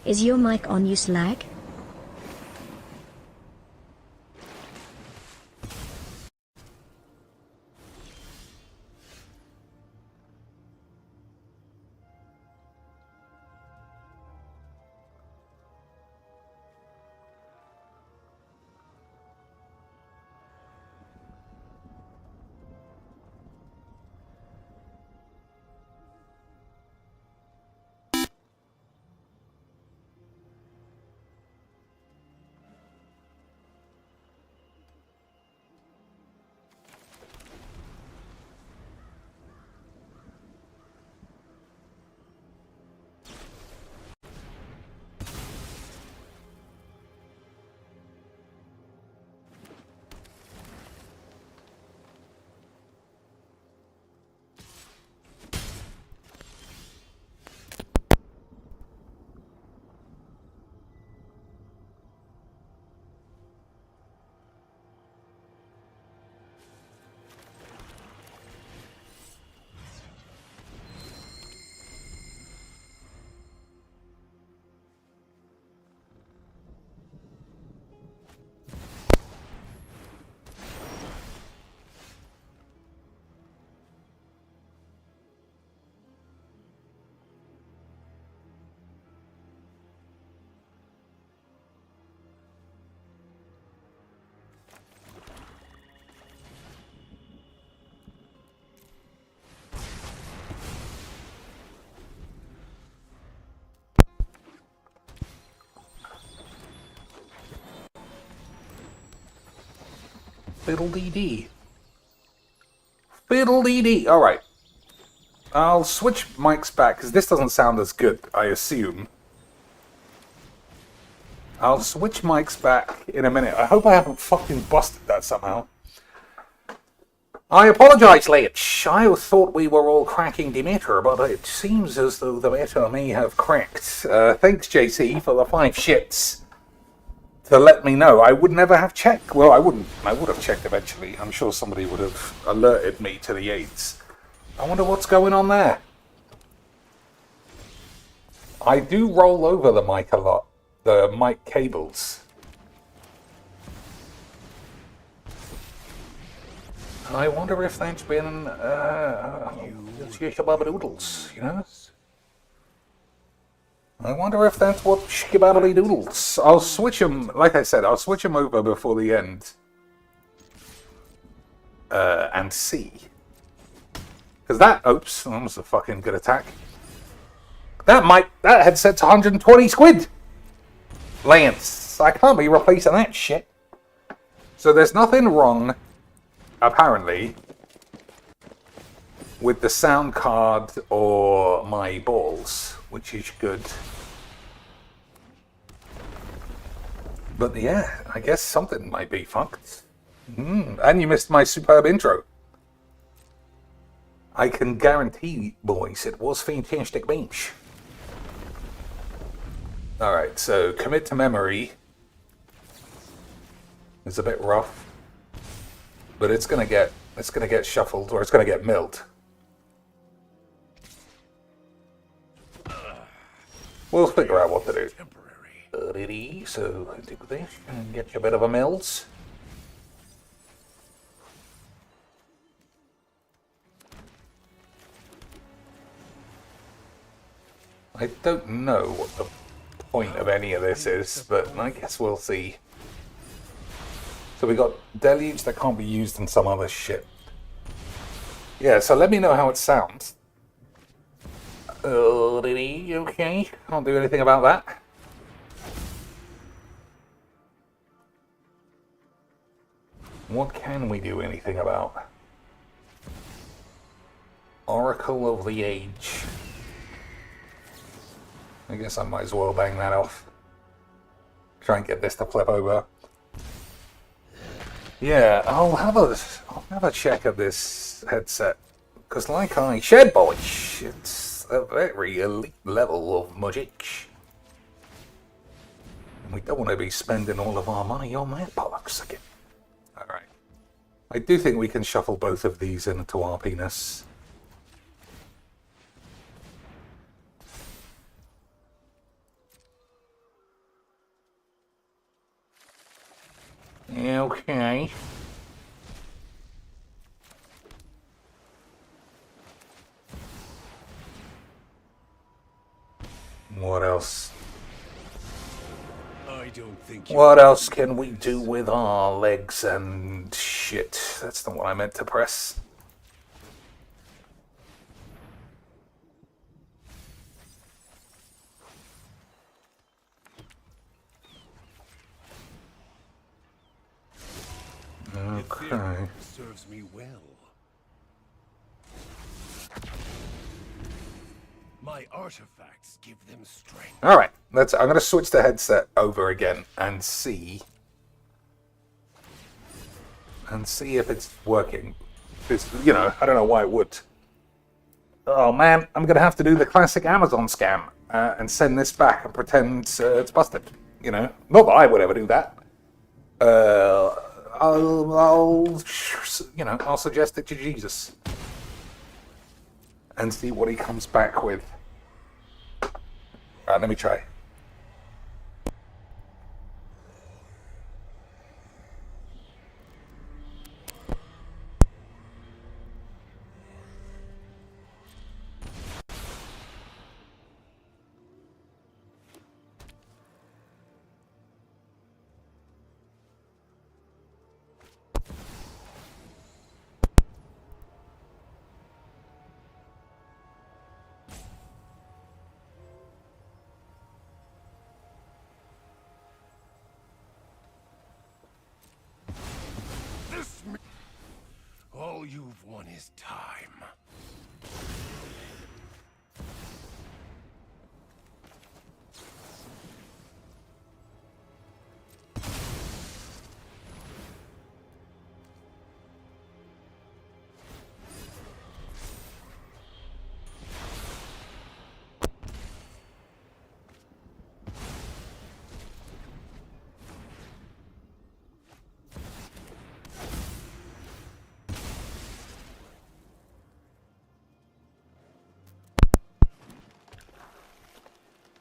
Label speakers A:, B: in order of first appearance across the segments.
A: Is your mic on, you slag?
B: Fiddle-dee-dee. Fiddle-dee-dee. Alright. I'll switch mics back, because this doesn't sound as good, I assume. I'll switch mics back in a minute. I hope I haven't fucking busted that somehow. I apologise, Lich. I thought we were all cracking the meter, but it seems as though the meter may have cracked. Thanks, JC, for the 5 shits. To let me know. I would never have checked. Well, I wouldn't. I would have checked eventually. I'm sure somebody would have alerted me to the aids. I wonder what's going on there. I do roll over the mic a lot. The mic cables. I wonder if that's been shikababa-doodles, you know? I wonder if that's what shikababa-doodles. I'll switch them, like I said, I'll switch them over before the end. And see. Because that, oops, that was a fucking good attack. That headset's 120 squid! Lance, I can't be replacing that shit. So there's nothing wrong, apparently, with the sound card or my balls, which is good. But yeah, I guess something might be fucked. And you missed my superb intro. I can guarantee, boys, it was fantastic bench. Alright, so commit to memory is a bit rough. But it's gonna get shuffled, or it's gonna get milled. We'll figure out what to do. So do this and get you a bit of a mills. I don't know what the point of any of this is, but I guess we'll see. So we got deluge that can't be used in some other shit. Yeah, so let me know how it sounds. Okay, can't do anything about that. What can we do anything about? Oracle of the Age. I guess I might as well bang that off. Try and get this to flip over. Yeah, I'll have a check of this headset. Because like I said, boys, it's a very elite level of magic. And we don't want to be spending all of our money on that bollocks again. Alright. I do think we can shuffle both of these into our penis. Okay. What else?
C: I don't think
B: What else can we do with our legs and shit? That's not what I meant to press. Okay.
C: serves me well. My artifacts give them strength.
B: All right. I'm going to switch the headset over again and see if it's working. It's, you know, I don't know why it would. Oh man, I'm going to have to do the classic Amazon scam and send this back and pretend it's busted. You know, not that I would ever do that. I'll suggest it to Jesus and see what he comes back with. All right, let me try.
C: All you've won is time.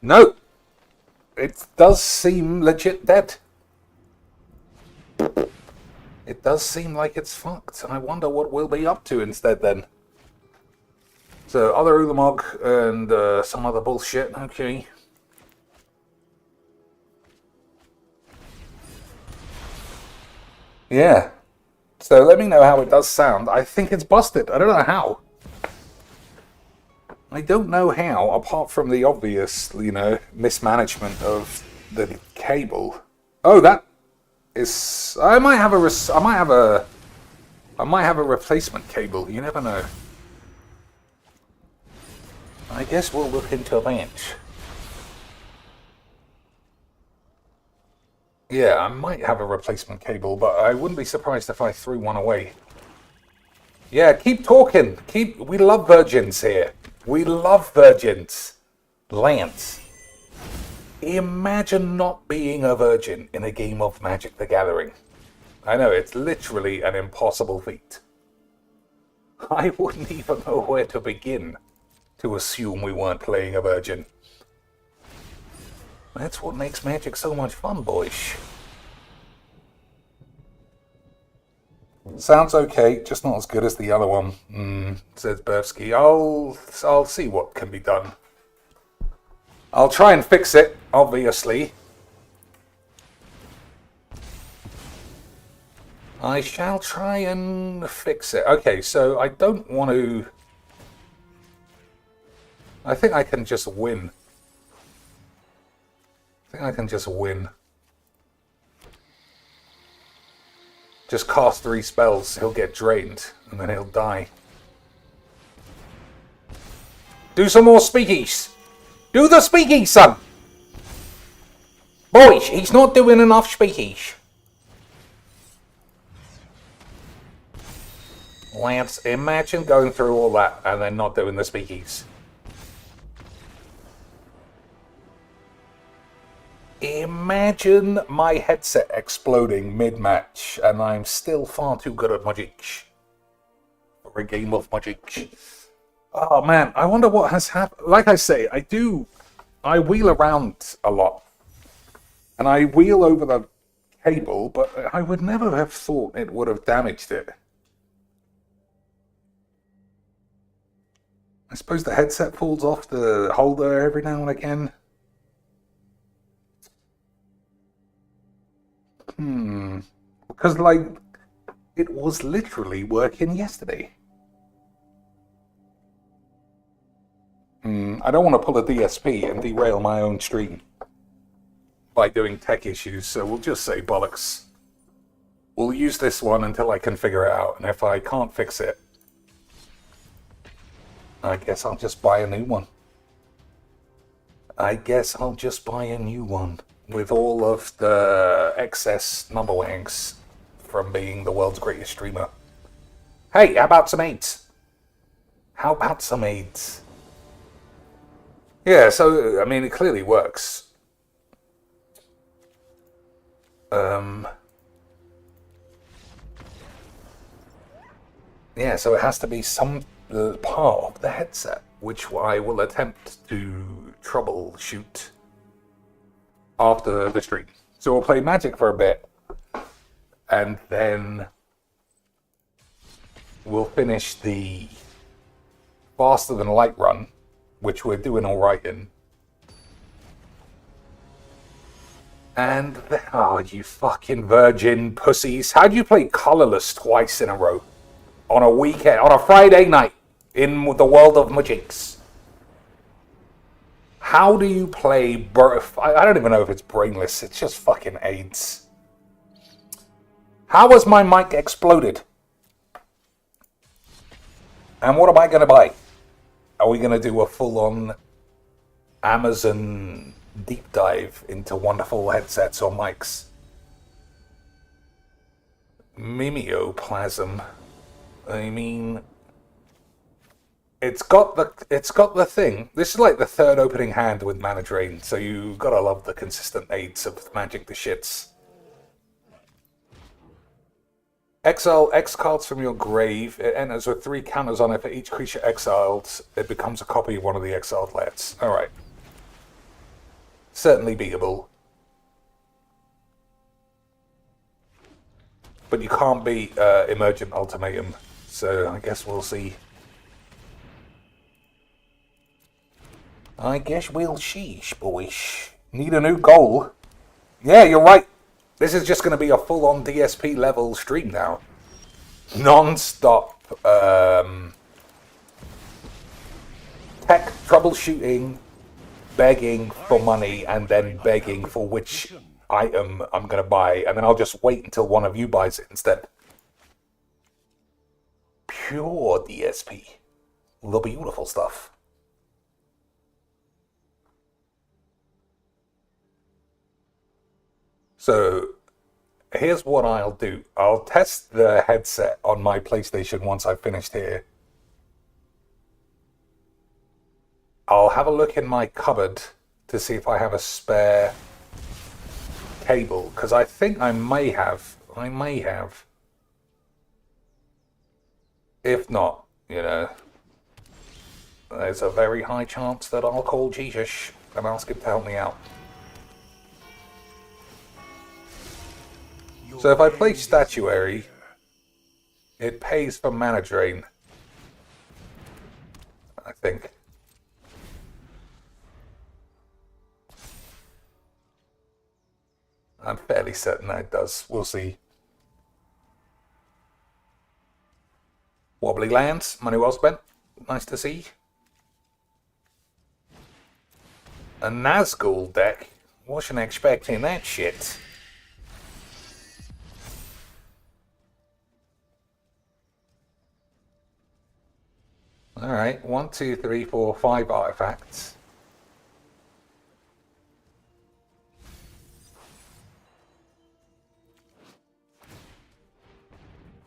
B: No, it does seem legit dead. It does seem like it's fucked. I wonder what we'll be up to instead then. So, other Ulamog and some other bullshit. Okay. Yeah. So, let me know how it does sound. I think it's busted. I don't know how. I don't know how, apart from the obvious, you know, mismanagement of the cable. Oh, that is. I might have a replacement cable. You never know. I guess we'll look into that. Yeah, I might have a replacement cable, but I wouldn't be surprised if I threw one away. Yeah, keep talking. We love virgins here. We love virgins. Lance. Imagine not being a virgin in a game of Magic the Gathering. I know, it's literally an impossible feat. I wouldn't even know where to begin to assume we weren't playing a virgin. That's what makes Magic so much fun, boys. Sounds okay, just not as good as the other one, says Berfsky. I'll see what can be done. I'll try and fix it, obviously. I shall try and fix it. Okay, so I don't want to... I think I can just win. Just cast 3 spells, he'll get drained, and then he'll die. Do some more speakies! Do the speakies, son! Boys, he's not doing enough speakies. Lance, imagine going through all that and then not doing the speakies. Imagine my headset exploding mid-match, and I'm still far too good at Magic for a game of Magic. Oh man, I wonder what has happened. Like I say, I wheel around a lot, and I wheel over the cable, but I would never have thought it would have damaged it. I suppose the headset falls off the holder every now and again. Because, like, it was literally working yesterday. I don't want to pull a DSP and derail my own stream by doing tech issues, so we'll just say bollocks. We'll use this one until I can figure it out, and if I can't fix it, I guess I'll just buy a new one. With all of the excess number wanks from being the world's greatest streamer. Hey, how about some AIDS? Yeah, so, I mean, it clearly works. Yeah, so it has to be some part of the headset, which I will attempt to troubleshoot after the stream. So we'll play Magic for a bit, and then we'll finish the Faster Than Light run, which we're doing all right in. And, oh, you fucking virgin pussies. How do you play colorless twice in a row? On a weekend, on a Friday night, in the world of Magics? How do you play, I don't even know if it's brainless, it's just fucking AIDS. How has my mic exploded? And what am I going to buy? Are we going to do a full-on Amazon deep dive into wonderful headsets or mics? Mimeoplasm. I mean, it's got the thing. This is like the third opening hand with Mana Drain, so you gotta love the consistent aids of Magic the Shits. Exile X cards from your grave. It enters with 3 counters on it for each creature exiled. It becomes a copy of one of the exiled lands. Alright. Certainly beatable. But you can't beat Emergent Ultimatum, so I guess we'll see. I guess we'll sheesh, boys. Need a new goal. Yeah, you're right. This is just going to be a full-on DSP level stream now. Non-stop tech troubleshooting, begging for money, and then begging for which item I'm going to buy, and then I'll just wait until one of you buys it instead. Pure DSP. The beautiful stuff. So, here's what I'll do. I'll test the headset on my PlayStation once I've finished here. I'll have a look in my cupboard to see if I have a spare cable, because I think I may have. If not, you know, there's a very high chance that I'll call Jesus and ask him to help me out. So if I play Statuary, it pays for Mana Drain, I think. I'm fairly certain that it does. We'll see. Wobbly lands, money well spent. Nice to see. A Nazgul deck? Wasn't expecting that shit. Alright, 1, 2, 3, 4, 5 artifacts.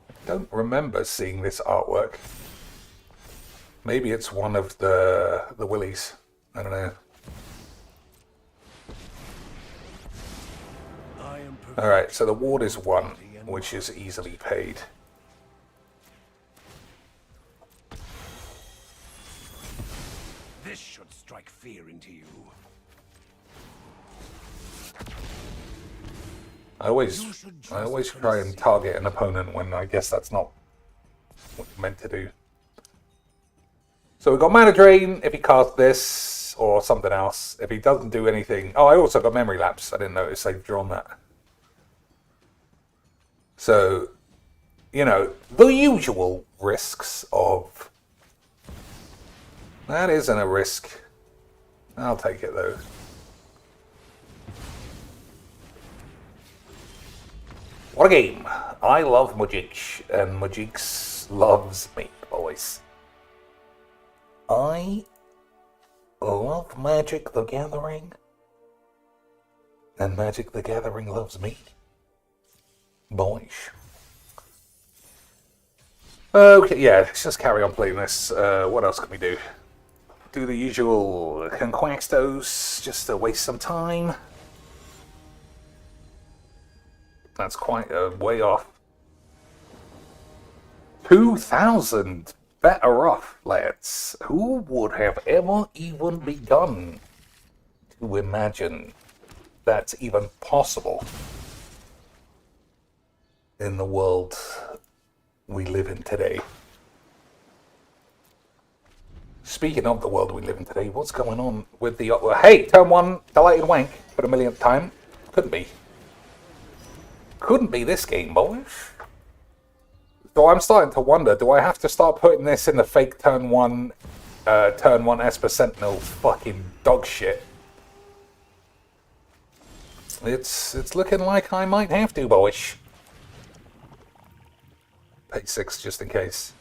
B: I don't remember seeing this artwork. Maybe it's one of the Willies. I don't know. Alright, so the ward is 1, which is easily paid.
C: This should strike fear into you.
B: I always try and target an opponent when I guess that's not what you're meant to do. So we've got Mana Drain if he casts this or something else. If he doesn't do anything... Oh, I also got Memory Lapse. I didn't notice I'd drawn that. So, you know, the usual risks of... That isn't a risk. I'll take it though. What a game. I love Majik, and Majik loves me, boys. I love Magic the Gathering, and Magic the Gathering loves me, boys. Okay, yeah, let's just carry on playing this. What else can we do? Do the usual conquestos, just to waste some time. That's quite a way off. 2,000 better off, lads. Who would have ever even begun to imagine that's even possible in the world we live in today? Speaking of the world we live in today, what's going on with the... Hey, turn 1, delighted wank for the millionth time. Couldn't be. Couldn't be this game, boys. So I'm starting to wonder, do I have to start putting this in the fake turn 1 Esper Sentinel fucking dog shit? It's looking like I might have to, boys. Pay 6 just in case.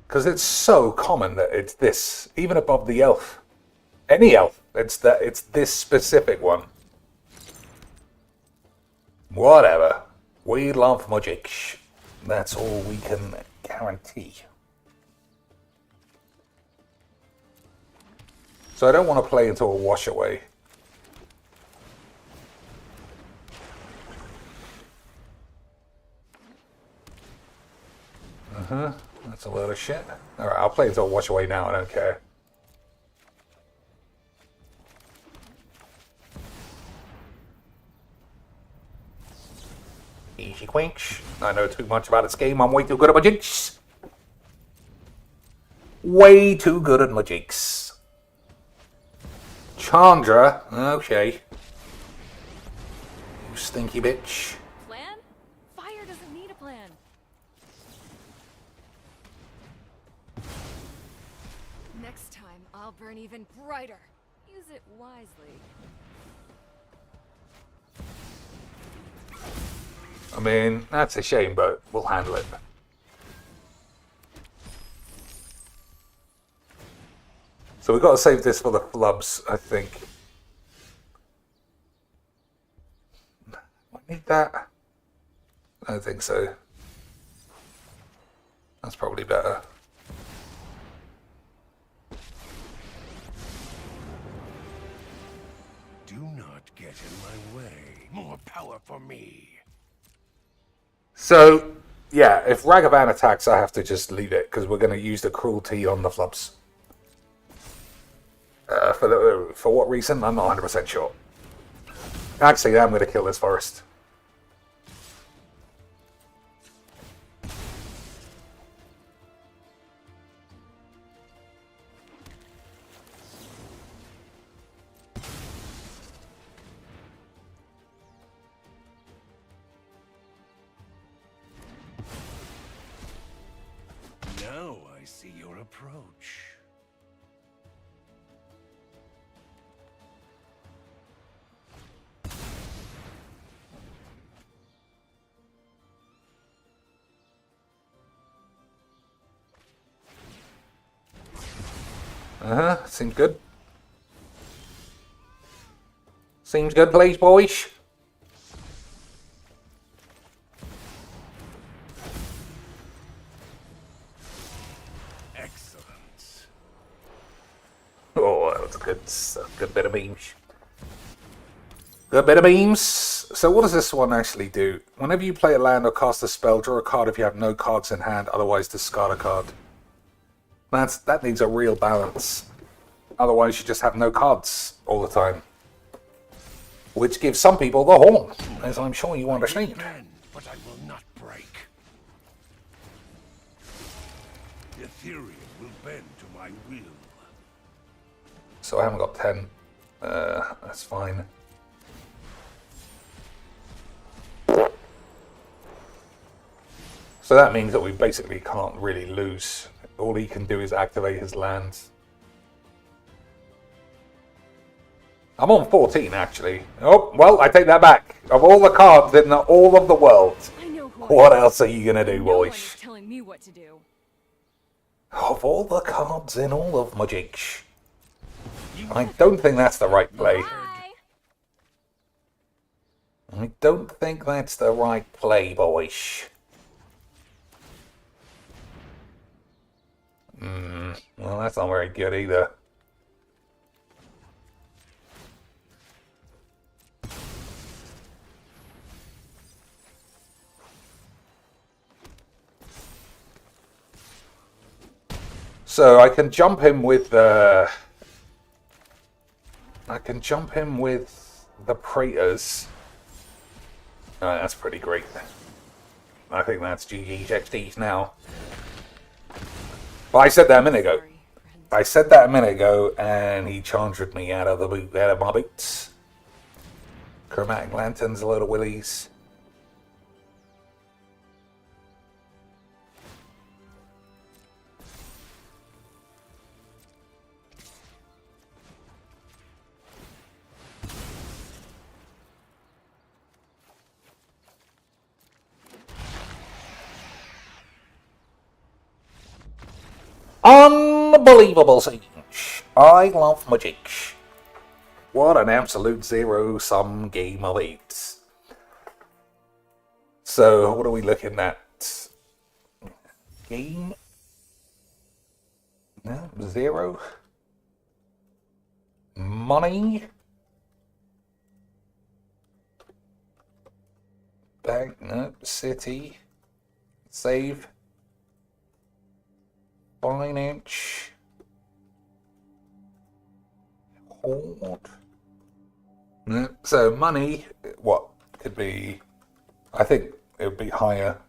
B: Because it's so common that it's this, even above the elf. Any elf, it's this specific one. Whatever. We love Majik. That's all we can guarantee. So I don't want to play into a wash away. That's a load of shit. Alright, I'll play into a wash away now, I don't care. Easy quench. I know too much about this game. I'm way too good at Majiks. Way too good at Majiks. Chandra. Okay. You stinky bitch.
D: Plan? Fire doesn't need a plan. Next time, I'll burn even brighter. Use it wisely.
B: I mean, that's a shame, but we'll handle it. So we've got to save this for the flubs, I think. I need that. I don't think so. That's probably better.
C: Do not get in my way. More power for me.
B: So, yeah, if Ragavan attacks, I have to just leave it, because we're going to use the cruelty on the flubs. For what reason? I'm not 100% sure. Actually, I'm going to kill this forest.
C: Now I see your approach.
B: Seems good. Seems good, please, boys.
C: Excellent.
B: Oh, that was a good bit of memes. Good bit of memes. So what does this one actually do? Whenever you play a land or cast a spell, draw a card if you have no cards in hand, otherwise discard a card. That needs a real balance. Otherwise, you just have no cards all the time. Which gives some people the horn, as I'm sure you understand.
C: Bend, but I will not break. Ethereum will bend to my will.
B: So I haven't got 10. That's fine. So that means that we basically can't really lose. All he can do is activate his lands. I'm on 14 actually. Oh, well, I take that back. Of all the cards in all of the world,
D: I know who
B: what
D: I am.
B: else are you gonna do,
D: No one
B: boys?
D: is telling me what to do.
B: Of all the cards in all of Magic, I don't think that's the right play.
D: Bye.
B: I don't think that's the right play, boys. Well, that's not very good either. So I can jump him with the Praetors. That's pretty great. I think that's GG's XD's now. Well, I said that a minute ago. I said that a minute ago, and he charged me out of my boots. Chromatic lanterns, a load of willies. Unbelievable scenes. I love Magic. What an absolute zero-sum game of 8. So, what are we looking at? Game? No, 0. Money. Bank, no, city. Save. Finance. Hoard. No, so money, what could be? I think it would be higher.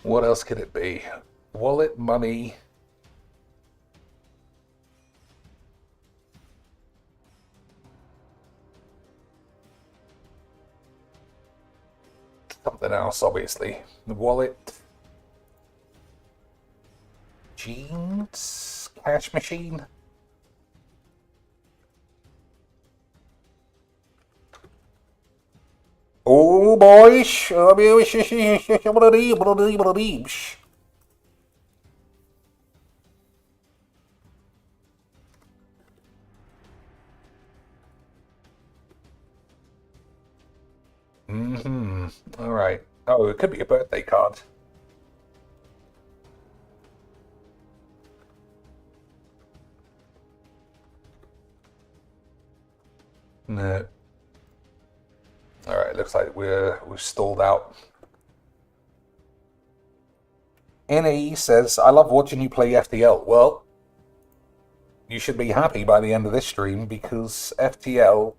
B: What else could it be? Wallet, money. Something else, obviously. The wallet. Jeans. Cash machine. Oh, boys. All right. Oh, it could be a birthday card. No. All right. Looks like we've stalled out. NAE says, "I love watching you play FTL." Well, you should be happy by the end of this stream because FTL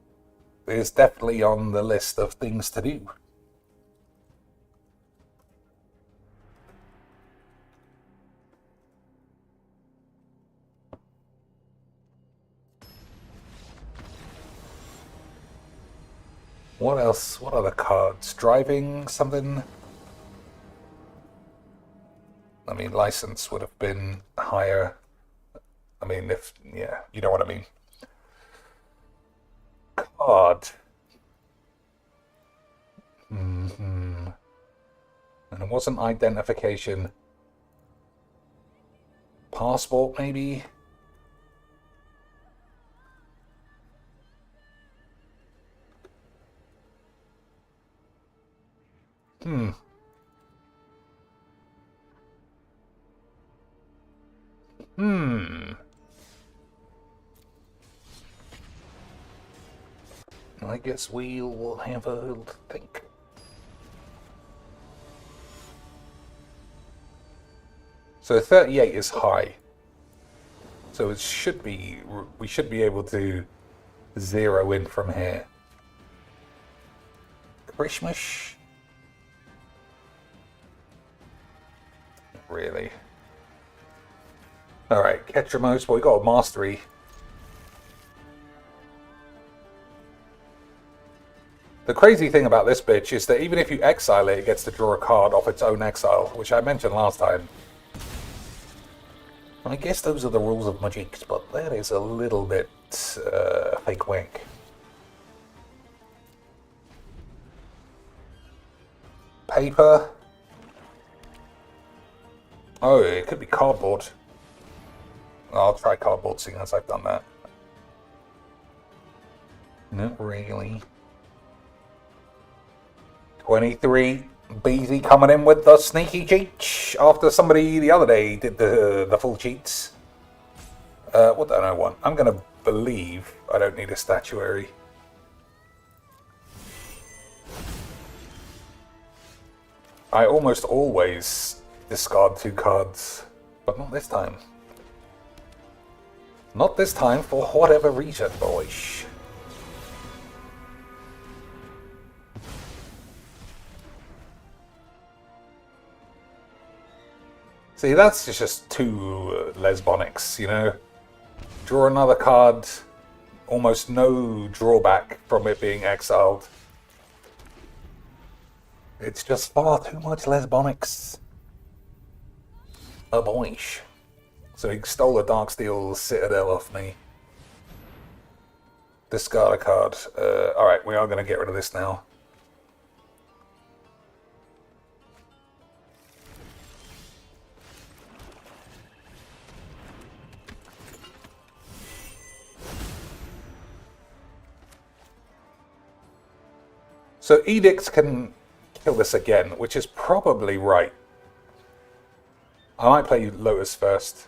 B: is definitely on the list of things to do. What else? What other cards? Driving something? I mean, license would have been higher. I mean, yeah, you know what I mean. Card. And it wasn't identification. Passport, maybe? I guess we'll have a think. So 38 is high. So it should be, we should be able to zero in from here. Christmas? Really? Alright, Ketramose, well we got a mastery. The crazy thing about this bitch is that even if you exile it, it gets to draw a card off its own exile, which I mentioned last time. I guess those are the rules of Magic, but that is a little bit fake wank. Paper. Oh, it could be cardboard. I'll try cardboard seeing as I've done that. Not really. 23. Beezy coming in with the sneaky cheats after somebody the other day did the full cheats. What don't I want? I'm going to believe I don't need a statuary. I almost always discard 2 cards, but not this time. Not this time for whatever reason, boys. See, that's just 2 lesbonics, you know? Draw another card, almost no drawback from it being exiled. It's just far too much lesbonics. Oh boy. So he stole a Darksteel Citadel off me. Discard a card. Alright, we are going to get rid of this now. So Edicts can kill this again, which is probably right. I might play Lotus first.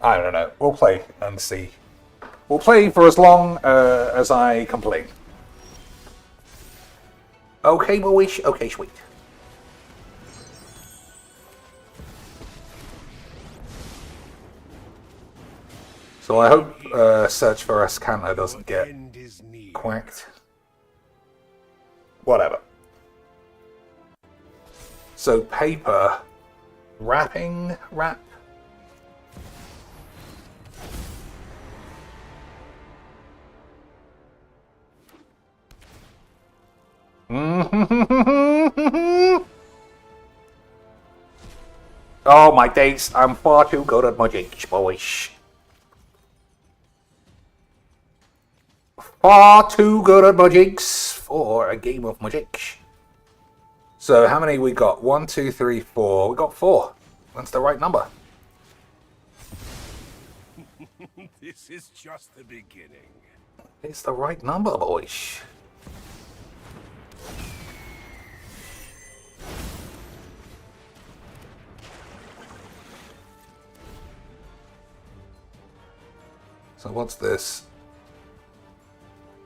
B: I don't know. We'll play and see. We'll play for as long as I complain. Okay, boys. Okay, sweet. So I hope Search for Ascanta doesn't get quacked. Whatever. So paper, wrapping, wrap. Oh my days, I'm far too good at Magic, boys. Far too good at Magics for a game of Magic. So how many we got? 1, 2, 3, 4. We got 4. That's the right number.
C: This is just the beginning.
B: It's the right number, boys. So what's this?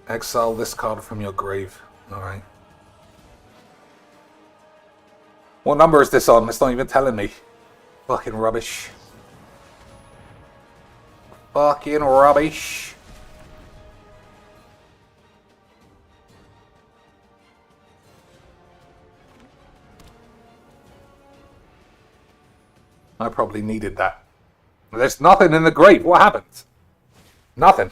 B: Exile this card from your grave. Alright. What number is this on? It's not even telling me. Fucking rubbish. Fucking rubbish. I probably needed that. There's nothing in the grave. What happened? Nothing.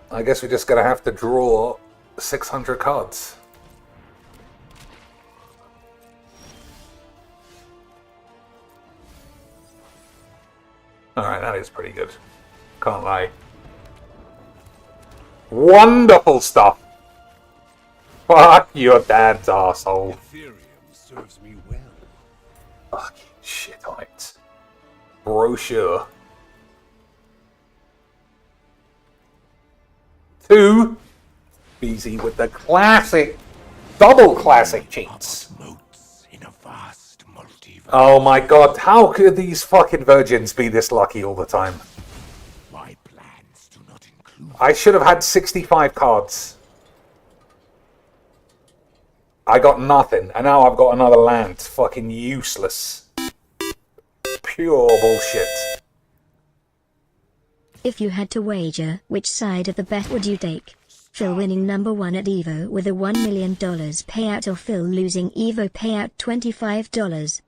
B: I guess we're just going to have to draw 600 cards. Alright, that is pretty good. Can't lie. Wonderful stuff! Fuck your dad's arsehole.
C: Ethereum serves me well.
B: Fucking shit on it. Brochure. 2. Busy with the classic, double classic cheats.
C: Moats in a vast multiverse.
B: Oh my god, how could these fucking virgins be this lucky all the time?
C: My plans do not include.
B: I should have had 65 cards. I got nothing, and now I've got another land. Fucking useless. Pure bullshit.
A: If you had to wager, which side of the bet would you take? Phil winning #1 at Evo with a $1 million payout, or Phil losing Evo payout $25?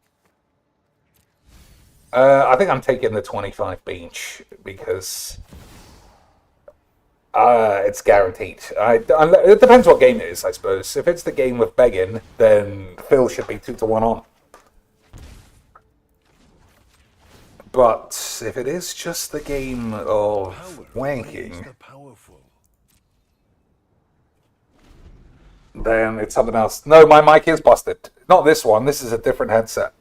B: I think I'm taking the 25 bench because it's guaranteed. It depends what game it is, I suppose. If it's the game with begging, then Phil should be 2-1 on. But if it is just the game of wanking, then it's something else. No, my mic is busted. Not this one. This is a different headset.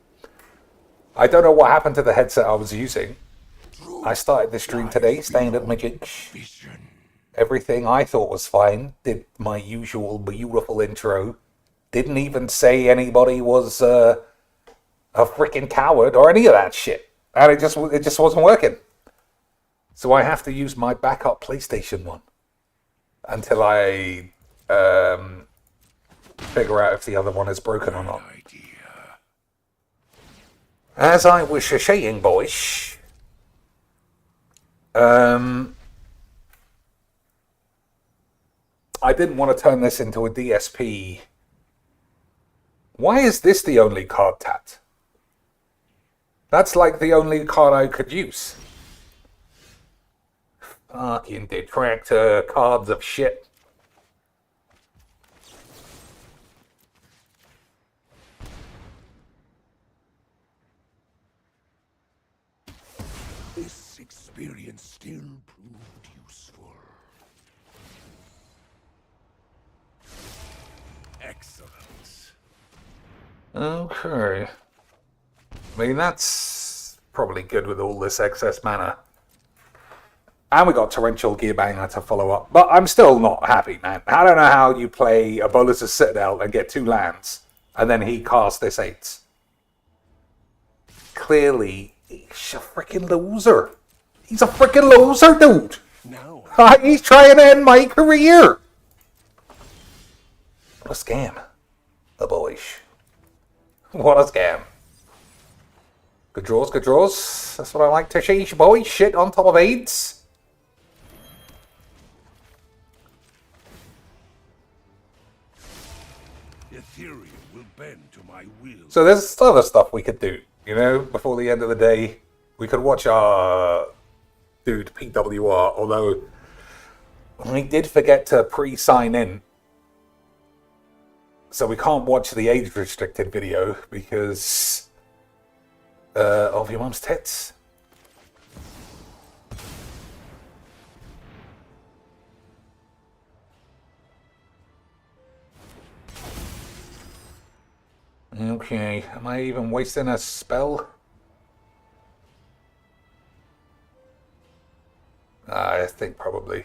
B: I don't know what happened to the headset I was using. I started the stream today, staying at my jinx. Everything I thought was fine. Did my usual beautiful intro. Didn't even say anybody was a freaking coward or any of that shit. And it just wasn't working. So I have to use my backup PlayStation one until I figure out if the other one is broken or not. As I was saying, boys, I didn't want to turn this into a DSP. Why is this the only card tat? That's like the only card I could use. Fucking detractor cards of shit.
C: This experience still proved useful. Excellent.
B: Okay. I mean, that's probably good with all this excess mana. And we got Torrential Gearbanger to follow up. But I'm still not happy, man. I don't know how you play a Bolas' Citadel and get 2 lands, and then he casts this 8. Clearly, he's a freaking loser. He's a freaking loser, dude.
C: Now
B: He's trying to end my career. What a scam. The boys. What a scam. Good draws, good draws. That's what I like to see, boys. Shit on top of AIDS.
C: Ethereum will bend to my will.
B: So there's other stuff we could do, you know, before the end of the day. We could watch our dude PWR, although we did forget to pre-sign in. So we can't watch the age-restricted video because of your mum's tits. Okay, am I even wasting a spell? I think probably.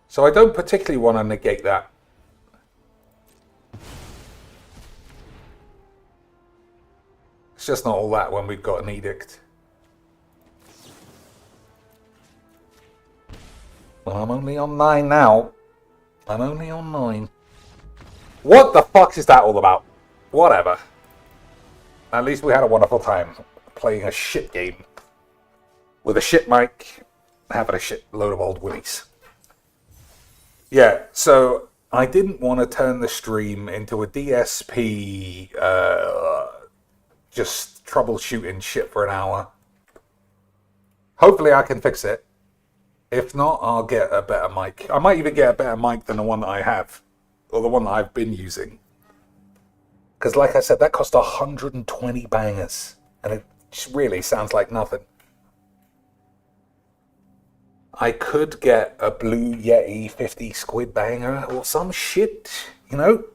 B: So I don't particularly want to negate that. It's just not all that when we've got an edict. Well, I'm only on 9 now. I'm only on 9. What the fuck is that all about? Whatever. At least we had a wonderful time playing a shit game. With a shit mic, having a shit load of old willies. Yeah, so I didn't want to turn the stream into a DSP, just troubleshooting shit for an hour. Hopefully I can fix it. If not, I'll get a better mic. I might even get a better mic than the one that I have. Or the one that I've been using. Because like I said, that cost 120 bangers. And it just really sounds like nothing. I could get a Blue Yeti 50 squid banger or some shit, you know?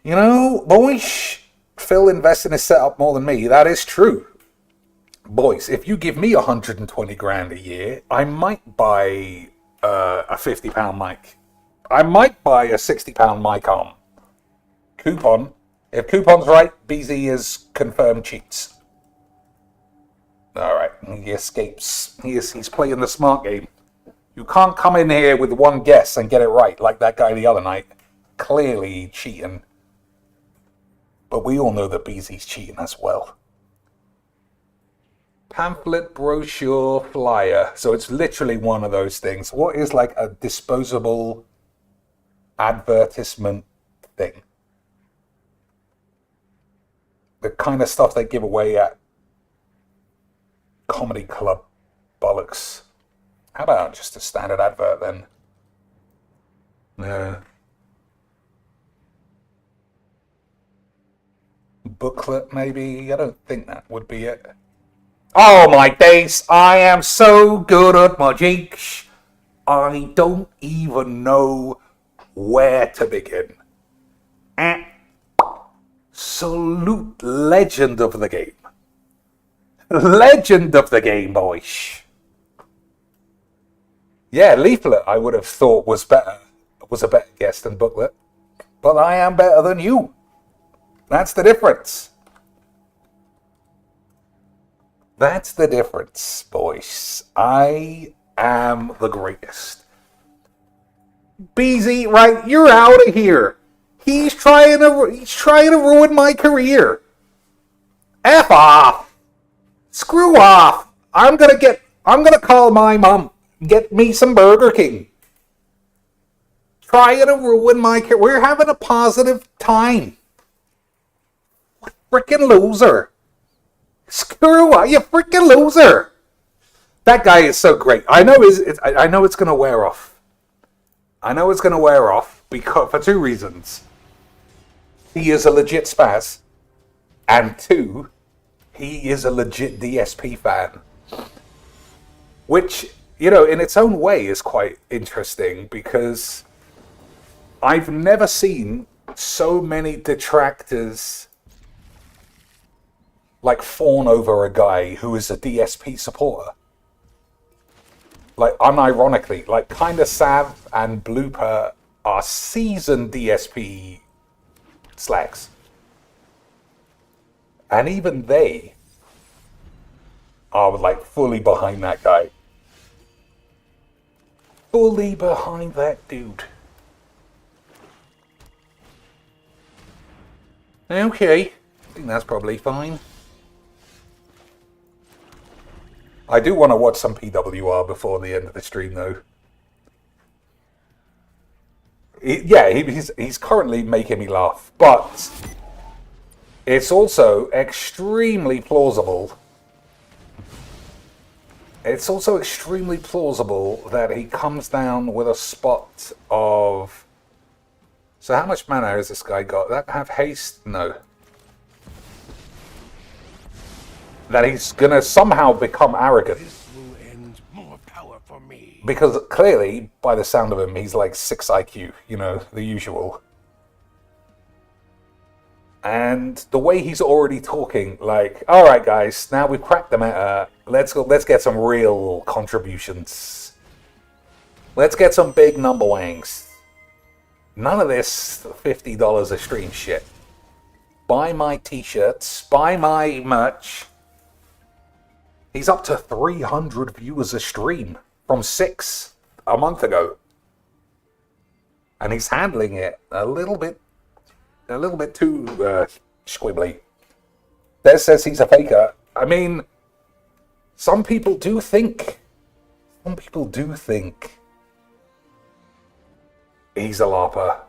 B: You know, boys, Phil invests in his setup more than me. That is true. Boys, if you give me 120 grand a year, I might buy a £50 mic. I might buy a £60 mic arm. Coupon. If coupon's right, BZ is confirmed cheats. Alright, he escapes. He's playing the smart game. You can't come in here with one guess and get it right, like that guy the other night. Clearly cheating. But we all know that BZ's cheating as well. Pamphlet, brochure, flyer. So it's literally one of those things. What is like a disposable advertisement thing? The kind of stuff they give away at comedy club bollocks. How about just a standard advert then? No. Booklet maybe? I don't think that would be it. Oh my days, I am so good at magic. I don't even know where to begin. Absolute legend of the game. Legend of the game, boys. Yeah, Leaflet I would have thought was a better guess than Booklet. But I am better than you. That's the difference. That's the difference, boys. I am the greatest. BZ, right, you're out of here. He's trying to ruin my career. F off. Screw off. I'm gonna call my mom. Get me some Burger King. Trying to ruin my career. We're having a positive time. What freaking loser. Screw off, you freaking loser. That guy is so great. I know it's gonna wear off. I know it's gonna wear off because for two reasons. He is a legit spaz, and two, he is a legit DSP fan. Which, you know, in its own way is quite interesting because I've never seen so many detractors like fawn over a guy who is a DSP supporter. Like, unironically, like, kinda Sav and Blooper are seasoned DSP slags. And even they are, like, fully behind that guy. Fully behind that dude. Okay, I think that's probably fine. I do want to watch some PWR before the end of the stream, though. He's currently making me laugh, but it's also extremely plausible. It's also extremely plausible that he comes down with a spot of... So how much mana has this guy got? That have haste? No. That he's gonna somehow become arrogant.
C: This will end more power for me.
B: Because clearly, by the sound of him, he's like 6 IQ, you know, the usual. And the way he's already talking, like, alright guys, now we've cracked the meta, let's get some real contributions. Let's get some big number wangs. None of this $50 a stream shit. Buy my t-shirts, buy my merch. He's up to 300 viewers a stream from 6 a month ago. And he's handling it a little bit too squibbly. Des says he's a faker. I mean, some people do think he's a LARPer.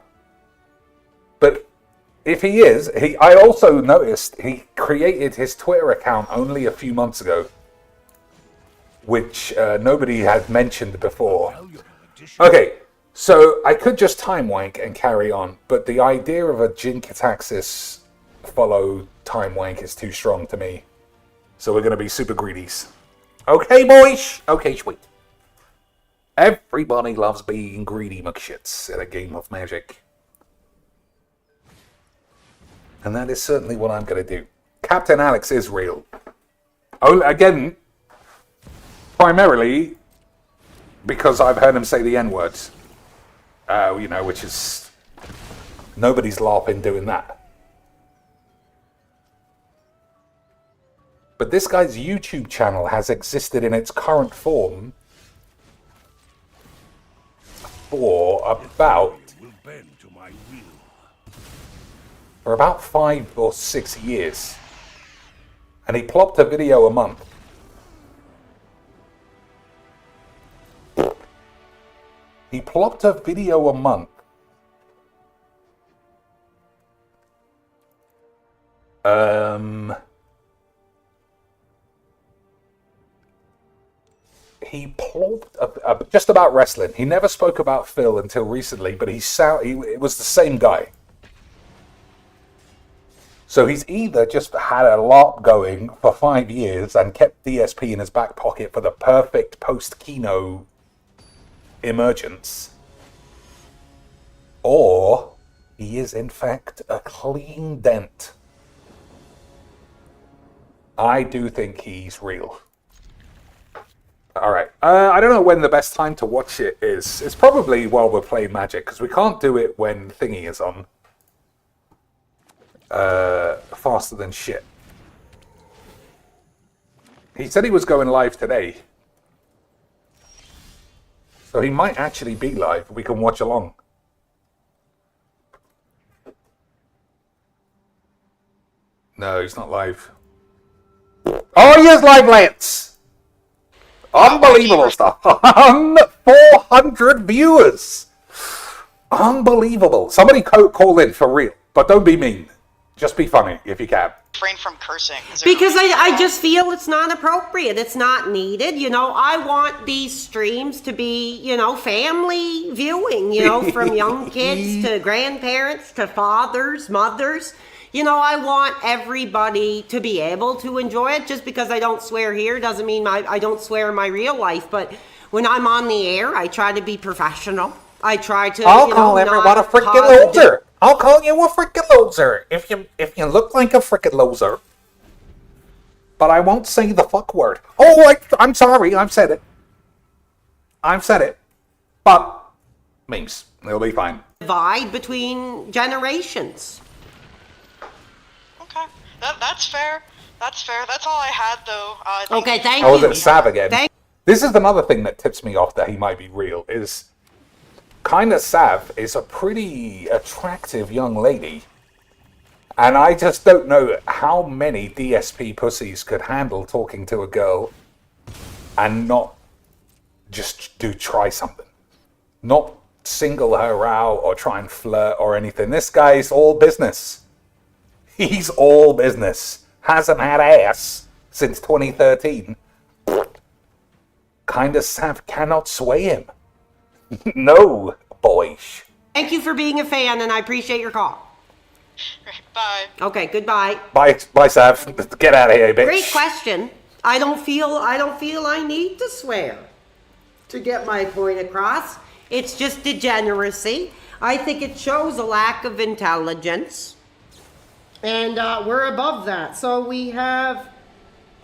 B: But if he is, I also noticed he created his Twitter account only a few months ago, which nobody had mentioned before. Okay, so I could just time wank and carry on, but the idea of a Jin Kataxis follow time wank is too strong to me. So we're going to be super greedies. Okay, boys? Okay, sweet. Everybody loves being greedy muckshits in a game of Magic. And that is certainly what I'm going to do. Captain Alex is real. Oh, again, primarily because I've heard him say the N-words. You know, which is nobody's LARPing doing that. But this guy's YouTube channel has existed in its current form for about 5 or 6 years. And he plopped a video a month. He plopped a video a month. He plopped just about wrestling. He never spoke about Phil until recently, but it was the same guy. So he's either just had a LARP going for 5 years and kept DSP in his back pocket for the perfect post-Kino emergence, or he is in fact a clean dent. I do think he's real. Alright, I don't know when the best time to watch it is. It's probably while we're playing Magic, because we can't do it when Thingy is on. Faster than shit. He said he was going live today. So he might actually be live. We can watch along. No, he's not live. Oh, he is live, Lance! Unbelievable stuff. 400 viewers. Unbelievable. Somebody call in for real. But don't be mean. Just be funny if you can.
E: Refrain from cursing.
F: Because I just feel it's not appropriate. It's not needed. You know, I want these streams to be, you know, family viewing, you know, from young kids to grandparents to fathers, mothers. You know, I want everybody to be able to enjoy it. Just because I don't swear here doesn't mean I don't swear in my real life. But when I'm on the air, I try to be professional. I try to,
B: I'll call everyone a freaking loser. I'll call you a freaking loser if you look like a freaking loser. But I won't say the fuck word. Oh, I'm sorry. I've said it. But memes. It'll be fine.
F: Divide between generations.
E: Okay, that's fair. That's fair. That's all I had, though.
F: Okay, thank you.
B: Oh, was it Sav again? This is another thing that tips me off that he might be real. Is Kinda Sav is a pretty attractive young lady. And I just don't know how many DSP pussies could handle talking to a girl and not just try something. Not single her out or try and flirt or anything. This guy's all business. He's all business. Hasn't had ass since 2013. Kinda Sav cannot sway him. No, boys.
F: Thank you for being a fan, and I appreciate your call.
E: Bye.
F: Okay, goodbye.
B: Bye, Sav. Get out of here, bitch.
F: Great question. I don't feel I need to swear to get my point across. It's just degeneracy. I think it shows a lack of intelligence. And we're above that. So we have...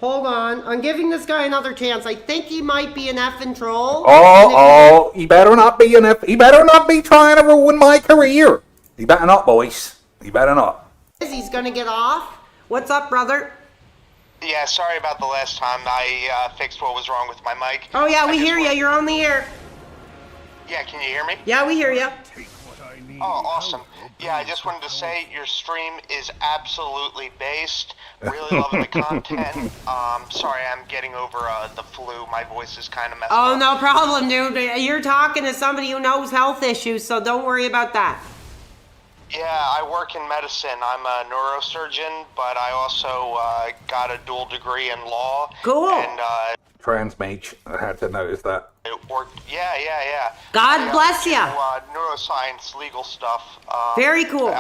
F: Hold on. I'm giving this guy another chance. I think he might be an effing troll.
B: Oh, he better not be an F. He better not be trying to ruin my career. He better not, boys. He better not.
F: He's gonna get off. What's up, brother?
G: Yeah, sorry about the last time. I fixed what was wrong with my mic.
F: Oh yeah, we hear you. You're on the air.
G: Yeah, can you hear me?
F: Yeah, we hear you.
G: Oh, awesome. Yeah, I just wanted to say your stream is absolutely based. Really loving the content. Sorry, I'm getting over the flu. My voice is kind of messed up.
F: Oh, no problem, dude. You're talking to somebody who knows health issues, so don't worry about that.
G: Yeah, I work in medicine. I'm a neurosurgeon, but I also got a dual degree in law.
F: Cool.
G: And
B: Trans mage. I had to notice that.
G: it worked. Yeah.
F: God bless you.
G: Neuroscience, legal stuff.
F: Very cool.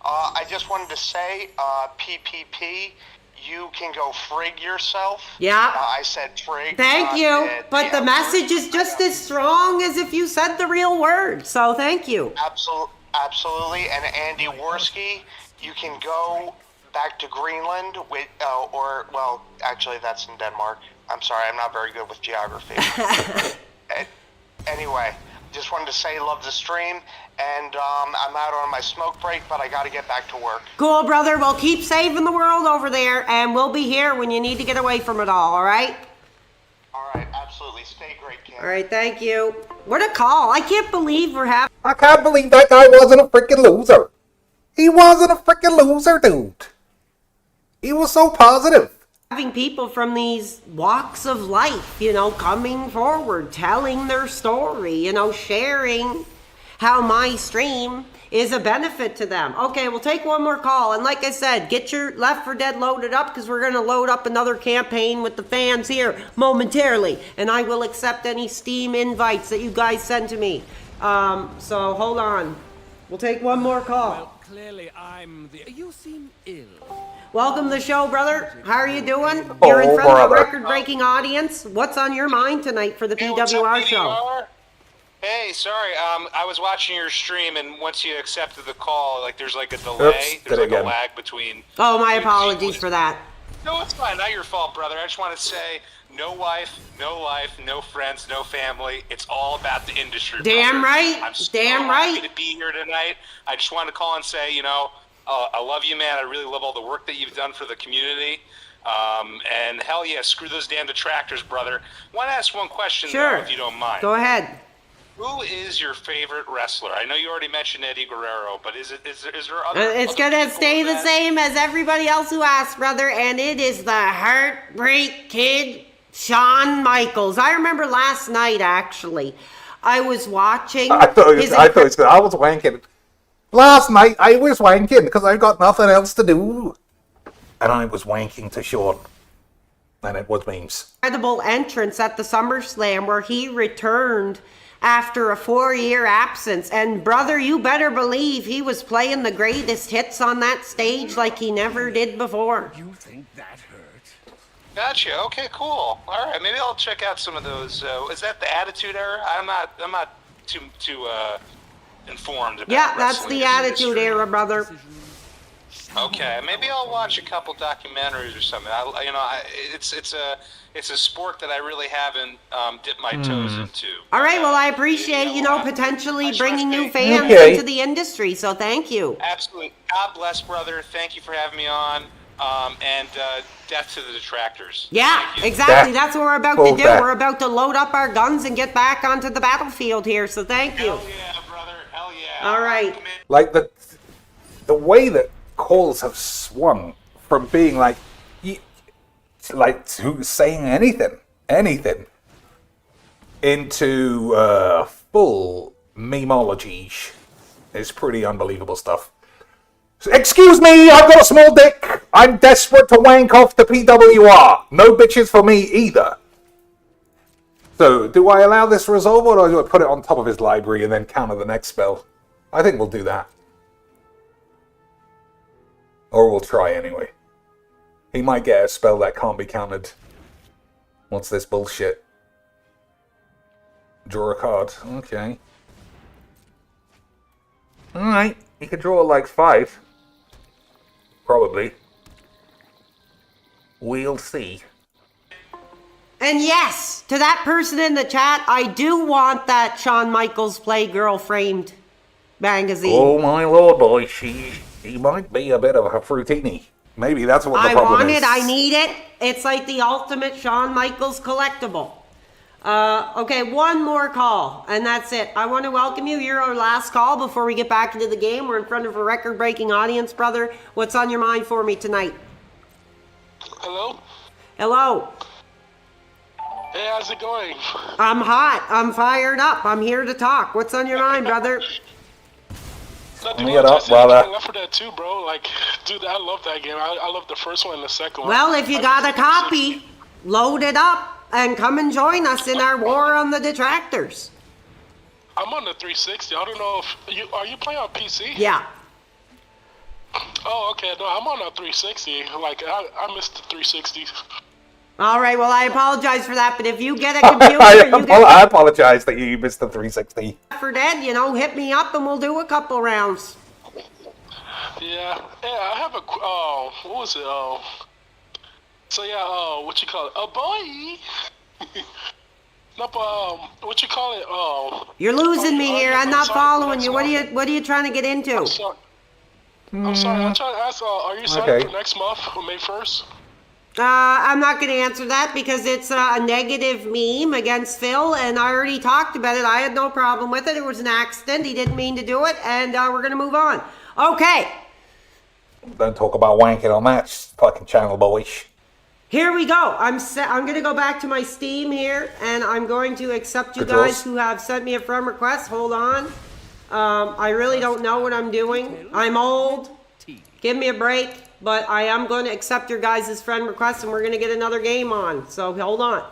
G: I just wanted to say, PPP, you can go frig yourself.
F: Yeah.
G: I said frig.
F: Thank you. But the message is just as strong as if you said the real word. So thank you.
G: Absolutely. And Andy Worski, you can go back to Greenland with, actually that's in Denmark. I'm sorry, I'm not very good with geography. Anyway, just wanted to say love the stream, and I'm out on my smoke break, but I gotta get back to work.
F: Cool, brother. Well, keep saving the world over there, and we'll be here when you need to get away from it all right?
G: Alright, absolutely. Stay great, Kim.
F: All right, thank you. What a call. I can't believe we're having...
B: I can't believe that guy wasn't a freaking loser. He wasn't a freaking loser, dude. He was so positive.
F: having people from these walks of life, you know, coming forward, telling their story, you know, sharing how my stream is a benefit to them. Okay, we'll take one more call. And like I said, get your Left 4 Dead loaded up because we're going to load up another campaign with the fans here momentarily. And I will accept any Steam invites that you guys send to me. So hold on. We'll take one more call.
C: Well, clearly I'm the... You seem ill.
F: Welcome to the show, brother. How are you doing? You're in front of a record-breaking audience. What's on your mind tonight for the PWR show?
H: Hey, sorry. I was watching your stream, and once you accepted the call, like there's like a delay. There's like a lag between.
F: Oh, my apologies for that.
H: No, it's fine. Not your fault, brother. I just want to say, no wife, no life, no friends, no family. It's all about the industry.
F: Damn
H: brother.
F: right.
H: I'm so
F: Damn
H: happy
F: right.
H: to be here tonight. I just wanted to call and say, you know, I love you, man. I really love all the work that you've done for the community. And hell yeah, screw those damn detractors, brother. Want to ask one question,
F: Sure.
H: though, if you don't mind.
F: Go ahead.
H: Who is your favorite wrestler? I know you already mentioned Eddie Guerrero, but is there other?
F: It's
H: other
F: gonna
H: people
F: stay the
H: that-
F: same as everybody else who asked, brother, and it is the Heartbreak Kid, Shawn Michaels. I remember last night, actually, I was watching.
B: I was wanking. Last night I was wanking because I got nothing else to do, and I was wanking to Sean, and it was memes.
F: Incredible entrance at the SummerSlam where he returned after a 4-year absence, and brother, you better believe he was playing the greatest hits on that stage like he never did before.
C: You think that hurt?
H: Gotcha. Okay, cool. All right, maybe I'll check out some of those. Is that the Attitude Era? I'm not too informed about.
F: Yeah, that's
H: wrestling
F: the Attitude
H: industry.
F: Era, brother.
H: Okay, maybe I'll watch a couple documentaries or something. It's a sport that I really haven't dipped my toes into.
F: All right, well, I appreciate, you know, potentially
H: just wanna
F: bringing new
H: say-
F: fans
B: Okay.
F: into the industry, so thank you.
H: Absolutely. God bless, brother. Thank you for having me on. And death to the detractors.
F: Yeah,
H: Thank you.
F: exactly. That's what we're about to
B: Hold
F: do.
B: that.
F: We're about to load up our guns and get back onto the battlefield here, so thank you.
H: Hell yeah, brother. Hell yeah.
F: All right.
H: Come in.
B: Like the way that calls have swung from being like to saying anything into full memeology is pretty unbelievable stuff. Excuse me, I've got a small dick. I'm desperate to wank off the PWR. No bitches for me either. So, do I allow this to resolve, or do I put it on top of his library and then counter the next spell? I think we'll do that. Or we'll try anyway. He might get a spell that can't be countered. What's this bullshit? Draw a card. Okay. Alright, he could draw like 5. Probably. We'll see.
F: And yes, to that person in the chat, I do want that Shawn Michaels Playgirl framed magazine.
B: Oh my lord, boy, he might be a bit of a fruitini. Maybe that's what the
F: I
B: problem
F: want
B: is.
F: it, I need it. It's like the ultimate Shawn Michaels collectible. Okay, one more call, and that's it. I want to welcome you. You're our last call before we get back into the game. We're in front of a record-breaking audience, brother. What's on your mind for me tonight?
I: Hello?
F: Hello.
I: Hey, how's it going?
F: I'm hot. I'm fired up. I'm here to talk. What's on your mind, brother?
I: Nothing
B: Get
I: much. I
B: up,
I: said
B: brother.
I: Left 4 Dead 2, bro. Like, dude, I love that game. I love the first one and the second one.
F: Well, if you
I: I
F: got a
I: love
F: copy, load it up and come and join us in our war on the detractors.
I: I'm on the 360. I don't know if you are you playing on PC?
F: Yeah.
I: Oh, okay. No, I'm on a 360. Like, I missed the 360.
F: All right, well, I apologize for that, but if you get a computer,
B: I apologize that you missed the 360.
F: Left 4 Dead, you know, hit me up and we'll do a couple rounds.
I: Yeah. Yeah, I have a what was it? So yeah, what you call it? A boy. No, but what you call it?
F: You're losing me here. I'm not
I: sorry,
F: following
I: next
F: you.
I: month.
F: What are you trying to get into?
I: I'm sorry. I'm trying to ask. Are you signed
B: Okay.
I: for next month, May 1st?
F: I'm not going to answer that because it's a negative meme against Phil, and I already talked about it. I had no problem with it. It was an accident. He didn't mean to do it, and we're going to move on. Okay,
B: Don't talk about wanking on that fucking channel, boys.
F: here we go. I'm going to go back to my Steam here, and I'm going to accept you
B: Good
F: guys
B: rules.
F: who have sent me a friend request. Hold on. I really don't know what I'm doing. I'm old. Give me a break. But I am going to accept your guys' friend request, and we're going to get another game on. So hold on.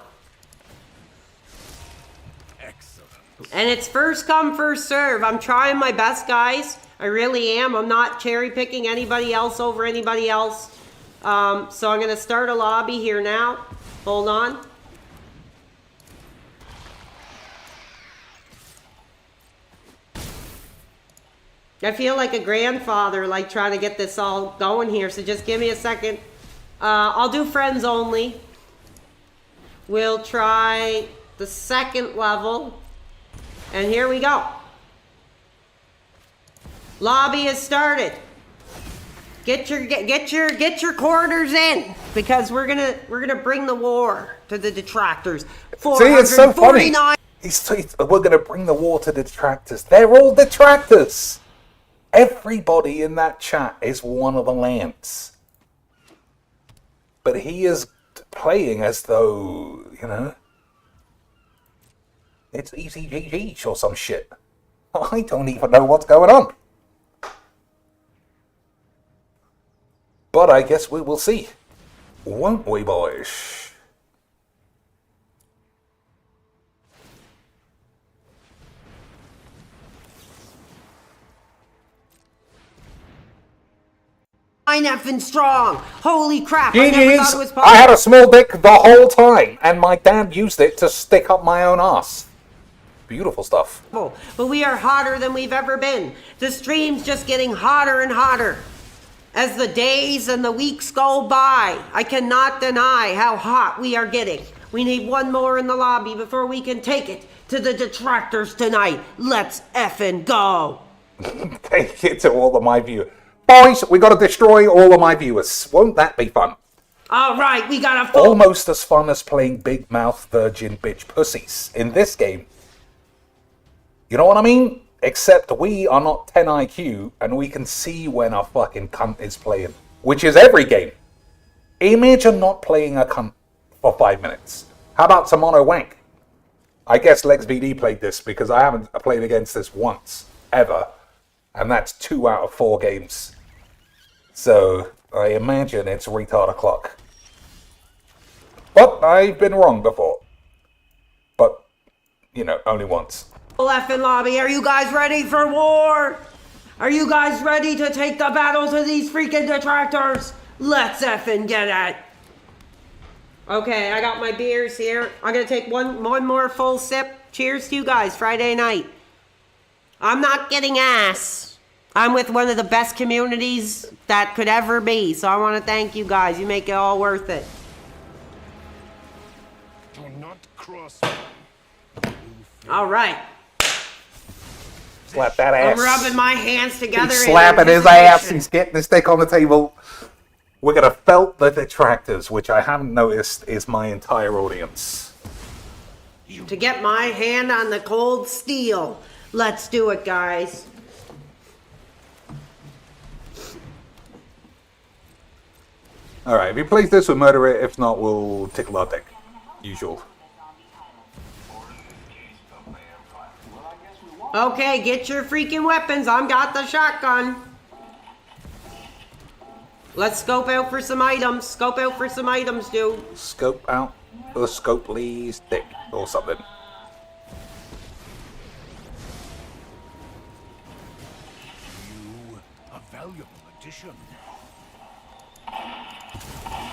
C: Excellent.
F: And it's first come, first serve. I'm trying my best, guys. I really am. I'm not cherry picking anybody else over anybody else. So I'm going to start a lobby here now. Hold on. I feel like a grandfather, like trying to get this all going here. So just give me a second. I'll do friends only. We'll try the second level. And here we go. Lobby has started. Get your quarters in, because we're gonna bring the war to the detractors.
B: See, it's so funny.
F: 449.
B: We're going to bring the war to the detractors. They're all detractors. Everybody in that chat is one of the Lance. But he is playing as though, you know, it's easy GG or some shit. I don't even know what's going on. But I guess we will see. Won't we, boys?
F: I'm effing strong. Holy crap. I never thought it was
B: GG's,
F: possible.
B: I had a small dick the whole time, and my dad used it to stick up my own ass. Beautiful stuff.
F: But we are hotter than we've ever been. The stream's just getting hotter and hotter. As the days and the weeks go by, I cannot deny how hot we are getting. We need one more in the lobby before we can take it to the detractors tonight. Let's effing go.
B: Take it to all of my viewers. Boys, we gotta destroy all of my viewers. Won't that be fun?
F: All right, we got a full...
B: Almost as fun as playing big mouth virgin bitch pussies in this game. You know what I mean? Except we are not 10 IQ and we can see when a fucking cunt is playing. Which is every game. Imagine not playing a cunt for 5 minutes. How about some mono wank? I guess Lex VD played this because I haven't played against this once, ever. And that's 2 out of 4 games. So, I imagine it's retard o'clock. But I've been wrong before. But, you know, only once.
F: Effing lobby, are you guys ready for war? Are you guys ready to take the battle to these freaking detractors? Let's effing get it. Okay, I got my beers here. I'm gonna take one more full sip. Cheers to you guys, Friday night. I'm not getting ass. I'm with one of the best communities that could ever be. So I want to thank you guys. You make it all worth it.
C: Do not cross.
F: All right.
B: Slap that ass.
F: I'm rubbing my hands together.
B: He's
F: in
B: slapping his
F: anticipation.
B: ass. He's getting the stick on the table. We're going to felt the detractors, which I haven't noticed is my entire audience.
F: To get my hand on the cold steel. Let's do it, guys.
B: Alright, if he plays this, we'll murder it. If not, we'll tickle our dick. Usual.
F: Okay, get your freaking weapons. I've got the shotgun. Let's scope out for some items. Scope out for some items, dude.
B: Scope out the Scopely's dick or something.
C: You, a valuable addition.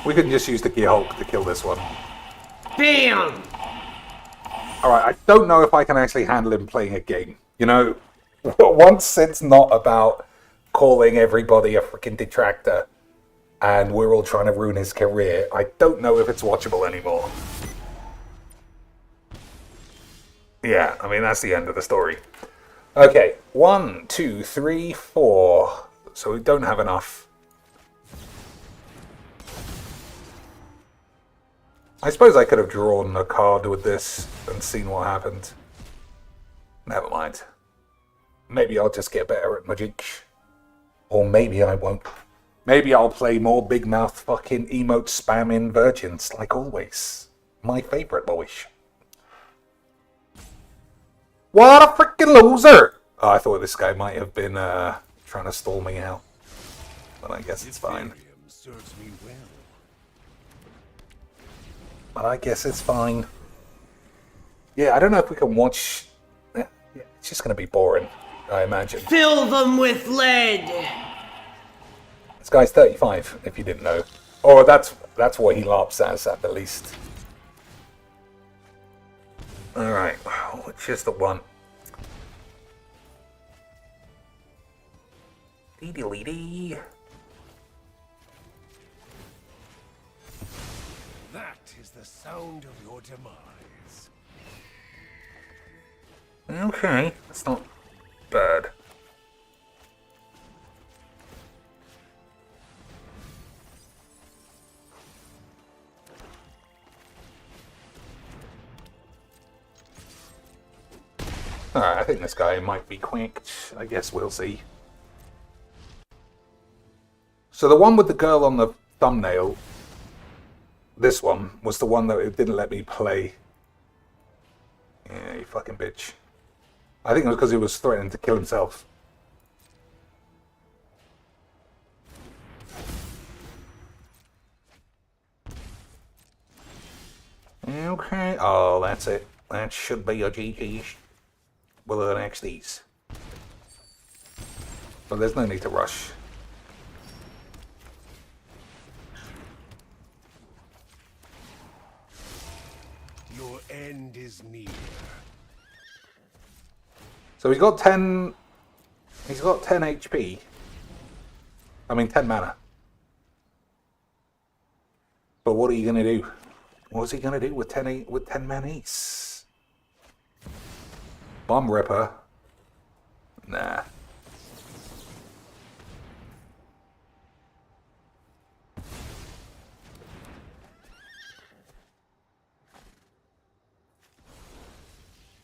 B: We can just use the Gear Hulk to kill this one.
F: Bam!
B: Alright, I don't know if I can actually handle him playing a game. You know, once it's not about calling everybody a freaking detractor and we're all trying to ruin his career, I don't know if it's watchable anymore. Yeah, I mean, that's the end of the story. Okay, 1, 2, 3, 4. So we don't have enough. I suppose I could have drawn a card with this and seen what happened. Never mind. Maybe I'll just get better at magic. Or maybe I won't. Maybe I'll play more big mouth fucking emote spamming virgins, like always. My favourite boys. What a freaking loser! Oh, I thought this guy might have been trying to stall me out. But I guess it's fine.
C: Serves me well.
B: But I guess it's fine. Yeah, I don't know if we can watch... Yeah, it's just going to be boring, I imagine.
F: Fill them with lead.
B: This guy's 35, if you didn't know. Or that's what he LARPs as, at the least. Alright, which is the one? Dee-dee-dee-dee.
C: That is the sound of your demise.
B: Okay, that's not bad. Alright, I think this guy might be quick. I guess we'll see. So the one with the girl on the thumbnail, this one, was the one that it didn't let me play. Yeah, you fucking bitch. I think it was because he was threatening to kill himself. Okay, oh, that's it. That should be your GG's. Will it next these? But there's no need to rush.
C: Your end is near.
B: So he's got 10... He's got 10 HP. I mean 10 mana. But what are you going to do? What's he going to do with 10 manas? Bomb Ripper? Nah.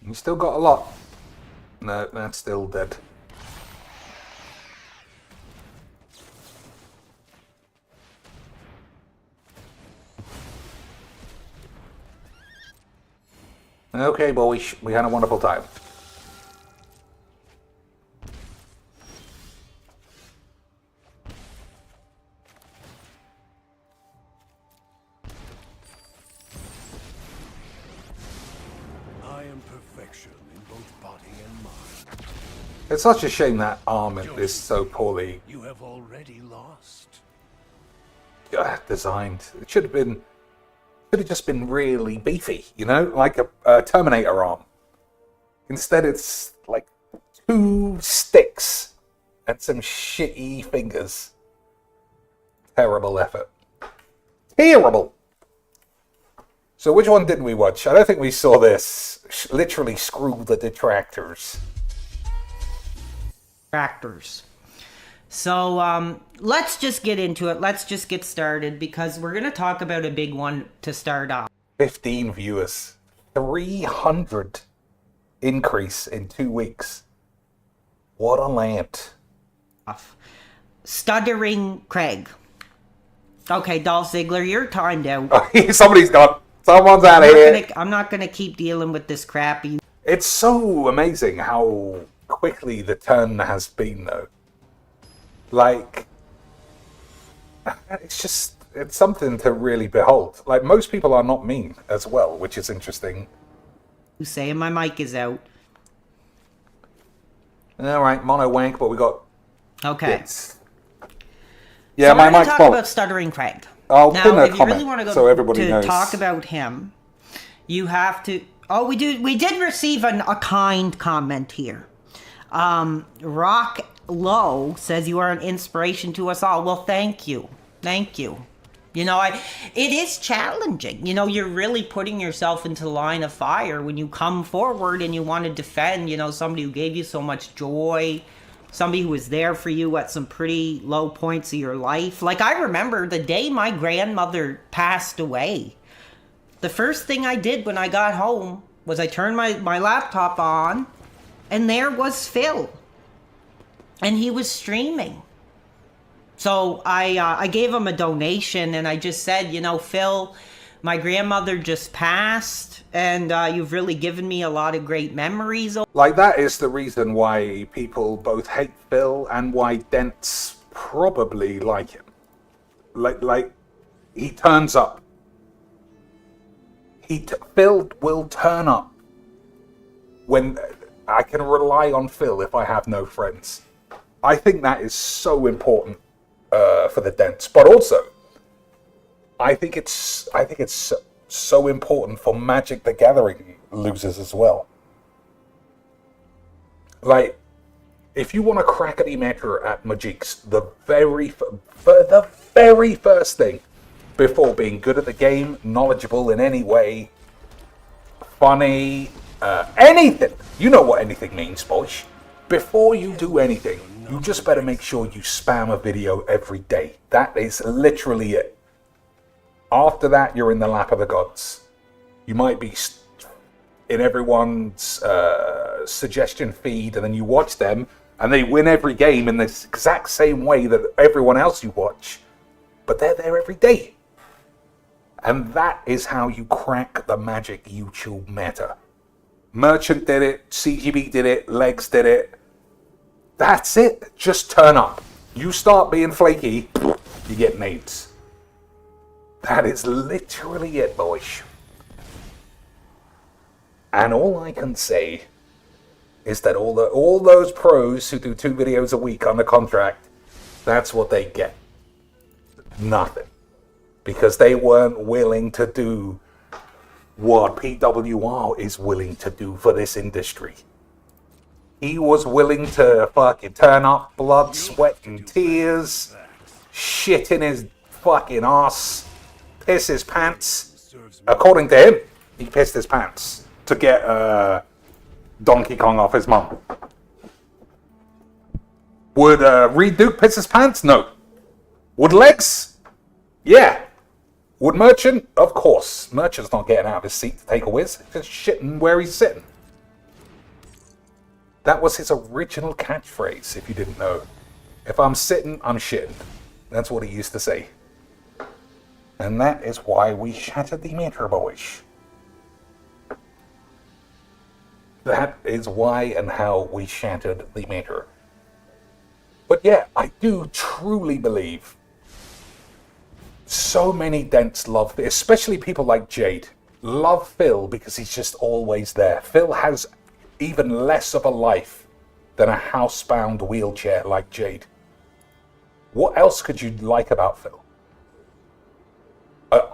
B: You still got a lot. No, that's still dead. Okay, boys, we had a wonderful time.
C: I am perfection in both body and mind.
B: It's such a shame that arm is so poorly
C: You have already lost.
B: designed. It should have just been really beefy, you know, like a Terminator arm. Instead, it's like 2 sticks and some shitty fingers. Terrible effort. Terrible. So which one didn't we watch? I don't think we saw this. Literally screw the detractors.
F: So let's just get into it. Let's just get started because we're going to talk about a big one to start off.
B: 15 viewers. 300 increase in 2 weeks. What a land.
F: Stuttering Craig. Okay, Dolph Ziggler, you're timed out.
B: Somebody's gone. Someone's out of here.
F: I'm not going to keep dealing with this crap.
B: It's so amazing how quickly the turn has been, though. Like, it's something to really behold. Like, most people are not mean as well, which is interesting.
F: You saying my mic is out.
B: Alright, mono wank, but we got...
F: Okay.
B: Bits. Yeah,
F: so
B: my
F: we're going
B: mic's
F: to talk
B: fault.
F: about Stuttering Craig.
B: I'll
F: now,
B: pin a
F: if you
B: comment
F: really want to go
B: so everybody knows.
F: talk about him, you have to... Oh, we did receive a kind comment here. Rock Low says you are an inspiration to us all. Well, thank you. Thank you. You know, it is challenging. You know, you're really putting yourself into the line of fire when you come forward and you want to defend, you know, somebody who gave you so much joy, somebody who was there for you at some pretty low points of your life. Like, I remember the day my grandmother passed away, the first thing I did when I got home was I turned my laptop on, and there was Phil. And he was streaming. So I gave him a donation, and I just said, you know, Phil, my grandmother just passed, and you've really given me a lot of great memories.
B: Like, that is the reason why people both hate Phil and why Dents probably like him. Like he turns up. Phil will turn up when I can rely on Phil if I have no friends. I think that is so important for the Dents, but also I think it's so important for Magic the Gathering losers as well. Like, if you want to crack a meta at Magic's, the very first thing before being good at the game, knowledgeable in any way, funny, anything. You know what anything means, boys. Before you do anything, you just better make sure you spam a video every day. That is literally it. After that, you're in the lap of the gods. You might be in everyone's suggestion feed, and then you watch them, and they win every game in the exact same way that everyone else you watch. But they're there every day. And that is how you crack the Magic YouTube meta. Merchant did it, CGB did it, Legs did it. That's it. Just turn up. You start being flaky, you get nades. That is literally it, boys. And all I can say is that all those pros who do 2 videos a week on the contract, that's what they get. Nothing. Because they weren't willing to do what PWR is willing to do for this industry. He was willing to fucking turn up, blood, sweat, and tears, shit in his fucking ass, piss his pants. According to him, he pissed his pants to get Donkey Kong off his mum. Would Reed Duke piss his pants? No. Would Legs? Yeah. Would Merchant? Of course. Merchant's not getting out of his seat to take a whiz. He's just shitting where he's sitting. That was his original catchphrase, if you didn't know. If I'm sitting, I'm shitting. That's what he used to say. And that is why we shattered the meta, boys. That is why and how we shattered the meta. But yeah, I do truly believe so many Dents love, especially people like Jade, love Phil because he's just always there. Phil has even less of a life than a housebound wheelchair like Jade. What else could you like about Phil?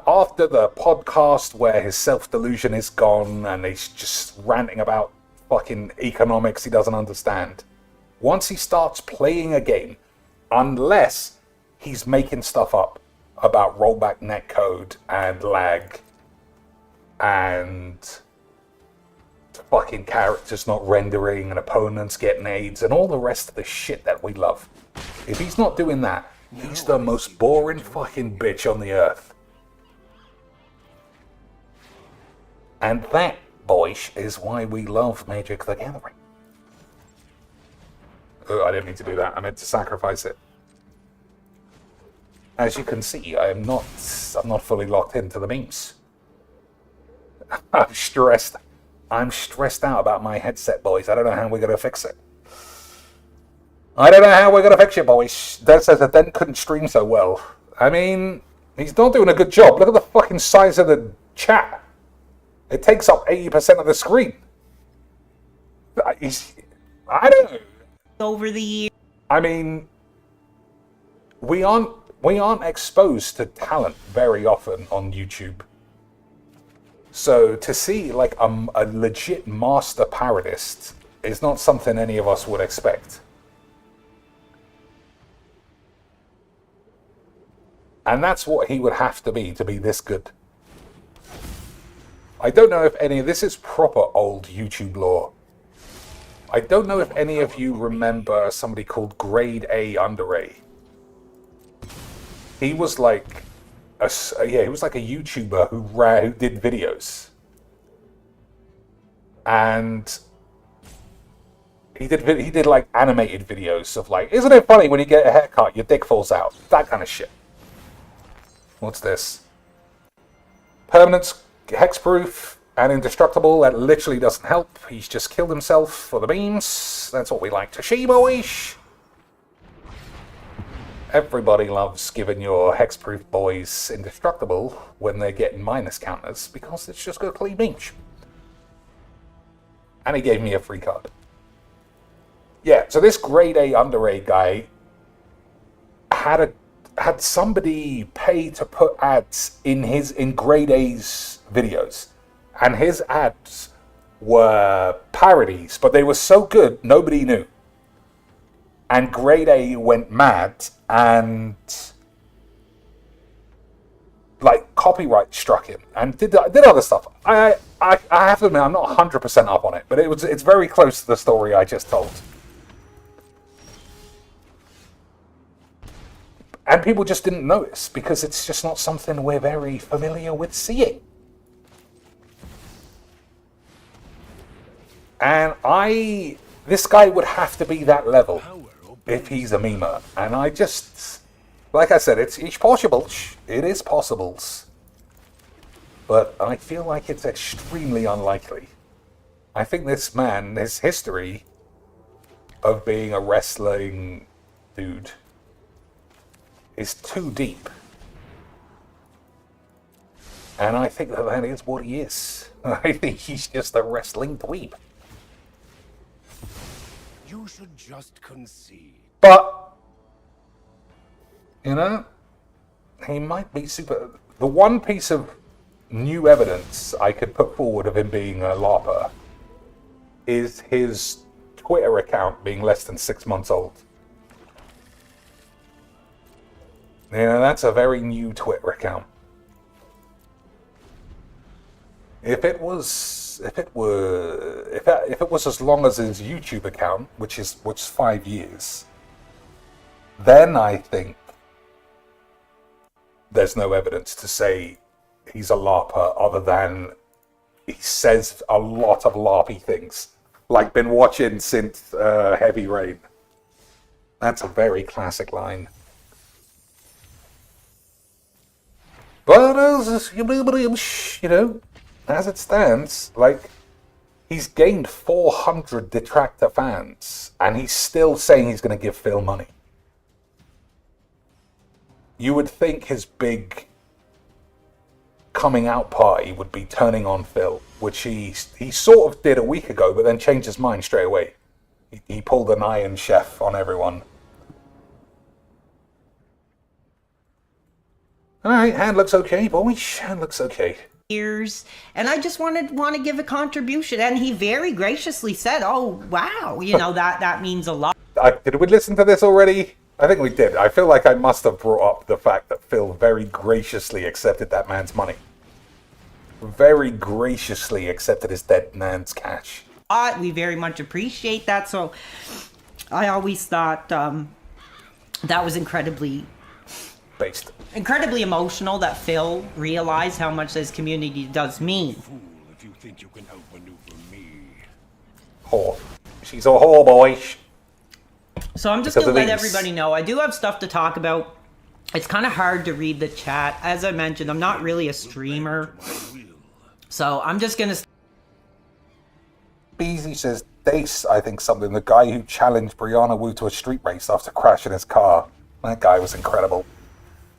B: After the podcast where his self-delusion is gone and he's just ranting about fucking economics he doesn't understand, once he starts playing a game, unless he's making stuff up about rollback netcode and lag and fucking characters not rendering and opponents getting AIDS and all the rest of the shit that we love. If he's not doing that, he's the most boring fucking bitch on the earth. And that, boys, is why we love Magic the Gathering. Oh, I didn't mean to do that. I meant to sacrifice it. As you can see, I'm not fully locked into the memes. I'm stressed out about my headset, boys. I don't know how we're going to fix it. I don't know how we're going to fix it, boys. Dad says that Den couldn't stream so well. I mean, he's not doing a good job. Look at the fucking size of the chat. It takes up 80% of the screen. I don't know.
F: Over the years.
B: I mean, we aren't exposed to talent very often on YouTube. So to see like a legit master parodist is not something any of us would expect. And that's what he would have to be this good. I don't know if any of this is proper old YouTube lore. I don't know if any of you remember somebody called Grade A Under A. He was like a YouTuber who did videos. And he did like animated videos of like, isn't it funny when you get a haircut, your dick falls out? That kind of shit. What's this? Permanence, hexproof, and indestructible. That literally doesn't help. He's just killed himself for the memes. That's what we like to see, boys. Everybody loves giving your hexproof boys indestructible when they're getting minus counters because it's just good clean memes. And he gave me a free card. Yeah, so this Grade A Under A guy had somebody pay to put ads in Grade A's videos. And his ads were parodies, but they were so good, nobody knew. And Grade A went mad and like copyright struck him and did other stuff. I have to admit, I'm not 100% up on it, but it's very close to the story I just told. And people just didn't notice because it's just not something we're very familiar with seeing. And this guy would have to be that level if he's a memer. And I just, like I said, it's possible. It is possible. But I feel like it's extremely unlikely. I think this man, his history of being a wrestling dude is too deep. And I think that is what he is. I think he's just a wrestling dweeb.
C: You should just concede.
B: But, you know, he might be super... The one piece of new evidence I could put forward of him being a LARPer is his Twitter account being less than 6 months old. You know, that's a very new Twitter account. If it was as long as his YouTube account, which is 5 years, then I think there's no evidence to say he's a LARPer other than he says a lot of LARPy things, like been watching since Heavy Rain. That's a very classic line. But you know, as it stands, like, he's gained 400 detractor fans, and he's still saying he's going to give Phil money. You would think his big coming out party would be turning on Phil, which he sort of did a week ago, but then changed his mind straight away. He pulled an Iron Chef on everyone. Alright, hand looks okay, boys. Hand looks okay.
F: Years, and I just want to give a contribution, and he very graciously said, "Oh wow, you know that means a lot."
B: Did we listen to this already? I think we did. I feel like I must have brought up the fact that Phil very graciously accepted that man's money. Very graciously accepted his dead man's cash.
F: We very much appreciate that. So I always thought that was incredibly emotional that Phil realized how much this community does mean.
C: Fool if you think you can outmaneuver me.
B: Whore. She's a whore, boy.
F: So I'm just going to let everybody know, I do have stuff to talk about. It's kind of hard to read the chat. As I mentioned, I'm not really a streamer. So I'm just going to...
B: Beezy says, Dace, I think something. The guy who challenged Brianna Wu to a street race after crashing his car. That guy was incredible.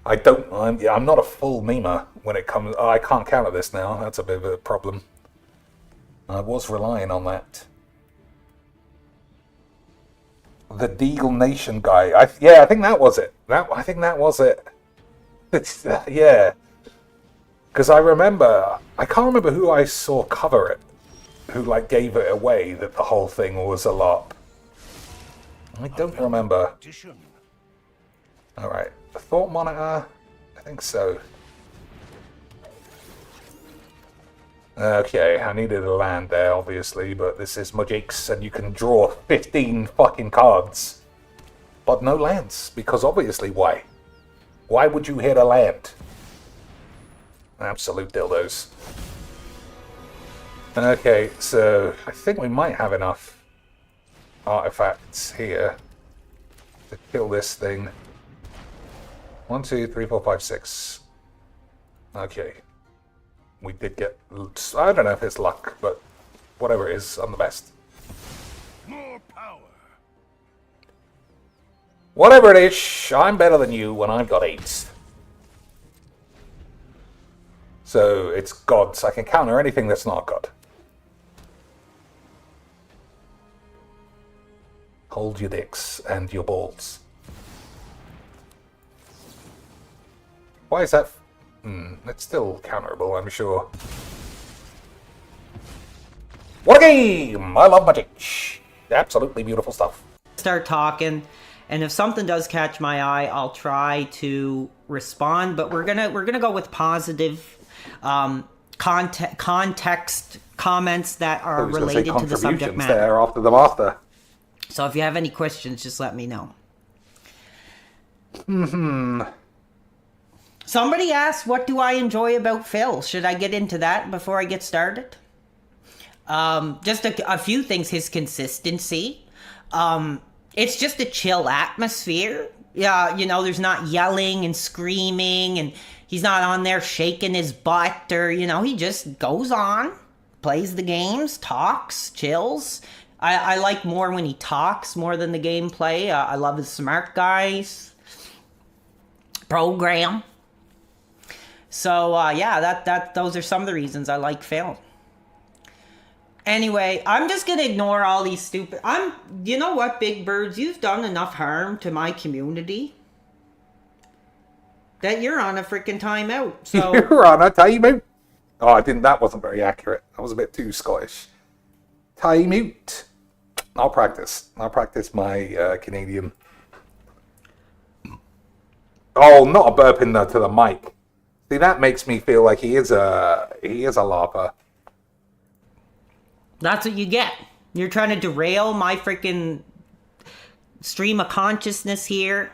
B: I'm not a full memer when it comes... I can't counter this now. That's a bit of a problem. I was relying on that. The Deagle Nation guy. I think that was it. I think that was it. It's, yeah. Because I can't remember who I saw cover it, who like gave it away that the whole thing was a LARP. I don't remember. Alright. The Thought Monitor I think so. Okay, I needed a land there, obviously, but this is Magic's, and you can draw 15 fucking cards. But no lands, because obviously why? Why would you hit a land? Absolute dildos. Okay, so I think we might have enough artifacts here to kill this thing. 1, 2, 3, 4, 5, 6. Okay. We did get... I don't know if it's luck, but whatever it is, I'm the best.
C: More power.
B: Whatever it is, I'm better than you when I've got 8. So it's gods. I can counter anything that's not god. Hold your dicks and your balls. Why is that? It's still counterable, I'm sure. What a game! I love Magic. Absolutely beautiful stuff.
F: Start talking, and if something does catch my eye, I'll try to respond. But we're gonna go with positive context comments that are related to the subject matter.
B: There after the master.
F: So if you have any questions, just let me know. Somebody asked, what do I enjoy about Phil? Should I get into that before I get started? Just a few things. His consistency. It's just a chill atmosphere. Yeah, you know, there's not yelling and screaming, and he's not on there shaking his butt, or, you know, he just goes on, plays the games, talks, chills. I like more when he talks more than the gameplay. I love his smart guys program. So yeah, those are some of the reasons I like Phil. Anyway, I'm just gonna ignore all these stupid. You know what, Big Birds? You've done enough harm to my community that you're on a freaking timeout. So
B: you're on a timeout. Oh, I didn't. That wasn't very accurate. That was a bit too Scottish. Timeout. I'll practice. I'll practice my Canadian. Oh, not a burp in to the mic. See, that makes me feel like he is a LARPer.
F: That's what you get. You're trying to derail my freaking stream of consciousness here.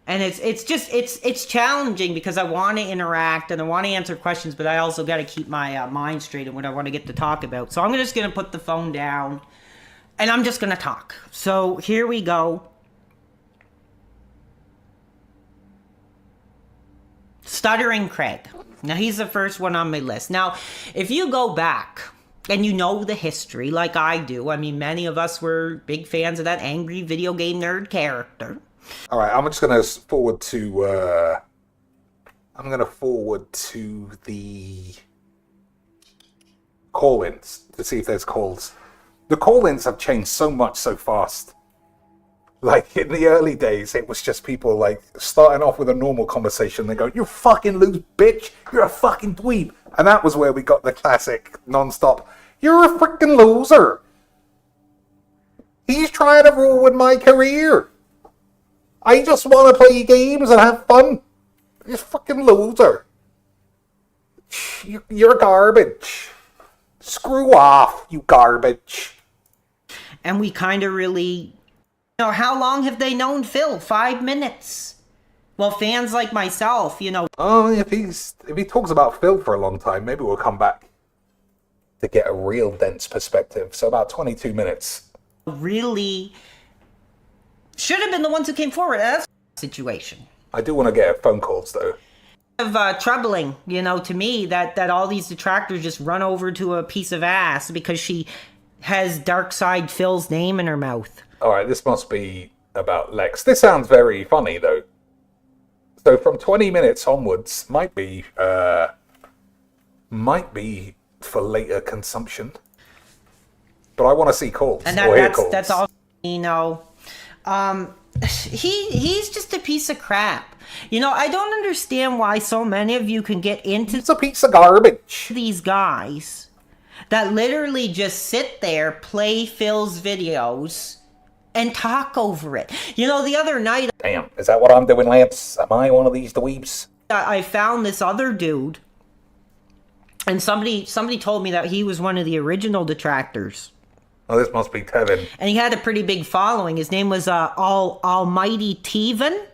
F: And it's challenging because I want to interact and I want to answer questions, but I also got to keep my mind straight on what I want to get to talk about. So I'm just going to put the phone down and I'm just going to talk. So here we go. Stuttering Craig. Now, he's the first one on my list. Now, if you go back and you know the history like I do, I mean, many of us were big fans of that angry video game nerd character.
B: All right, I'm just going to forward to... I'm going to forward to the call-ins to see if there's calls. The call-ins have changed so much so fast. Like, in the early days, it was just people, like, starting off with a normal conversation. They go, you fucking lose, bitch. You're a fucking dweeb. And that was where we got the classic non-stop, you're a freaking loser. He's trying to ruin my career. I just want to play games and have fun. You're a fucking loser. You're garbage. Screw off, you garbage.
F: And we kind of really... You know, how long have they known Phil? 5 minutes. Well, fans like myself, you know...
B: Oh, if he talks about Phil for a long time, maybe we'll come back to get a real dense perspective. So about 22 minutes.
F: Really should have been the ones who came forward. That's a situation.
B: I do want to get phone calls, though.
F: Troubling, you know, to me, that all these detractors just run over to a piece of ass because she has Darkside Phil's name in her mouth.
B: Alright, this must be about Lex. This sounds very funny, though. So from 20 minutes onwards, might be for later consumption. But I want to see calls.
F: And that's all, you know. He's just a piece of crap. You know, I don't understand why so many of you can get into...
B: It's a piece of garbage.
F: These guys that literally just sit there, play Phil's videos, and talk over it. You know, the other night
B: Damn, is that what I'm doing, Lance? Am I one of these dweebs?
F: I found this other dude, and somebody told me that he was one of the original detractors.
B: Oh, this must be Tevin.
F: And he had a pretty big following. His name was Almighty Teven.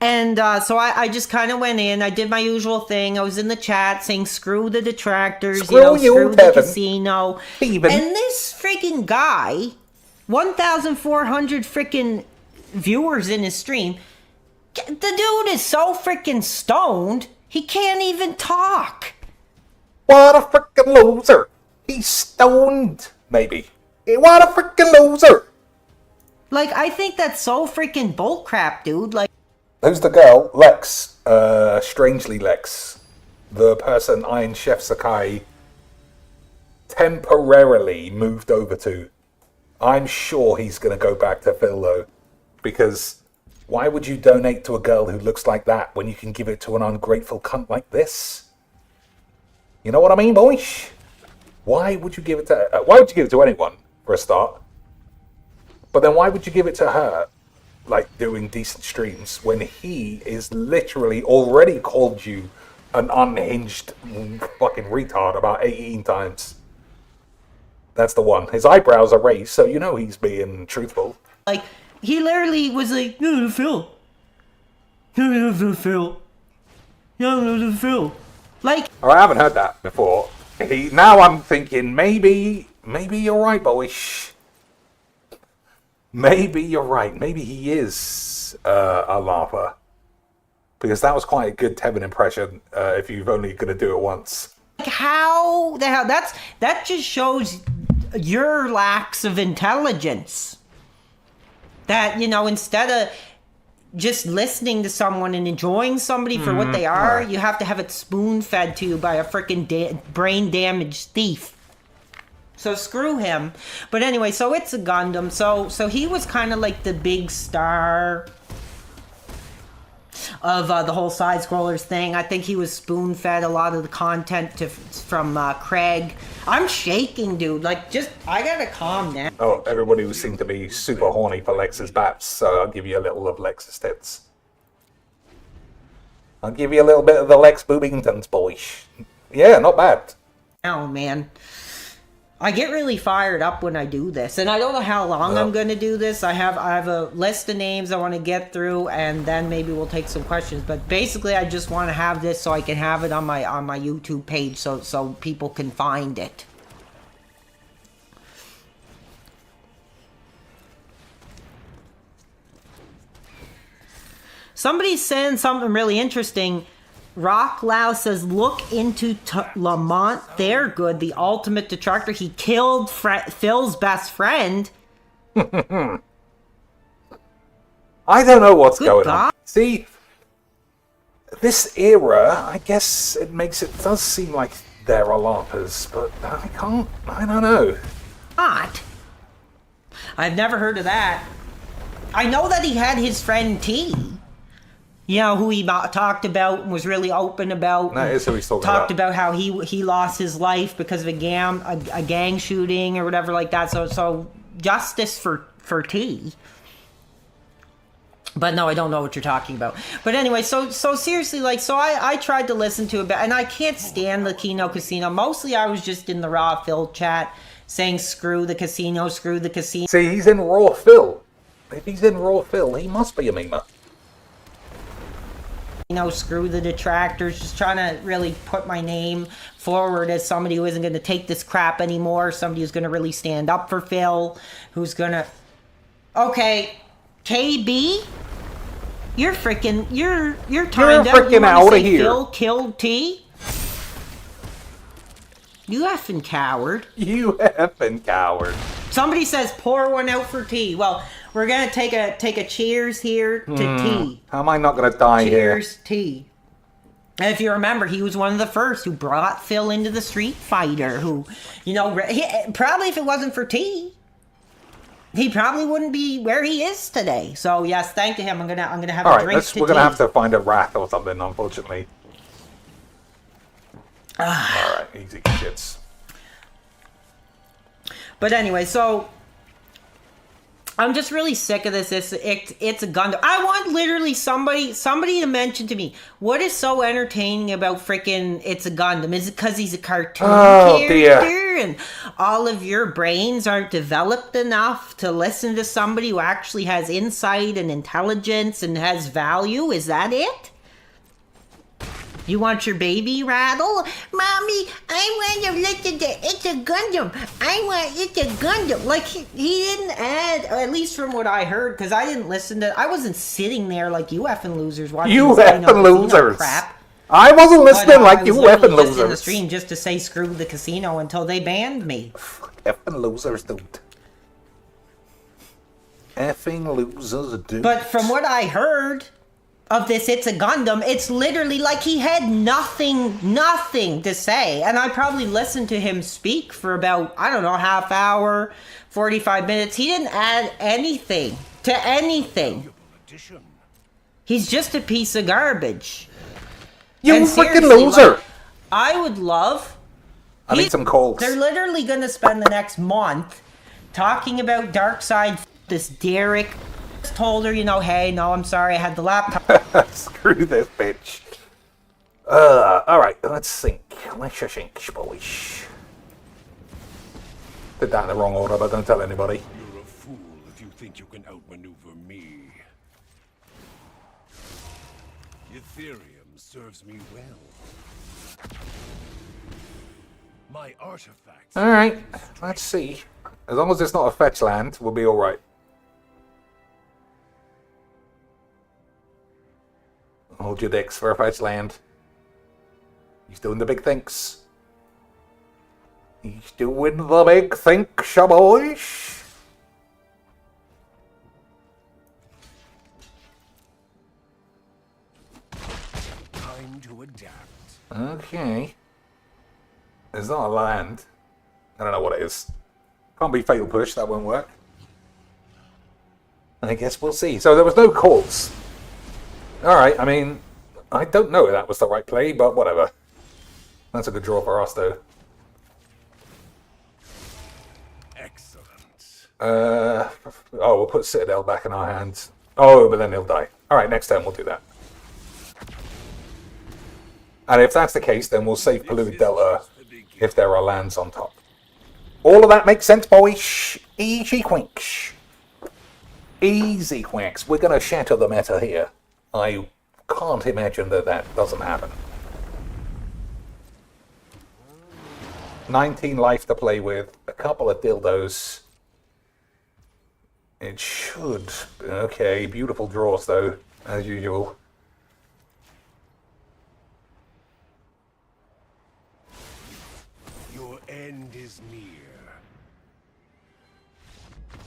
F: And so I just kind of went in. I did my usual thing. I was in the chat saying, screw the detractors, screw the casino.
B: Teven.
F: And this freaking guy, 1,400 freaking viewers in his stream, the dude is so freaking stoned, he can't even talk.
B: What a freaking loser. He's stoned, maybe. What a freaking loser.
F: Like, I think that's so freaking bullcrap, dude. Like,
B: who's the girl? Lex. Strangely Lex. The person Iron Chef Sakai temporarily moved over to. I'm sure he's going to go back to Phil, though. Because why would you donate to a girl who looks like that when you can give it to an ungrateful cunt like this? You know what I mean, boys? Why would you give it to... why would you give it to anyone, for a start? But then why would you give it to her, like, doing decent streams, when he is literally already called you an unhinged fucking retard about 18 times? That's the one. His eyebrows are raised, so you know he's being truthful.
F: Like, he literally was like, no, Phil. No, Phil. No, Phil. Like...
B: Oh, I haven't heard that before. Now I'm thinking, maybe you're right, boyish. Maybe you're right. Maybe he is a laugher. Because that was quite a good Tevin impression, if you've only going to do it once.
F: Like, how the hell? That just shows your lacks of intelligence. That, you know, instead of just listening to someone and enjoying somebody for what they are, you have to have it spoon-fed to you by a freaking brain-damaged thief. So screw him. But anyway, so it's a Gundam. So he was kind of like the big star of the whole side-scrollers thing. I think he was spoon-fed a lot of the content from Craig. I'm shaking, dude. Like, just, I gotta calm down.
B: Oh, everybody who seemed to be super horny for Lex's baps, so I'll give you a little of Lex's tits. I'll give you a little bit of the Lex Boobingtons, boy. Yeah, not bad.
F: Oh, man. I get really fired up when I do this, and I don't know how long I'm going to do this. I have a list of names I want to get through, and then maybe we'll take some questions. But basically, I just want to have this so I can have it on my YouTube page, so people can find it. Somebody's saying something really interesting. Rock Lau says, look into Lamont Theyergood, the ultimate detractor. He killed Phil's best friend.
B: I don't know what's going on. See, this era, I guess it does seem like there are LARPers, but I don't know.
F: Not. I've never heard of that. I know that he had his friend T. You know, who he talked about and was really open about.
B: That is who he's talking
F: talked about how he lost his life because of a gang shooting or whatever like that. So justice for T. But no, I don't know what you're talking about. But anyway, so seriously, like, so I tried to listen to it, and I can't stand the Kino Casino. Mostly I was just in the Raw Phil chat saying screw the casino, screw the casino.
B: See, he's in Raw Phil. If he's in Raw Phil, he must be a memer.
F: You know, screw the detractors, just trying to really put my name forward as somebody who isn't going to take this crap anymore, somebody who's going to really stand up for Phil, who's going to... Okay, KB? You're freaking... You're timed out.
B: You're freaking out of here.
F: Phil killed T? You effing coward.
B: You effing coward.
F: Somebody says pour one out for T. Well... We're gonna take a cheers here to T.
B: How am I not gonna die here?
F: Cheers, T. And if you remember, he was one of the first who brought Phil into the Street Fighter. Who, you know, probably if it wasn't for T, he probably wouldn't be where he is today. So yes, thank to him. I'm gonna have a drink to T.
B: We're gonna have to find a wrath or something, unfortunately. All right, easy shits.
F: But anyway, so. I'm just really sick of this. It's a Gundam. I want literally somebody to mention to me what is so entertaining about freaking It's a Gundam. Is it because he's a cartoon character
B: dear.
F: and all of your brains aren't developed enough to listen to somebody who actually has insight and intelligence and has value? Is that it? You want your baby rattle? Mommy, I want to listen to It's a Gundam. I want It's a Gundam. Like, he didn't add, or at least from what I heard, because I didn't listen to, I wasn't sitting there like you effing losers watching
B: You
F: this
B: effing losers.
F: crap.
B: I wasn't listening like you effing
F: Just in the
B: losers.
F: stream just to say screw the casino until they banned me.
B: Effing losers, dude. Effing losers, dude.
F: But from what I heard of this It's a Gundam, it's literally like he had nothing to say. And I probably listened to him speak for about, I don't know, half hour, 45 minutes. He didn't add anything to anything. He's just a piece of garbage.
B: You
F: And
B: freaking
F: seriously,
B: loser.
F: like, I would love...
B: I need some calls.
F: They're literally going to spend the next month talking about Darkseid. This Derek told her, you know, hey, no, I'm sorry, I had the laptop.
B: Screw this bitch. Alright, let's think. Let's just think, boys. Did that in the wrong order, but don't tell anybody.
C: You're a fool if you think you can outmaneuver me. Ethereum serves me well. My artifacts.
B: Alright, let's see. As long as it's not a fetch land, we'll be alright. Hold your dicks for a fetch land. He's doing the big things. He's doing the big thinks, boys.
C: Time to adapt.
B: Okay. It's not a land. I don't know what it is. Can't be Fatal Push, that won't work. I guess we'll see. So there was no calls. Alright, I mean, I don't know if that was the right play, but whatever. That's a good draw for us, though.
C: Excellent.
B: Oh, we'll put Citadel back in our hands. Oh, but then he'll die. Alright, next turn we'll do that. And if that's the case, then we'll save Polluted Delta if there are lands on top. All of that makes sense, boys. Easy quinks. Easy quinks. We're going to shatter the meta here. I can't imagine that that doesn't happen. 19 life to play with, a couple of dildos. It should. Okay, beautiful draws though, as usual.
C: Your end is near.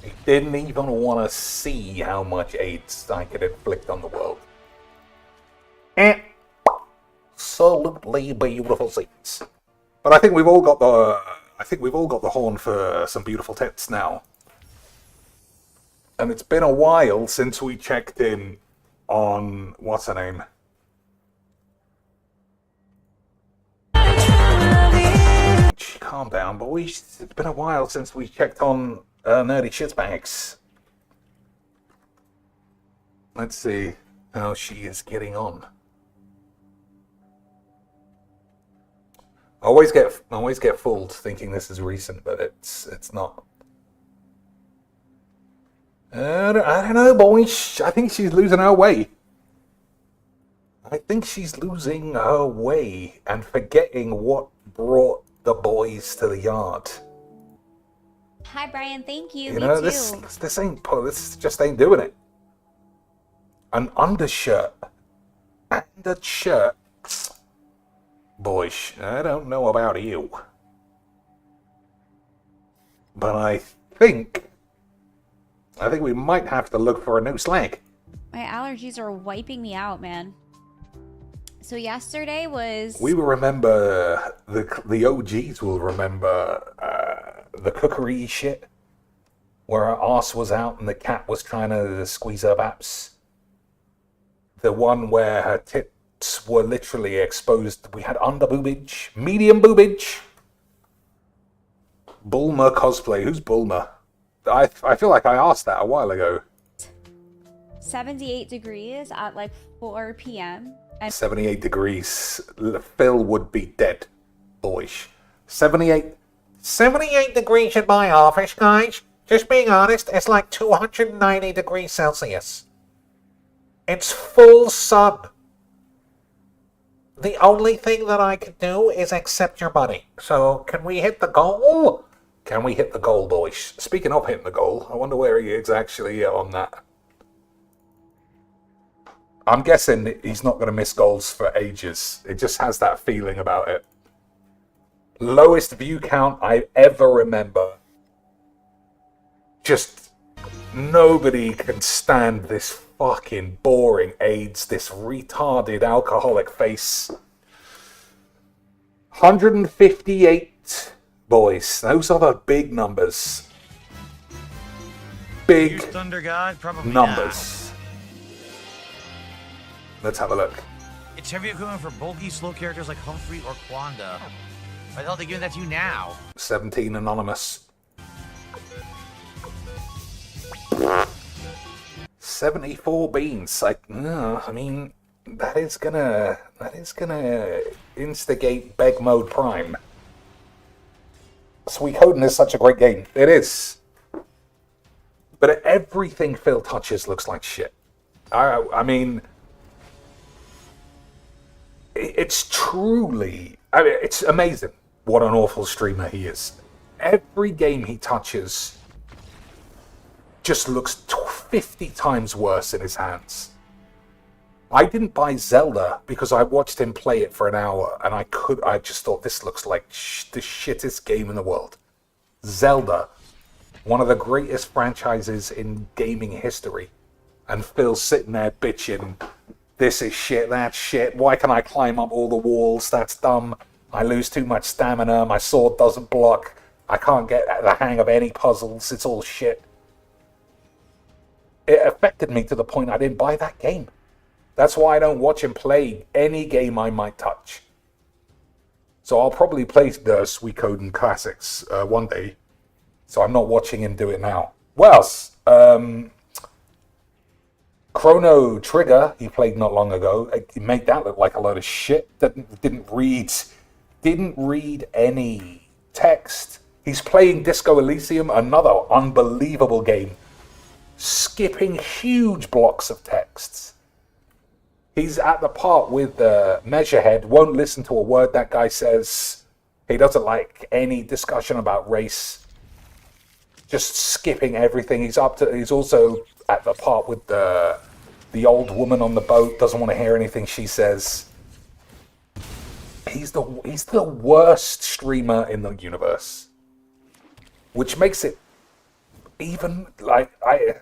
B: He didn't even want to see how much AIDS I could inflict on the world. Absolutely beautiful scenes. But I think we've all got the horn for some beautiful tits now. And it's been a while since we checked in on what's her name? Calm down, boys. It's been a while since we checked on Nerdy Shitbags. Let's see how she is getting on. I always get fooled thinking this is recent, but it's not. I don't know, boys. I think she's losing her way. I think she's losing her way and forgetting what brought the boys to the yard.
J: Hi, Brian. Thank you.
B: You know, this just ain't doing it. An undershirt and a shirt. Boys, I don't know about you, but I think we might have to look for a new slag.
J: My allergies are wiping me out, man. So yesterday was...
B: We will remember, the OGs will remember the cookery shit, where her arse was out and the cat was trying to squeeze her baps. The one where her tits were literally exposed. We had under boobage, medium boobage. Bulma cosplay. Who's Bulma? I feel like I asked that a while ago.
J: 78 degrees at like 4 p.m. And
B: 78 degrees. Phil would be dead, boys. 78 degrees in my office, guys. Just being honest, it's like 290 degrees Celsius. It's full sun. The only thing that I can do is accept your money. So, can we hit the goal? Can we hit the goal, boys? Speaking of hitting the goal, I wonder where he is actually on that. I'm guessing he's not going to miss goals for ages. It just has that feeling about it. Lowest view count I ever remember. Just nobody can stand this fucking boring AIDS, this retarded alcoholic face. 158, boys. Those are the big numbers. Big
K: Thunder God? Probably
B: numbers. Let's have a look.
K: It's heavy equipment for bulky, slow characters like Humphrey or Quanda. Why the hell are they giving that to you now?
B: 17 anonymous. 74 beans. Like, I mean, that is gonna instigate Beg Mode Prime. Suikoden is such a great game. It is. But everything Phil touches looks like shit. I mean, it's truly, it's amazing what an awful streamer he is. Every game he touches just looks 50 times worse in his hands. I didn't buy Zelda because I watched him play it for an hour and I just thought this looks like the shittest game in the world. Zelda, one of the greatest franchises in gaming history. And Phil's sitting there bitching, this is shit, that's shit, why can I climb up all the walls, that's dumb, I lose too much stamina, my sword doesn't block, I can't get the hang of any puzzles, it's all shit. It affected me to the point I didn't buy that game. That's why I don't watch him play any game I might touch. So I'll probably play the Suikoden Classics one day. So I'm not watching him do it now. What else? Chrono Trigger, he played not long ago. He made that look like a load of shit. Didn't read any text. He's playing Disco Elysium, another unbelievable game. Skipping huge blocks of texts. He's at the part with the Measurehead, won't listen to a word that guy says. He doesn't like any discussion about race. Just skipping everything. He's also at the part with the old woman on the boat, doesn't want to hear anything she says. He's the worst streamer in the universe. Which makes it even, like, I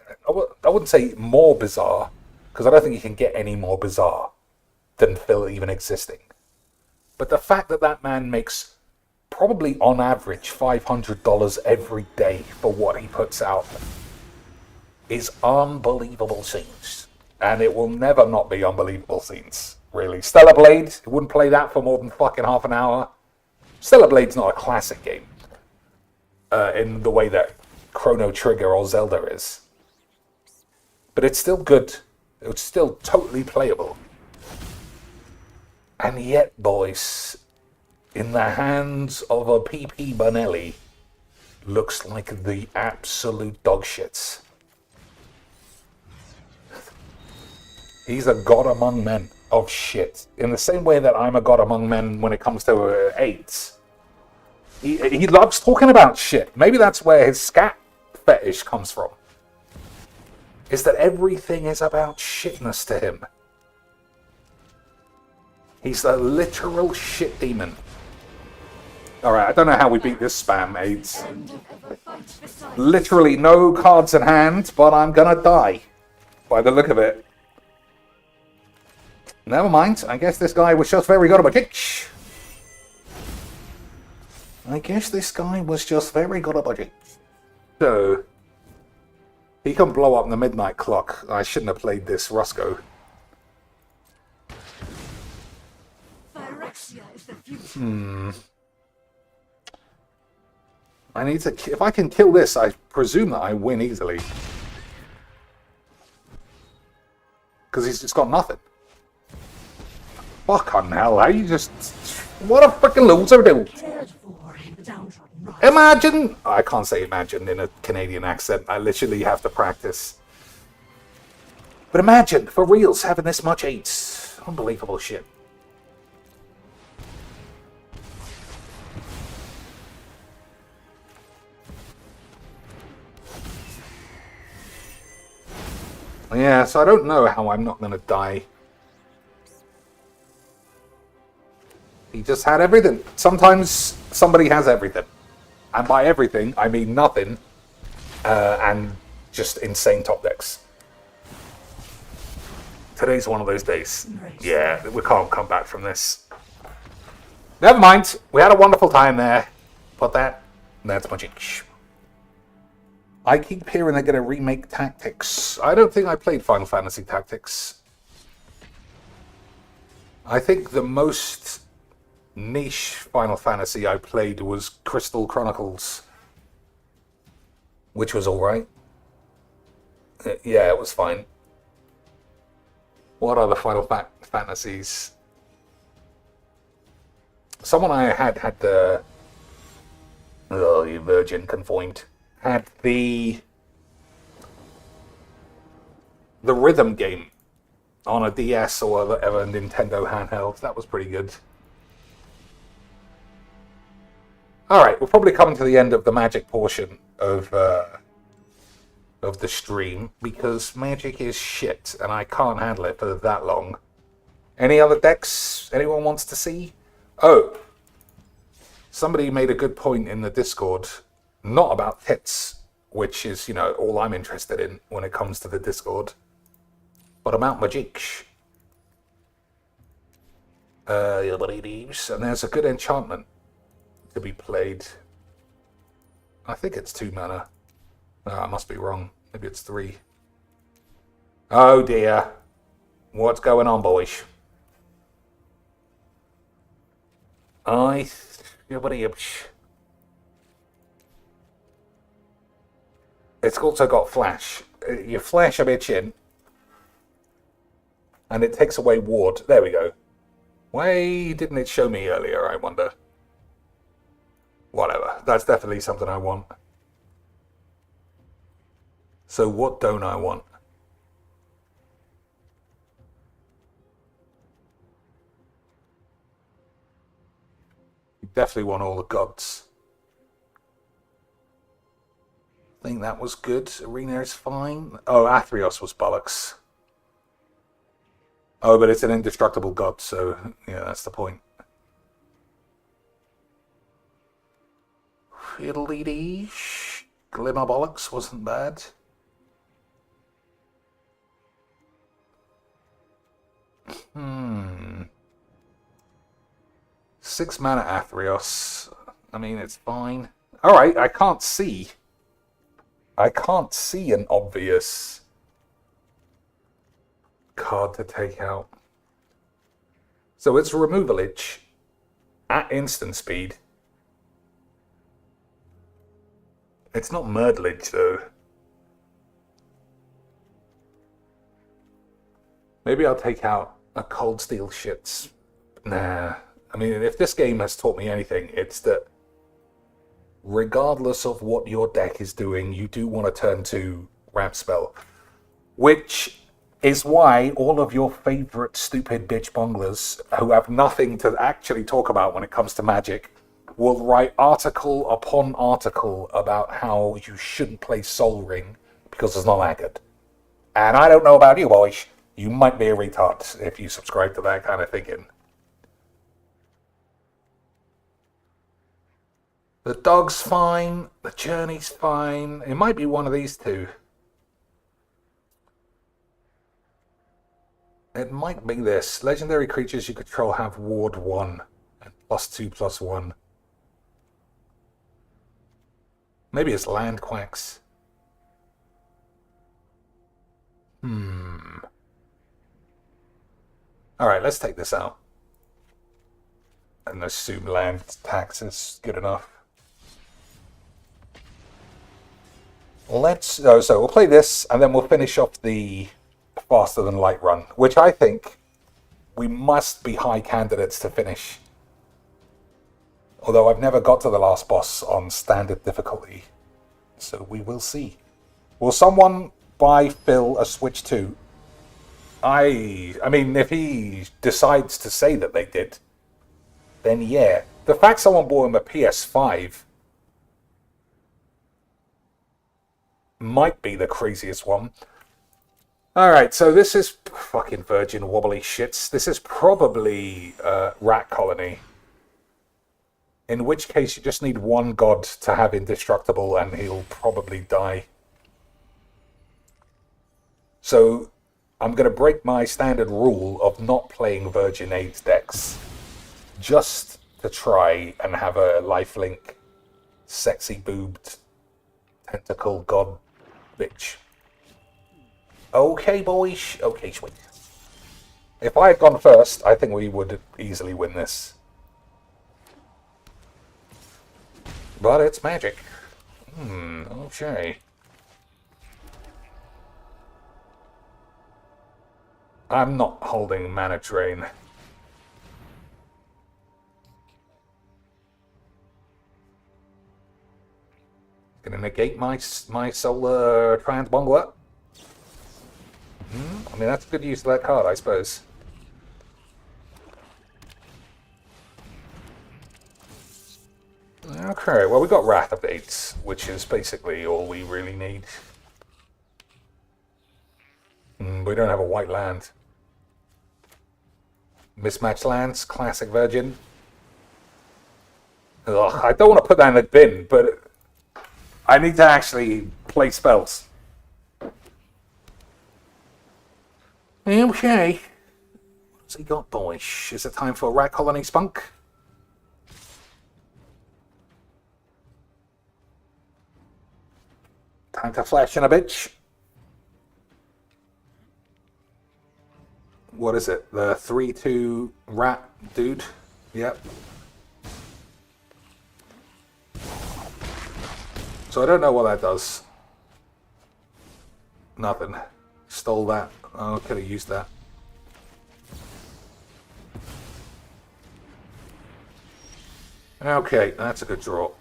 B: wouldn't say more bizarre, because I don't think you can get any more bizarre than Phil even existing. But the fact that that man makes probably on average $500 every day for what he puts out is unbelievable scenes. And it will never not be unbelievable scenes, really. Stellar Blade, he wouldn't play that for more than fucking half an hour. Stellar Blade's not a classic game in the way that Chrono Trigger or Zelda is. But it's still good. It's still totally playable. And yet, boys, in the hands of a PP Bonelli, looks like the absolute dog shits. He's a god among men of shit. In the same way that I'm a god among men when it comes to AIDS. He loves talking about shit. Maybe that's where his scat fetish comes from. Is that everything is about shitness to him. He's a literal shit demon. Alright, I don't know how we beat this spam, AIDS. Literally no cards in hand, but I'm gonna die. By the look of it. Never mind, I guess this guy was just very good at a bitch. So, he can blow up the midnight clock. I shouldn't have played this Roscoe. I need to... If I can kill this, I presume that I win easily. Because he's just got nothing. Fuck on hell, how you just... What a freaking loser, dude. Imagine... I can't say imagine in a Canadian accent. I literally have to practice. But imagine, for reals, having this much AIDS. Unbelievable shit. Yeah, so I don't know how I'm not going to die. He just had everything. Sometimes somebody has everything. And by everything, I mean nothing. And just insane top decks. Today's one of those days. Yeah, we can't come back from this. Never mind. We had a wonderful time there. But that's magic. I keep hearing they're going to remake Tactics. I don't think I played Final Fantasy Tactics. I think the most niche Final Fantasy I played was Crystal Chronicles, which was alright. Yeah, it was fine. What other Final Fantasies? Someone I had the... Oh, you virgin conformed. Had the rhythm game on a DS or whatever Nintendo handheld. That was pretty good. Alright, we're probably coming to the end of the Magic portion of the stream, because Magic is shit and I can't handle it for that long. Any other decks anyone wants to see? Oh, somebody made a good point in the Discord. Not about tits, which is, you know, all I'm interested in when it comes to the Discord, but about Magic. And there's a good enchantment to be played. I think it's 2 mana. Oh, I must be wrong. Maybe it's 3. Oh dear. What's going on, boys? It's also got flash. You flash a bitch in, and it takes away ward. There we go. Why didn't it show me earlier, I wonder? Whatever. That's definitely something I want. So what don't I want? You definitely want all the gods. I think that was good. Arena is fine. Oh, Athreos was bollocks. Oh, but it's an indestructible god, so yeah, that's the point. Fiddly-dee. Glimmer bollocks wasn't bad. Hmm. 6 mana Athreos. I mean, it's fine. Alright, I can't see an obvious card to take out. So it's removalage at instant speed. It's not murderage though. Maybe I'll take out a cold steel shits. Nah. I mean, if this game has taught me anything, it's that regardless of what your deck is doing, you do want to turn to Ramp Spell. Which is why all of your favourite stupid bitch bonglers who have nothing to actually talk about when it comes to Magic will write article upon article about how you shouldn't play Soul Ring because it's not that good. And I don't know about you, boys. You might be a retard if you subscribe to that kind of thinking. The dog's fine. The journey's fine. It might be one of these two. It might be this. Legendary creatures you control have ward 1 and +2/+1. Maybe it's land quacks. Alright, let's take this out. And assume land tax is good enough. So we'll play this, and then we'll finish off the faster than light run, which I think we must be high candidates to finish. Although I've never got to the last boss on standard difficulty, so we will see. Will someone buy Phil a Switch 2? I mean, if he decides to say that they did, then yeah. The fact someone bought him a PS5 might be the craziest one. Alright, so this is fucking virgin wobbly shits. This is probably Rat Colony. In which case you just need one god to have indestructible and he'll probably die. So I'm going to break my standard rule of not playing Virgin AIDS decks just to try and have a lifelink sexy boobed tentacle god bitch. Okay, boys. Okay, sweet. If I had gone first, I think we would easily win this. But it's magic. Okay. I'm not holding Mana Drain. Gonna negate my solar trans Bongler. I mean, that's a good use of that card, I suppose. Okay, well, we got Wrath updates, which is basically all we really need. We don't have a white land. Mismatched lands, classic Virgin. Ugh, I don't want to put that in the bin, but I need to actually play spells. Okay. What's he got, boys? Is it time for Rat Colony Spunk? Time to flash in a bitch. What is it? The 3/2 rat dude? Yep. So I don't know what that does. Nothing. Stole that. Oh, could have used that. Okay, that's a good draw.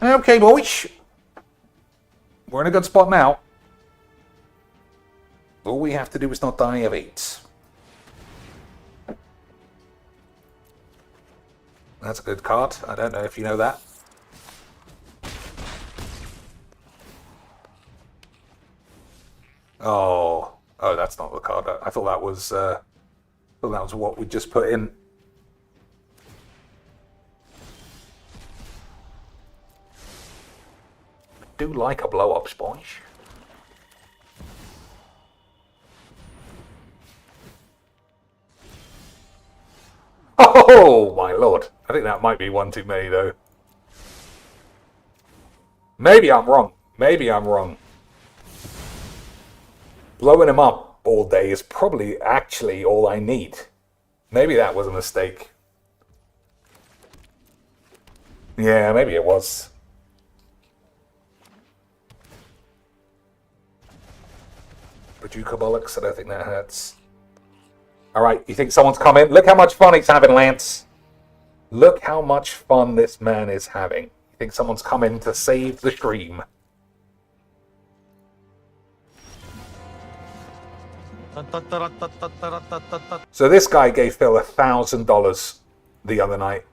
B: Okay, boys. We're in a good spot now. All we have to do is not die of 8. That's a good card. I don't know if you know that. Oh, that's not the card. I thought that was what we just put in. I do like a blow-up sponge. Oh my lord! I think that might be one too many though. Maybe I'm wrong. Maybe I'm wrong. Blowing him up all day is probably actually all I need. Maybe that was a mistake. Yeah, maybe it was. Paducah Bollocks, I don't think that hurts. Alright, you think someone's coming? Look how much fun he's having, Lance. Look how much fun this man is having. You think someone's coming to save the stream? So this guy gave Phil $1,000 the other night.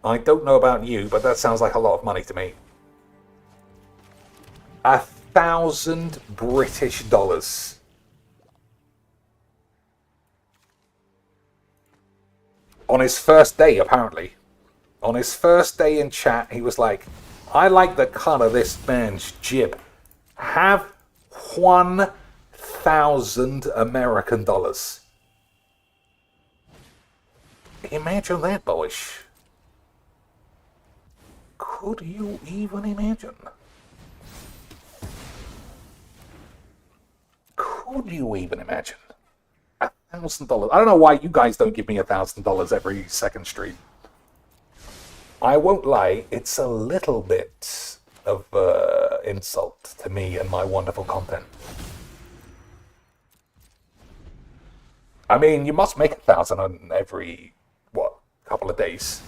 B: I don't know about you, but that sounds like a lot of money to me. 1,000 British dollars. On his first day, apparently. On his first day in chat, he was like, I like the cut of this man's jib. Have 1,000 American dollars. Imagine that, boys. Could you even imagine? Could you even imagine? $1,000. I don't know why you guys don't give me $1,000 every second stream. I won't lie, it's a little bit of insult to me and my wonderful content. I mean, you must make 1,000 on every, couple of days.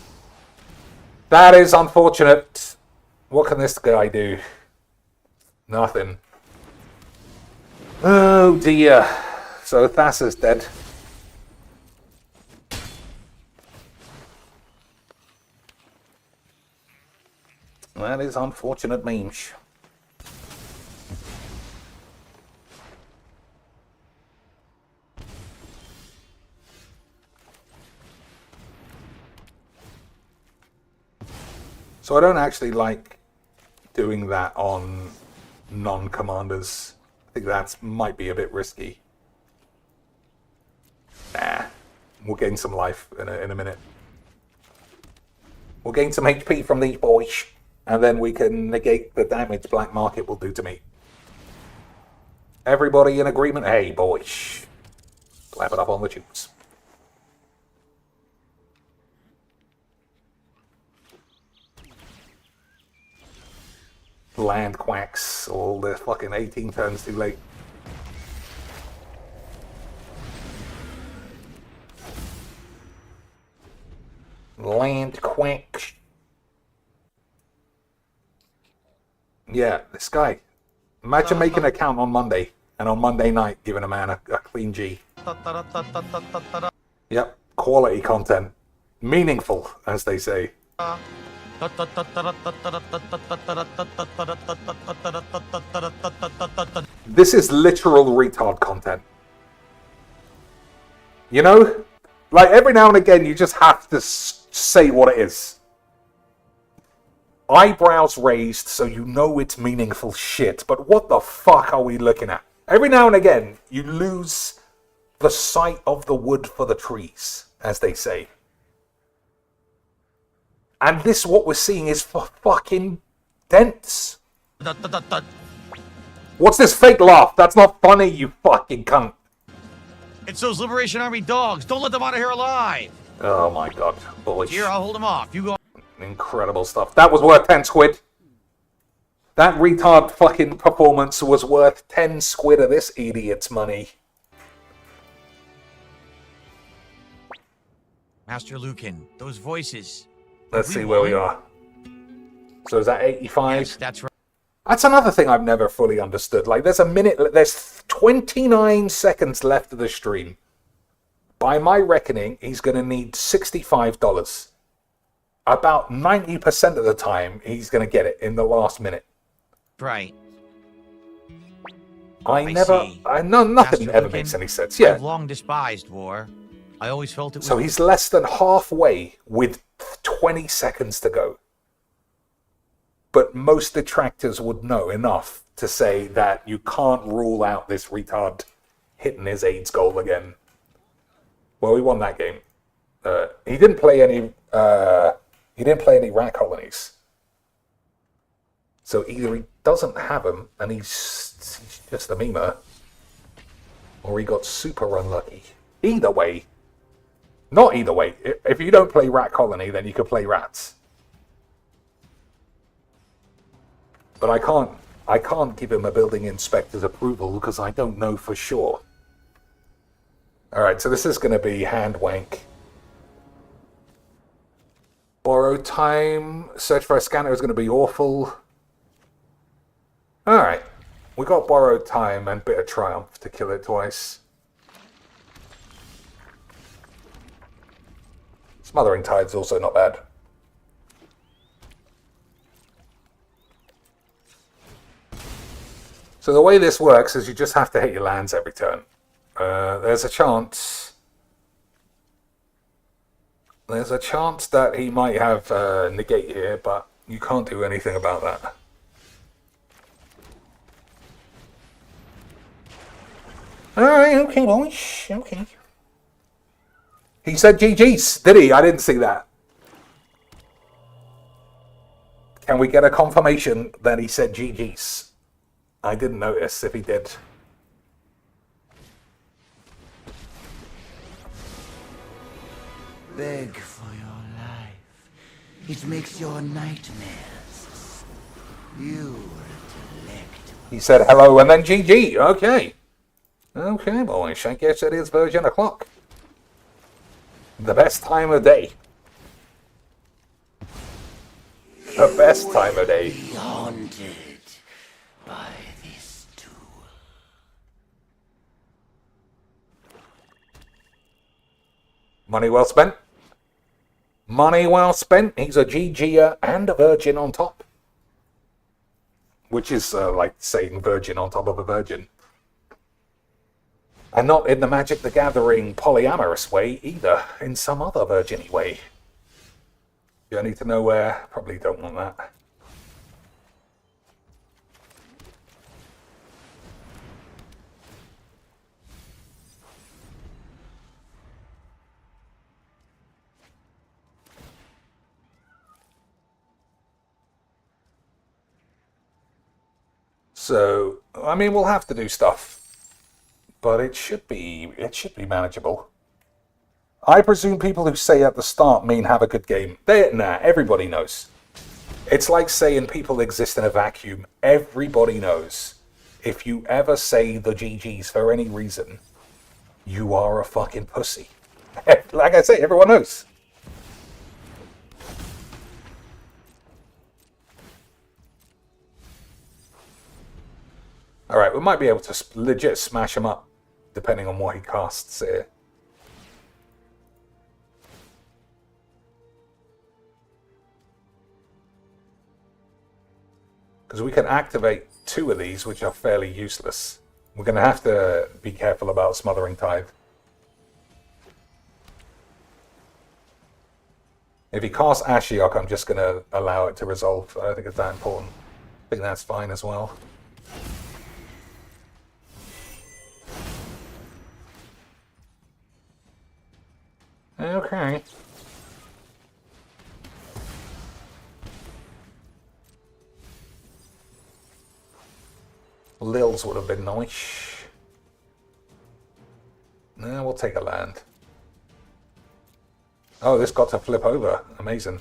B: That is unfortunate. What can this guy do? Nothing. Oh dear. So Thassa's dead. That is unfortunate memes. So I don't actually like doing that on non-commanders. I think that might be a bit risky. Nah, we'll gain some life in a minute. We'll gain some HP from these boys, and then we can negate the damage Black Market will do to me. Everybody in agreement? Hey, boys. Clap it up on the tubes. Land quacks, all the fucking 18 turns too late. Land quacks. Yeah, this guy. Imagine making an account on Monday, and on Monday night giving a man a clean G. Yep, quality content. Meaningful, as they say. This is literal retard content. You know? Like, every now and again, you just have to say what it is. Eyebrows raised so you know it's meaningful shit, but what the fuck are we looking at? Every now and again, you lose the sight of the wood for the trees, as they say. And this, what we're seeing, is fucking dense. What's this fake laugh? That's not funny, you fucking cunt.
K: It's those Liberation Army dogs. Don't let them out of here alive.
B: Oh my god. Holy
K: Here, I'll hold them off. You go.
B: Incredible stuff. That was worth 10 squid. That retard fucking performance was worth 10 squid of this idiot's money.
K: Master Lucan, those voices.
B: Let's see where we are. So is that 85?
K: Yes, that's right.
B: That's another thing I've never fully understood. Like, there's 29 seconds left of the stream. By my reckoning, he's going to need $65. About 90% of the time, he's going to get it in the last minute.
K: Right.
B: Nothing
K: Master
B: ever
K: Lucan,
B: makes any sense. Yeah.
K: I've long despised war. I always felt it was...
B: So he's less than halfway with 20 seconds to go. But most detractors would know enough to say that you can't rule out this retard hitting his AIDS goal again. Well, we won that game. He didn't play any rat colonies. So either he doesn't have them and he's just a memer, or he got super unlucky. Either way. Not either way. If you don't play Rat Colony, then you can play Rats. But I can't give him a building inspector's approval because I don't know for sure. Alright, so this is going to be hand wank. Borrow time. Search for a scanner is going to be awful. Alright. We got borrowed time and bit of triumph to kill it twice. Smothering Tide's also not bad. So the way this works is you just have to hit your lands every turn. There's a chance that he might have negate here, but you can't do anything about that. Alright, okay, boys. Okay. He said GG's, did he? I didn't see that. Can we get a confirmation that he said GG's? I didn't notice if he did.
L: beg for your life. It makes your nightmares. You are delectable.
B: He said hello and then GG. Okay. Okay, boys. I guess it is Virgin o'clock. The best time of day. The best time of day.
L: Be haunted by this tool.
B: Money well spent. Money well spent. He's a GG'er and a virgin on top. Which is like saying virgin on top of a virgin. And not in the Magic the Gathering polyamorous way either. In some other virgin-y way. Do I need to know where? Probably don't want that. So, I mean, we'll have to do stuff. But it should be manageable. I presume people who say at the start mean have a good game. Nah, everybody knows. It's like saying people exist in a vacuum. Everybody knows. If you ever say the GGs for any reason, you are a fucking pussy. Like I say, everyone knows. Alright, we might be able to legit smash him up, depending on what he casts here. Because we can activate 2 of these, which are fairly useless. We're going to have to be careful about Smothering Tithe. If he casts Ashiok, I'm just going to allow it to resolve. I don't think it's that important. I think that's fine as well. Okay. Lils would have been nice. No, we'll take a land. Oh, this got to flip over. Amazing.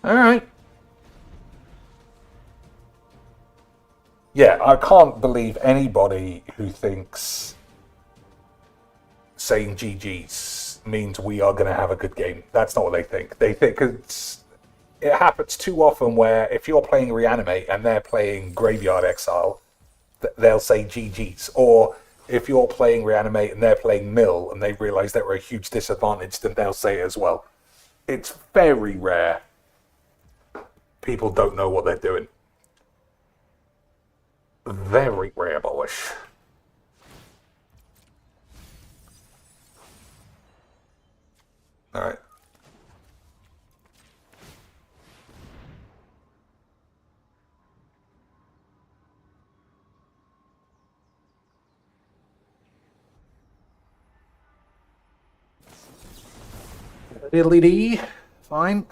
B: All right. Yeah, I can't believe anybody who thinks saying GG's means we are going to have a good game. That's not what they think. They think it happens too often where if you're playing Reanimate and they're playing Graveyard Exile, they'll say GG's. Or if you're playing Reanimate and they're playing Mill and they realize they're a huge disadvantage, then they'll say it as well. It's very rare. People don't know what they're doing. Very rare, boyish. All right. Diddly-dee. Fine.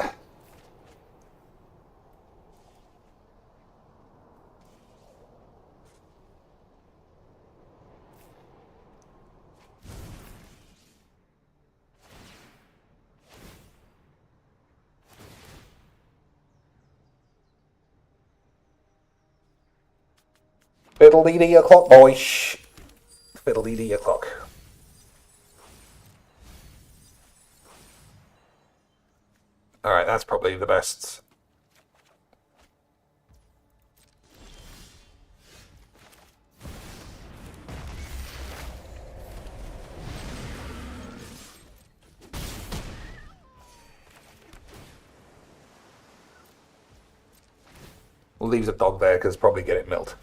B: Fiddle-dee-dee o'clock, boys. Fiddle-dee-dee o'clock. Alright, that's probably the best. We'll leave the dog there because probably get it milled.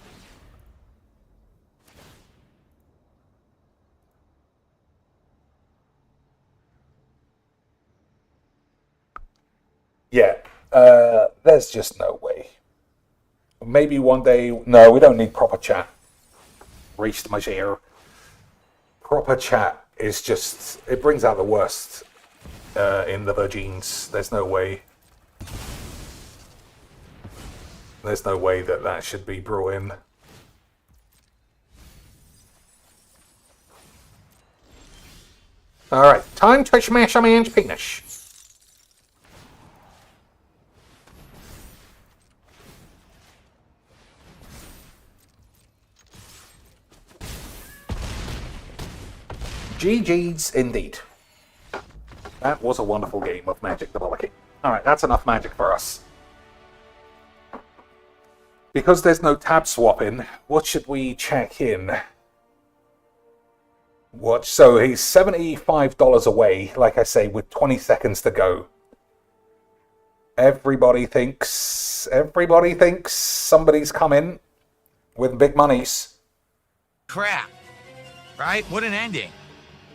B: Yeah, there's just no way. Maybe one day. No, we don't need proper chat. Reached my share. Proper chat is just, it brings out the worst in the Virgins. There's no way. There's no way that that should be brewing. Alright, time to smash a man's penis. GG's indeed. That was a wonderful game of Magic the Bollocky. Alright, that's enough magic for us. Because there's no tab swapping, what should we check in? What? So he's $75 away, like I say, with 20 seconds to go. Everybody thinks somebody's coming with big monies.
K: Crap. Right? What an ending.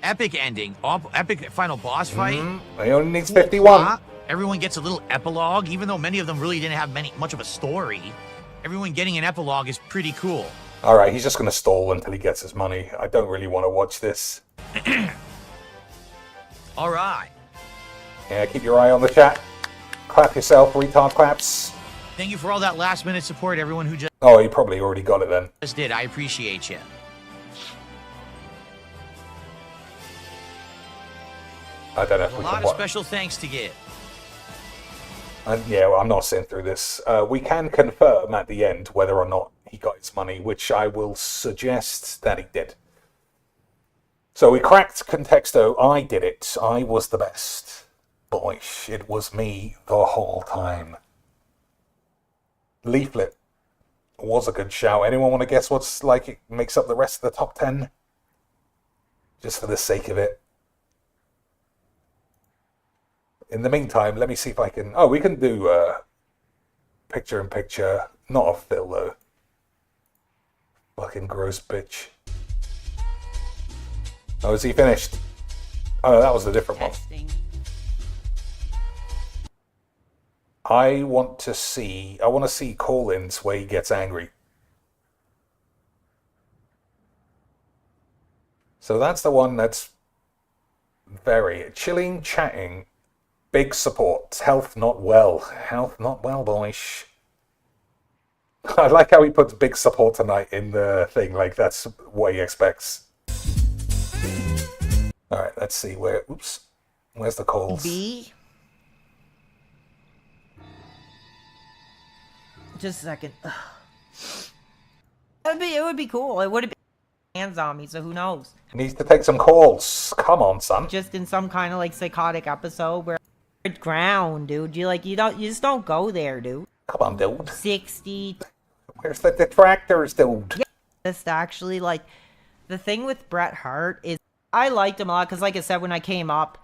K: Epic ending. Epic final boss fight.
B: He only needs 51.
K: Everyone gets a little epilogue, even though many of them really didn't have much of a story. Everyone getting an epilogue is pretty cool.
B: Alright, he's just going to stall until he gets his money. I don't really want to watch this.
K: Alright.
B: Yeah, keep your eye on the chat. Clap yourself, retard claps.
K: Thank you for all that last minute support, everyone who just...
B: Oh, he probably already got it then.
K: Just did. I appreciate you.
B: I don't know if
K: A
B: we
K: lot
B: can
K: of special thanks to give.
B: Yeah, well, I'm not sitting through this. We can confirm at the end whether or not he got his money, which I will suggest that he did. So we cracked Contexto. I did it. I was the best. Boy, it was me the whole time. Leaflet was a good shout. Anyone want to guess what's like it makes up the rest of the top 10? Just for the sake of it. In the meantime, let me see if I can... Oh, we can do picture-in-picture. Not of Phil, though. Fucking gross bitch. Oh, is he finished? Oh, that was a different one. I want to see call-ins where he gets angry. So that's the one that's very... Chilling, chatting... Big support. Health not well. Health not well, boys. I like how he puts big support tonight in the thing. Like, that's what he expects. Alright, let's see. Oops. Where's the calls?
M: B. Just a second. It would be cool. It would have been hands on me, so who knows?
B: He needs to take some calls. Come on, son.
M: Just in some kind of like psychotic episode where ground, dude. You just don't go there, dude.
B: Come on, dude.
M: 60.
B: Where's the detractors, dude?
M: Yeah, just actually, like, the thing with Bret Hart is I liked him a lot because, like I said, when I came up,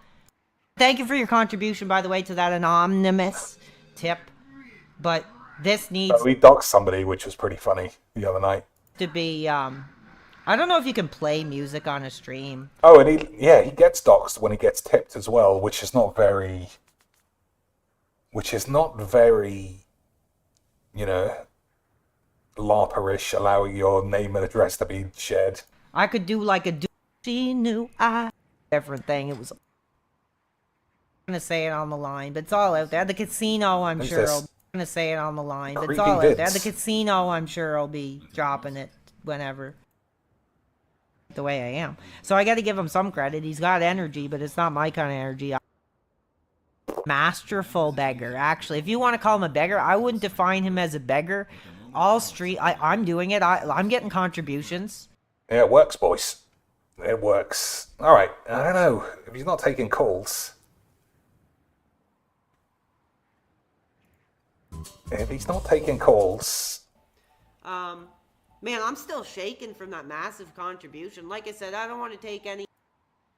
M: thank you for your contribution, by the way, to that anonymous tip. But this needs...
B: we doxed somebody, which was pretty funny the other night.
M: To be, I don't know if you can play music on a stream.
B: Oh, and he gets doxed when he gets tipped as well, which is not very, you know, LARPerish, allowing your name and address to be shared.
M: I could do like a she knew I different thing. It was I'm gonna say it on the line, but it's all out there. The casino, I'm
B: Who's
M: sure
B: this?
M: I'm gonna say it on the line, but it's
B: Creepy
M: all
B: vids.
M: out there. The casino, I'm sure will be dropping it whenever. The way I am. So I gotta give him some credit. He's got energy, but it's not my kind of energy. Masterful beggar. Actually, if you want to call him a beggar, I wouldn't define him as a beggar. All street, I'm doing it. I'm getting contributions.
B: Yeah, it works, boys. It works. All right. I don't know if he's not taking calls. If he's not taking calls.
F: Man, I'm still shaking from that massive contribution. Like I said, I don't want to take any...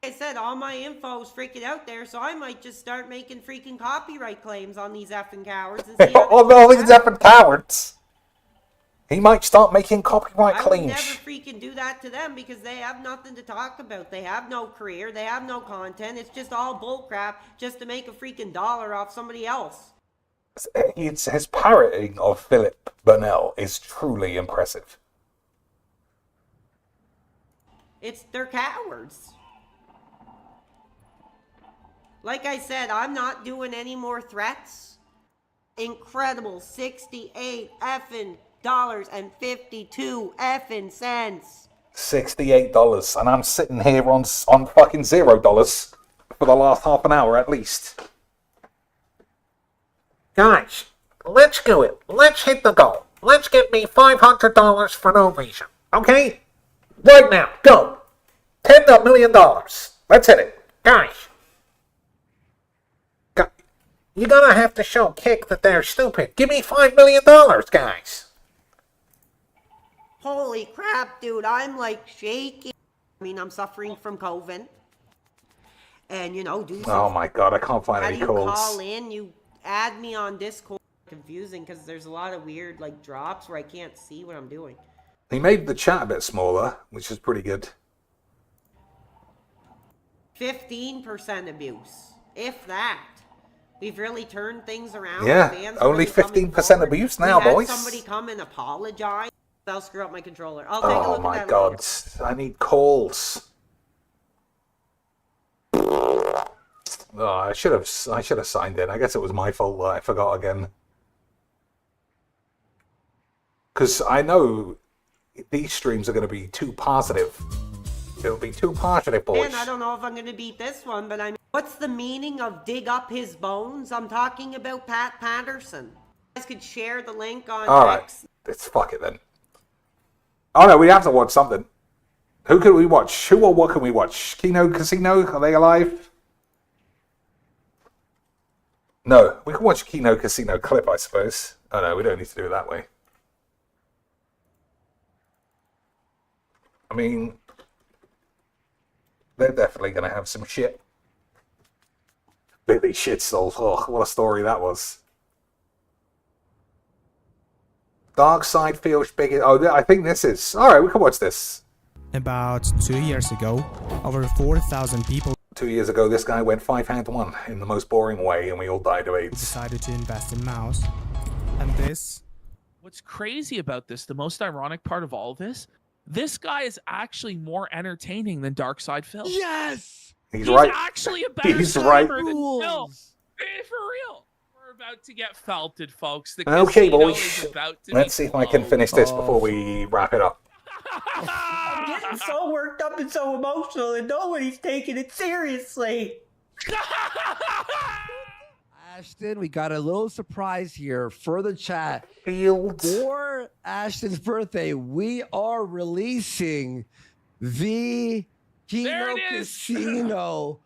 F: Like I said, all my info is freaking out there, so I might just start making freaking copyright claims on these effing cowards. And see
B: all these effing cowards. He might start making copyright
F: I
B: claims.
F: would never freaking do that to them because they have nothing to talk about. They have no career. They have no content. It's just all bullcrap just to make a freaking dollar off somebody else.
B: His parroting of Philip Burnell is truly impressive.
F: They're cowards. Like I said, I'm not doing any more threats. incredible 68 effing dollars and 52 effing cents.
B: $68, and I'm sitting here on fucking $0 for the last half an hour at least. Guys, let's do it. Let's hit the goal. Let's get me $500 for no reason. Okay? Right now, go. $10 million. Let's hit it. Guys. You're gonna have to show Kick that they're stupid. Give me $5 million, guys.
F: Holy crap, dude, I'm like shaking. I mean, I'm suffering from COVID. And, you know, do some...
B: Oh my god, I can't find any calls.
F: How do you call in? You add me on Discord. Confusing, because there's a lot of weird, like, drops where I can't see what I'm doing.
B: He made the chat a bit smaller, which is pretty good.
F: 15% abuse. If that. We've really turned things around.
B: Yeah, only 15% abuse now, boys.
F: Somebody come and apologize. I'll screw up my controller. I'll take a look at that.
B: Oh my god, I need calls. Oh, I should have signed in. I guess it was my fault that I forgot again. Because I know these streams are going to be too positive. It'll be too positive, boys.
F: And I don't know if I'm going to beat this one, but I mean, what's the meaning of dig up his bones? I'm talking about Pat Patterson. You guys could share the link on
B: X. Alright, let's fuck it then. Oh no, we have to watch something. Who can we watch? Who or what can we watch? Kino Casino? Are they alive? No, we can watch Kino Casino clip, I suppose. Oh no, we don't need to do it that way. I mean, they're definitely going to have some shit. Billy Shitsoul. Oh, what a story that was. Dark Side feels big. Oh, I think this is... Alright, we can watch this.
N: About 2 years ago, over 4,000 people
B: 2 years ago, this guy went 5-1 in the most boring way, and we all died of AIDS.
N: Decided to invest in mouse. And this...
O: What's crazy about this, the most ironic part of all of this guy is actually more entertaining than Darkside Phil.
B: Yes! He's
O: right.
B: right.
O: Actually a better
B: He's
O: streamer
B: right.
O: than Phil. For real. We're about to get felted, folks. The
B: Okay,
O: casino
B: boys.
O: is about to
B: Let's see if I can finish this before we wrap it up.
M: I'm getting so worked up and so emotional, and nobody's taking it seriously.
P: Ashton, we got a little surprise here for the chat. For Ashton's birthday, we are releasing the Kino Casino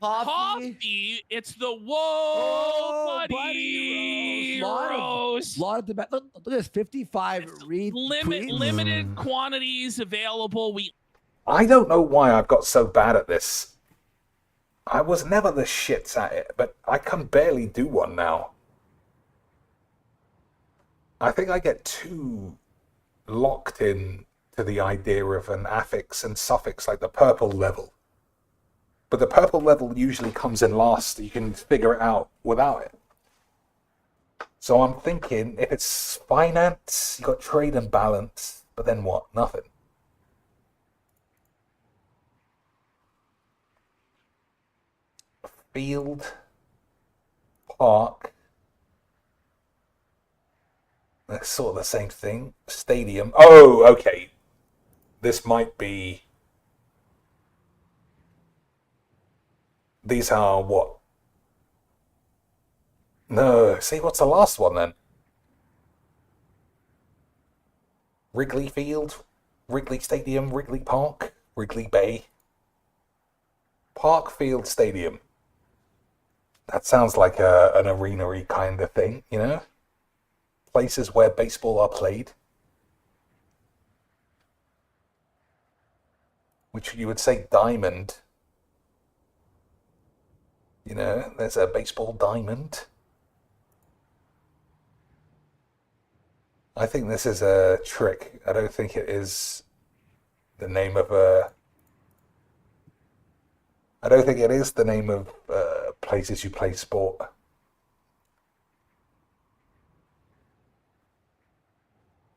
O: Coffee. It's the Whoa Buddy Rose.
P: Look at this, 55
O: limited quantities available.
B: I don't know why I've got so bad at this. I was never the shits at it, but I can barely do one now. I think I get too locked in to the idea of an affix and suffix like the purple level. But the purple level usually comes in last. You can figure it out without it. So I'm thinking, if it's finance, you got trade and balance, but then what? Nothing. Field, park, that's sort of the same thing. Stadium. Oh, okay. This might be... These are what? No, see, what's the last one then? Wrigley Field, Wrigley Stadium, Wrigley Park, Wrigley Bay. Park Field Stadium. That sounds like an arena-y kind of thing, you know? Places where baseball are played. Which you would say diamond. You know, there's a baseball diamond. I think this is a trick. I don't think it is the name of a... I don't think it is the name of places you play sport.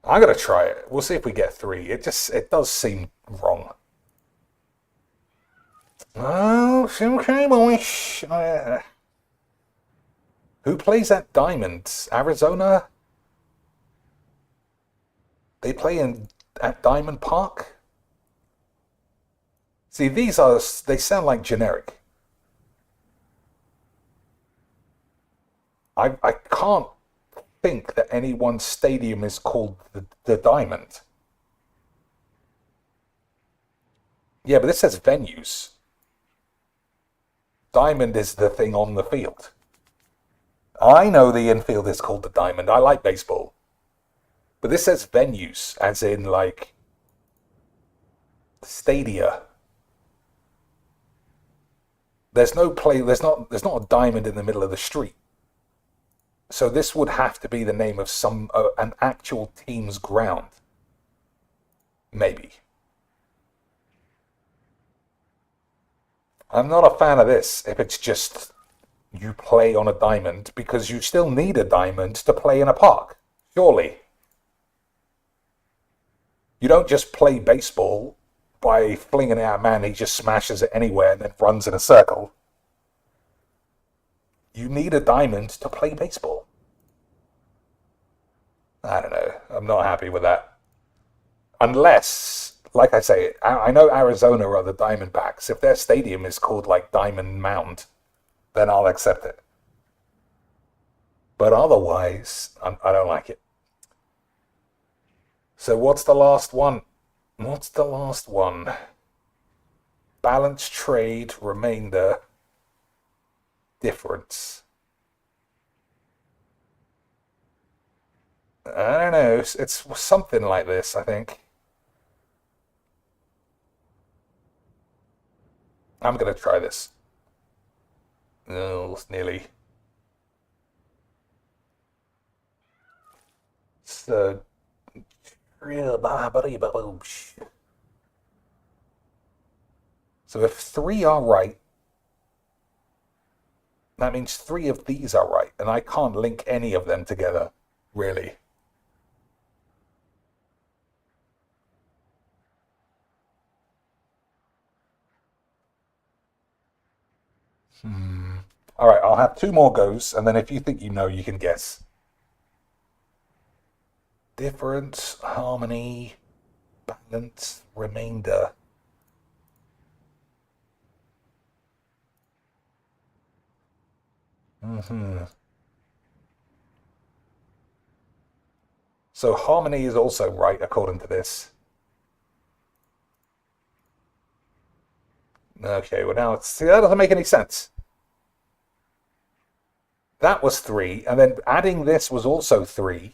B: I'm gonna try it. We'll see if we get 3. It does seem wrong. Oh, okay, boys. Who plays at Diamond? Arizona? They play at Diamond Park? See, they sound like generic. I can't think that any one stadium is called the Diamond. Yeah, but this says venues. Diamond is the thing on the field. I know the infield is called the Diamond. I like baseball. But this says venues, as in, like, stadia. There's not a diamond in the middle of the street. So this would have to be the name of an actual team's ground. Maybe. I'm not a fan of this if it's just you play on a diamond, because you still need a diamond to play in a park. Surely. You don't just play baseball by flinging it at a man, he just smashes it anywhere and then runs in a circle. You need a diamond to play baseball. I don't know. I'm not happy with that. Unless, like I say, I know Arizona are the Diamondbacks. If their stadium is called like Diamond Mound, then I'll accept it. But otherwise, I don't like it. So what's the last one? What's the last one? Balance trade, remainder, difference. I don't know. It's something like this, I think. I'm going to try this. No, it's nearly. So, if 3 are right, that means 3 of these are right, and I can't link any of them together, really. Alright, I'll have 2 more goes, and then if you think you know, you can guess. Difference, harmony, balance, remainder. So harmony is also right, according to this. Okay, well now, see, that doesn't make any sense. That was 3, and then adding this was also 3,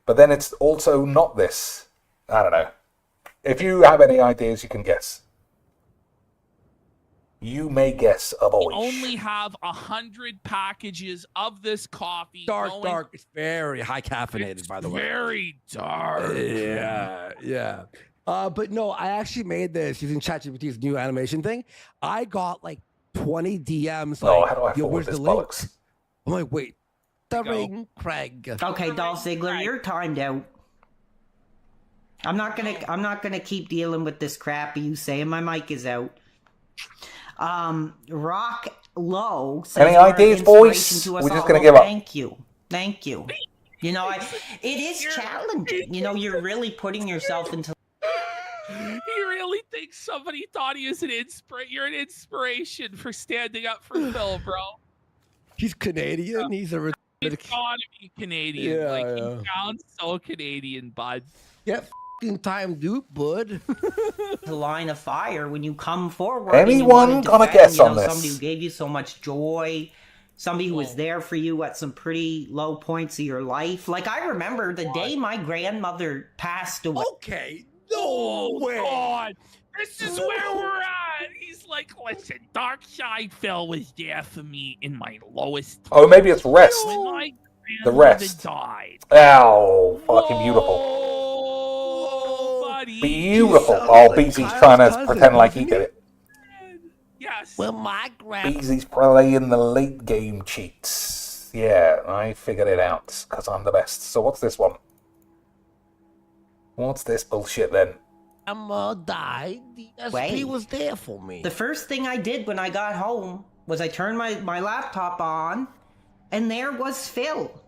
B: but then it's also not this. I don't know. If you have any ideas, you can guess. You may guess a boy.
O: We only have 100 packages of this coffee.
P: Dark. It's very high caffeinated, by the way.
O: Very dark.
P: Yeah. But no, I actually made this using ChatGPT's new animation thing. I got like 20 DMs.
B: Like, how do I forward this bollocks?
P: I'm like, wait, the ring, Craig.
F: Okay, Dolph Ziggler, you're timed out. I'm not gonna keep dealing with this crap you saying. My mic is out. Rock Low says,
B: any ideas, boys? We're just gonna give up.
F: Thank you. You know, it is challenging. You know, you're really putting yourself into.
O: You really think somebody thought he was you're an inspiration for standing up for Phil, bro?
P: He's Canadian. He's a.
O: He's gotta be Canadian. He sounds so Canadian, bud.
P: Yeah, f***ing time, dude, bud.
F: The line of fire when you come forward.
B: Anyone gonna guess on this?
F: Somebody who gave you so much joy. Somebody who was there for you at some pretty low points of your life. Like, I remember the day my grandmother passed away.
P: Okay, no way.
O: God. This is where we're at. He's like, listen, Darkside Phil was there for me in my lowest.
B: Oh, maybe it's Rest.
O: When my
B: The Rest.
O: died.
B: Ow, fucking beautiful.
O: Buddy.
B: Beautiful. Oh, Beezy's trying to pretend like he did it.
O: Yes.
P: Well, my grand.
B: Beezy's playing the late game cheats. Yeah, I figured it out because I'm the best. So what's this one? What's this bullshit then?
P: Grandma died. The SP was there for me.
F: The first thing I did when I got home was I turned my laptop on, and there was Phil.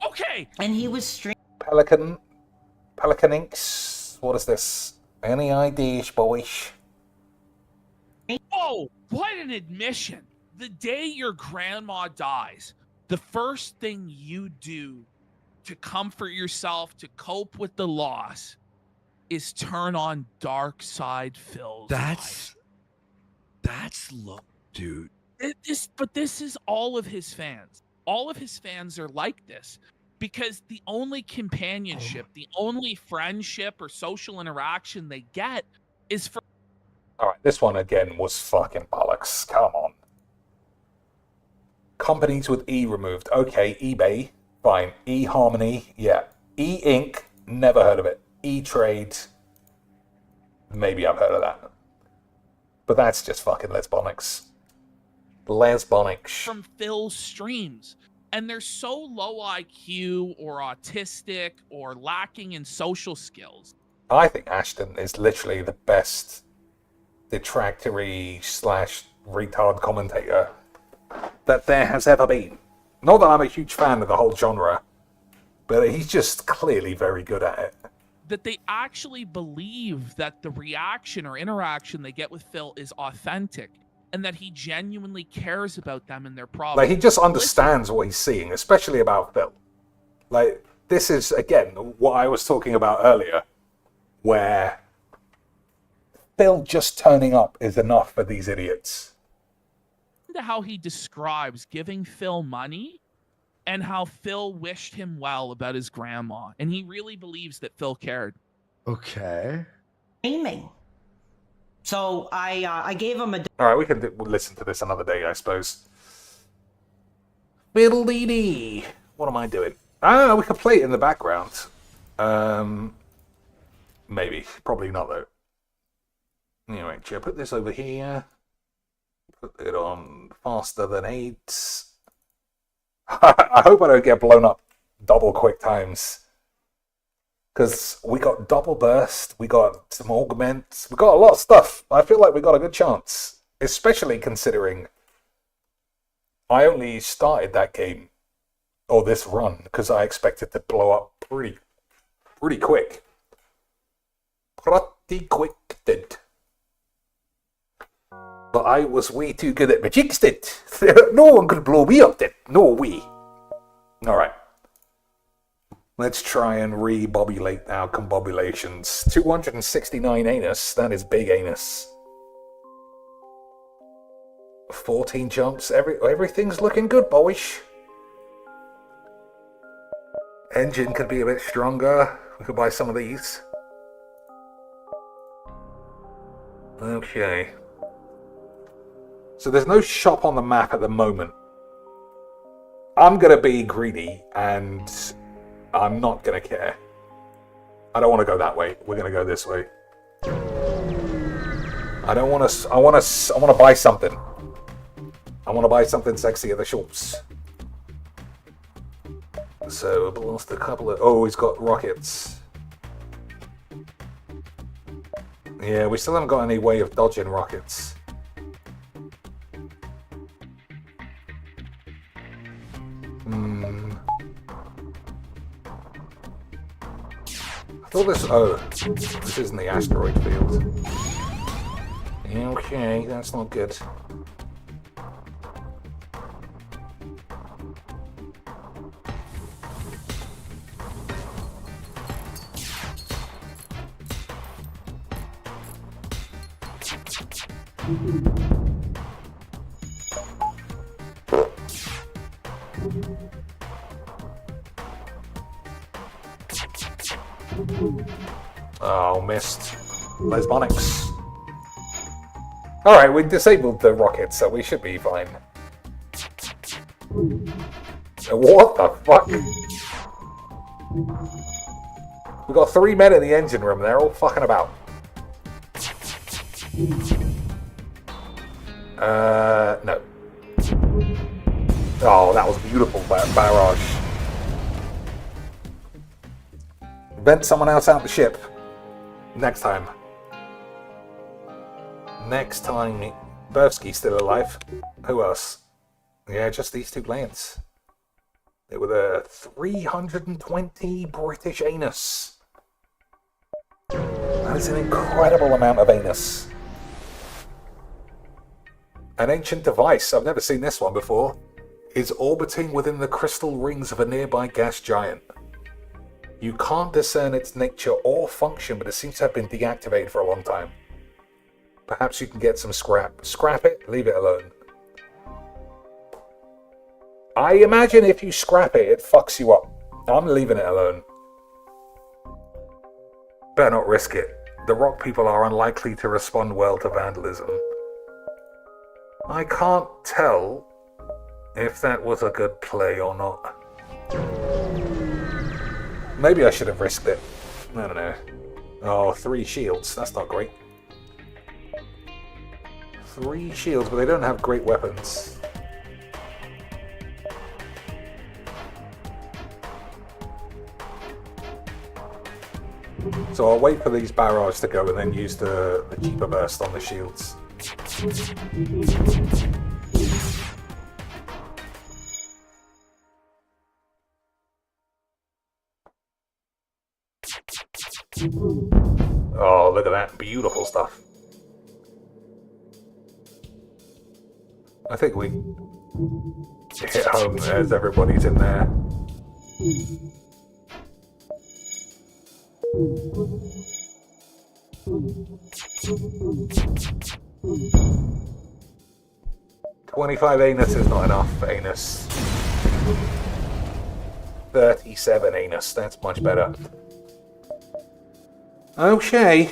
O: Okay.
F: And he was streaming.
B: Pelican Inks. What is this? Any ideas, boys?
O: Oh, what an admission. The day your grandma dies, the first thing you do to comfort yourself, to cope with the loss, is turn on Dark Side Phil's live.
P: That's low, dude.
O: But this is all of his fans. All of his fans are like this because the only companionship, the only friendship or social interaction they get is for.
B: All right, this one again was fucking bollocks. Come on. Companies with E removed. Okay, eBay, fine. eHarmony, yeah. E-Ink, never heard of it. E-Trade, maybe I've heard of that. But that's just fucking lesbonics. Lesbonics.
O: From Phil's streams. And they're so low IQ or autistic or lacking in social skills.
B: I think Ashton is literally the best detractory / retard commentator that there has ever been. Not that I'm a huge fan of the whole genre, but he's just clearly very good at it.
O: That they actually believe that the reaction or interaction they get with Phil is authentic and that he genuinely cares about them and their problems.
B: Like, he just understands what he's seeing, especially about Phil. Like, this is, again, what I was talking about earlier, where Phil just turning up is enough for these idiots.
O: To how he describes giving Phil money and how Phil wished him well about his grandma. And he really believes that Phil cared.
P: Okay.
F: Streaming. So I gave him a.
B: All right, we can we'll listen to this another day, I suppose. Fiddle-dee-dee. What am I doing? I don't know, we could play it in the background. Maybe. Probably not, though. Anyway, should I put this over here? Put it on faster than 8. I hope I don't get blown up double quick times. Because we got double burst, we got some augments, we got a lot of stuff. I feel like we got a good chance. Especially considering I only started that game, or this run, because I expected to blow up pretty quick. Pretty quick, did. But I was way too good at Magixed it. No one could blow me up then. No way. Alright. Let's try and rebobulate our combobulations. 269 anus. That is big anus. 14 jumps. Everything's looking good, boys. Engine could be a bit stronger. We could buy some of these. Okay. So there's no shop on the map at the moment. I'm going to be greedy and I'm not going to care. I don't want to go that way. We're going to go this way. I don't want to... I want to buy something. I want to buy something sexy at the shops. So, I've lost a couple of... Oh, he's got rockets. Yeah, we still haven't got any way of dodging rockets. I thought this... Oh, this isn't the asteroid field. Okay, that's not good. Oh, missed. Lesbonics. Alright, we disabled the rocket, so we should be fine. What the fuck? We got 3 men in the engine room, they're all fucking about. No. Oh, that was beautiful, barrage. Vent someone else out the ship. Next time. Next time. Bursky's still alive. Who else? Yeah, just these two planes. With a 320 British anus. That is an incredible amount of anus. An ancient device, I've never seen this one before, is orbiting within the crystal rings of a nearby gas giant. You can't discern its nature or function, but it seems to have been deactivated for a long time. Perhaps you can get some scrap. Scrap it, leave it alone. I imagine if you scrap it, it fucks you up. I'm leaving it alone. Better not risk it. The rock people are unlikely to respond well to vandalism. I can't tell if that was a good play or not. Maybe I should have risked it. I don't know. Oh, 3 shields. That's not great. 3 shields, but they don't have great weapons. So I'll wait for these barrage to go and then use the cheaper burst on the shields. Oh, look at that. Beautiful stuff. I think we hit home as everybody's in there. $25 anus is not enough anus. 37 anus, that's much better. Okay.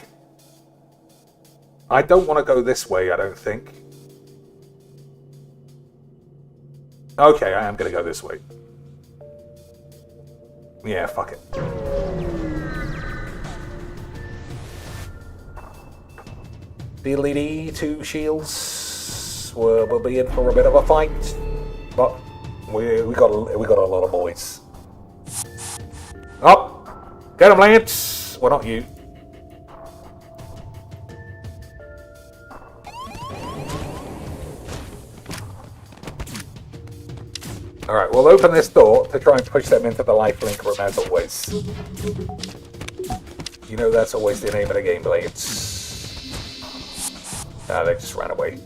B: I don't want to go this way, I don't think. Okay, I am going to go this way. Yeah, fuck it. Diddly-dee, 2 shields. We'll be in for a bit of a fight, but we got a lot of boys. Up, get him, Lance. Well, not you. All right, we'll open this door to try and push them into the lifelink room as always. You know that's always the name of the game, Blades. Ah, they just ran away.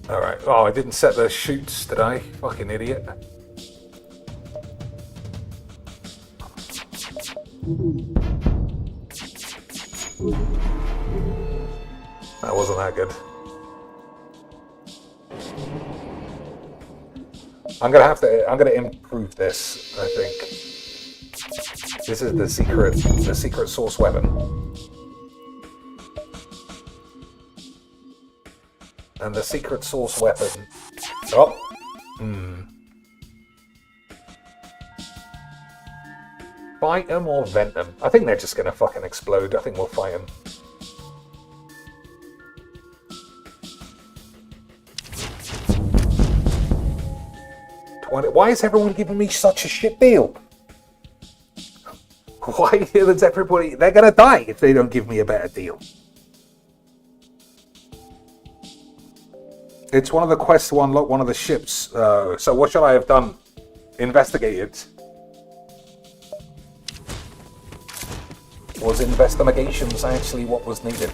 B: Alright. Oh, I didn't set the chutes, did I? Fucking idiot. That wasn't that good. I'm gonna improve this, I think. This is the secret source weapon. And the secret source weapon. Oh. Fight them or vent them? I think they're just gonna fucking explode. I think we'll fight them. Why is everyone giving me such a shit deal? Why is everybody... They're gonna die if they don't give me a better deal. It's one of the quests to unlock one of the ships. So what should I have done? Investigated. Was investigations actually what was needed?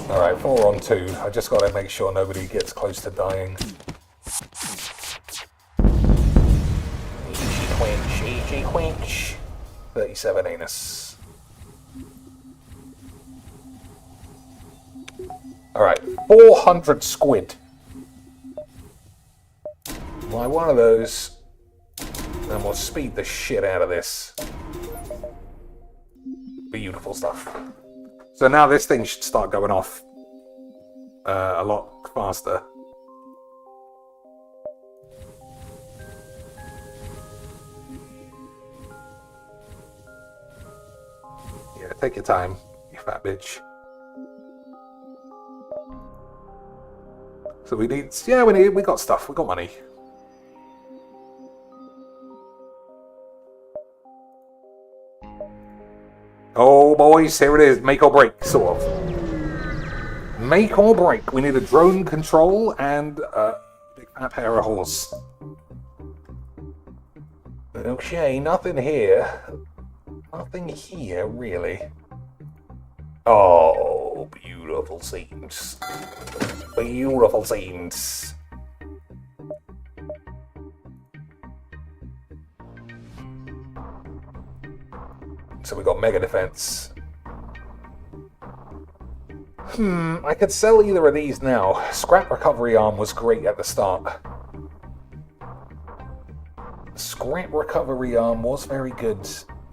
B: Alright, 4 on 2. I just gotta make sure nobody gets close to dying. Easy quench. 37 anus. Alright, 400 squid. Buy one of those, and we'll speed the shit out of this. Beautiful stuff. So now this thing should start going off a lot faster. Yeah, take your time, you fat bitch. So we need, we got stuff, we got money. Oh boys, here it is, make or break, sort of. Make or break. We need a drone control and a big fat pair of horse. Okay, nothing here. Nothing here, really. Oh, beautiful scenes. Beautiful scenes. So we got mega defense. I could sell either of these now. Scrap recovery arm was great at the start. Scrap recovery arm was very good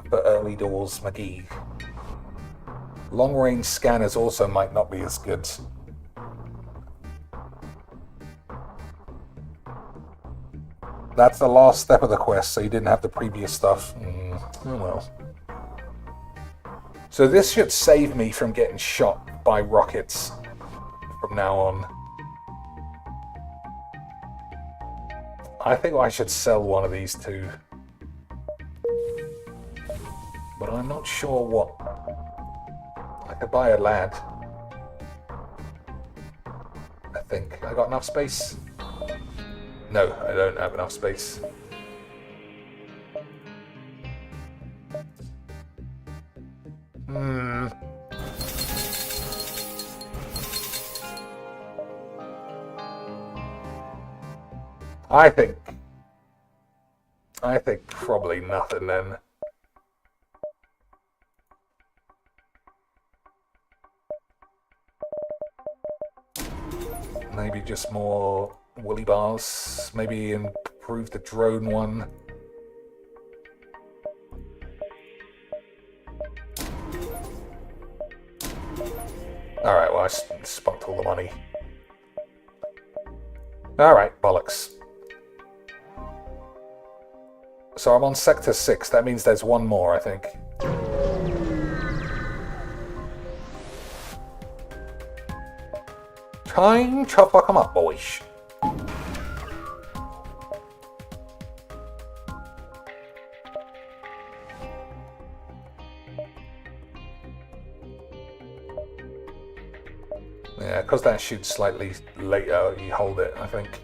B: for early doors, McGee. Long range scanners also might not be as good. That's the last step of the quest, so you didn't have the previous stuff. Oh well. So this should save me from getting shot by rockets from now on. I think I should sell one of these two. But I'm not sure what. I could buy a lad. I think. I got enough space? No, I don't have enough space. I think probably nothing then. Maybe just more woolly bars. Maybe improve the drone one. Alright, well I spunked all the money. Alright, bollocks. So I'm on Sector 6, that means there's one more, I think. Time to fuck 'em up, boys. Yeah, because that shoots slightly later, you hold it, I think.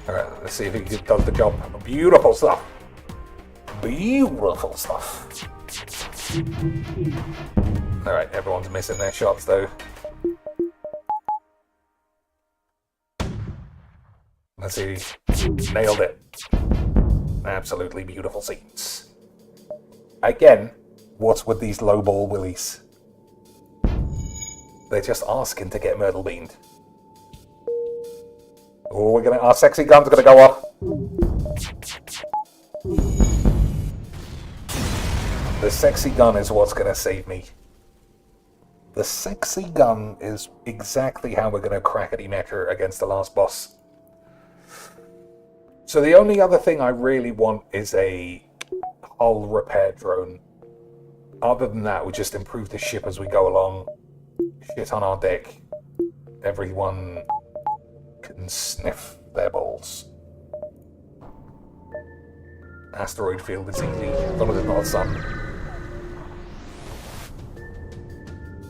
B: Alright, let's see if he does the job. Beautiful stuff. Beautiful stuff. Alright, everyone's missing their shots though. Let's see. Nailed it. Absolutely beautiful scenes. Again, what's with these lowball willies? They're just asking to get myrtle beamed. Oh, our sexy gun's gonna go off. The sexy gun is what's gonna save me. The sexy gun is exactly how we're gonna crackety measure against the last boss. So the only other thing I really want is a hull repair drone. Other than that, we just improve the ship as we go along. Shit on our deck. Everyone can sniff their balls. Asteroid field is easy, as long as it's not a sun.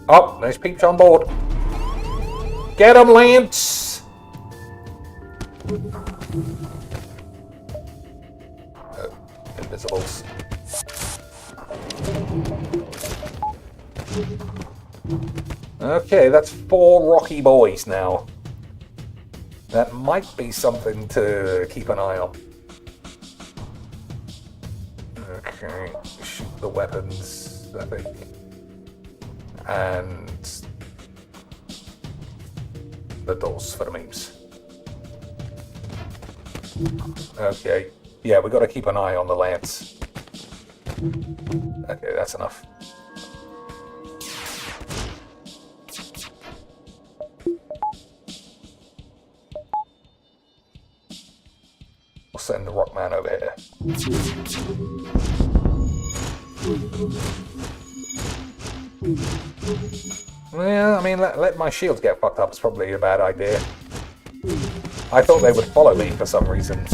B: Oh, there's peeps on board. Get 'em, Lance! Oh, invisibles. Okay, that's 4 rocky boys now. That might be something to keep an eye on. Okay, shoot the weapons, I think. And the doors for the memes. Okay, yeah, we got to keep an eye on the lance. Okay, that's enough. We'll send the Rockman over here. Yeah, I mean, let my shields get fucked up is probably a bad idea. I thought they would follow me for some reason.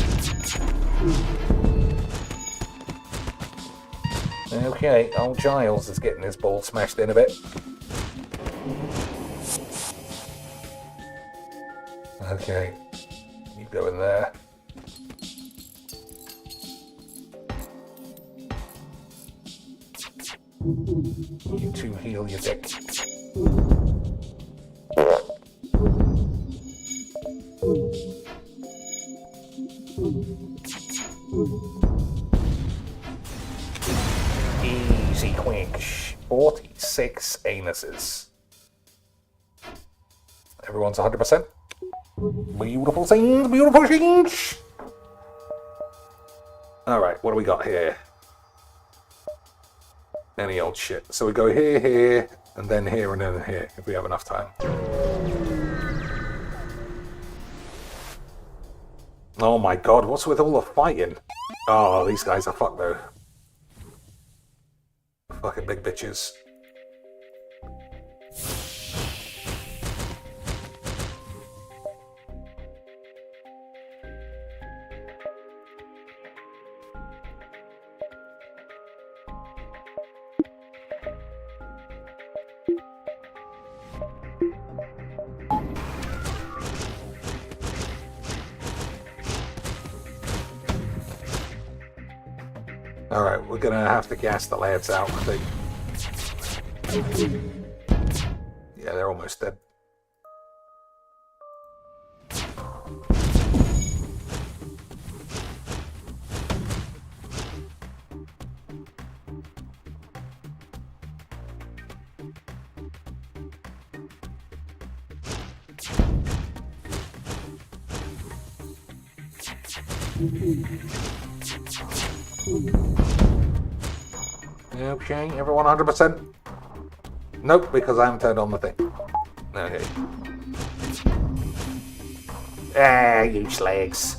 B: Okay, old Giles is getting his ball smashed in a bit. Okay, you go in there. You two heal your dick. Easy quench. 46 anuses. Everyone's 100%. Beautiful things, beautiful things. Alright, what do we got here? Any old shit. So we go here, here, and then here, and then here, if we have enough time. Oh my god, what's with all the fighting? Oh, these guys are fucked though. Fucking big bitches. Alright, we're gonna have to gas the lads out, I think. Yeah, they're almost dead. Okay, everyone 100%? Nope, because I haven't turned on the thing. Okay. Ah, you slags.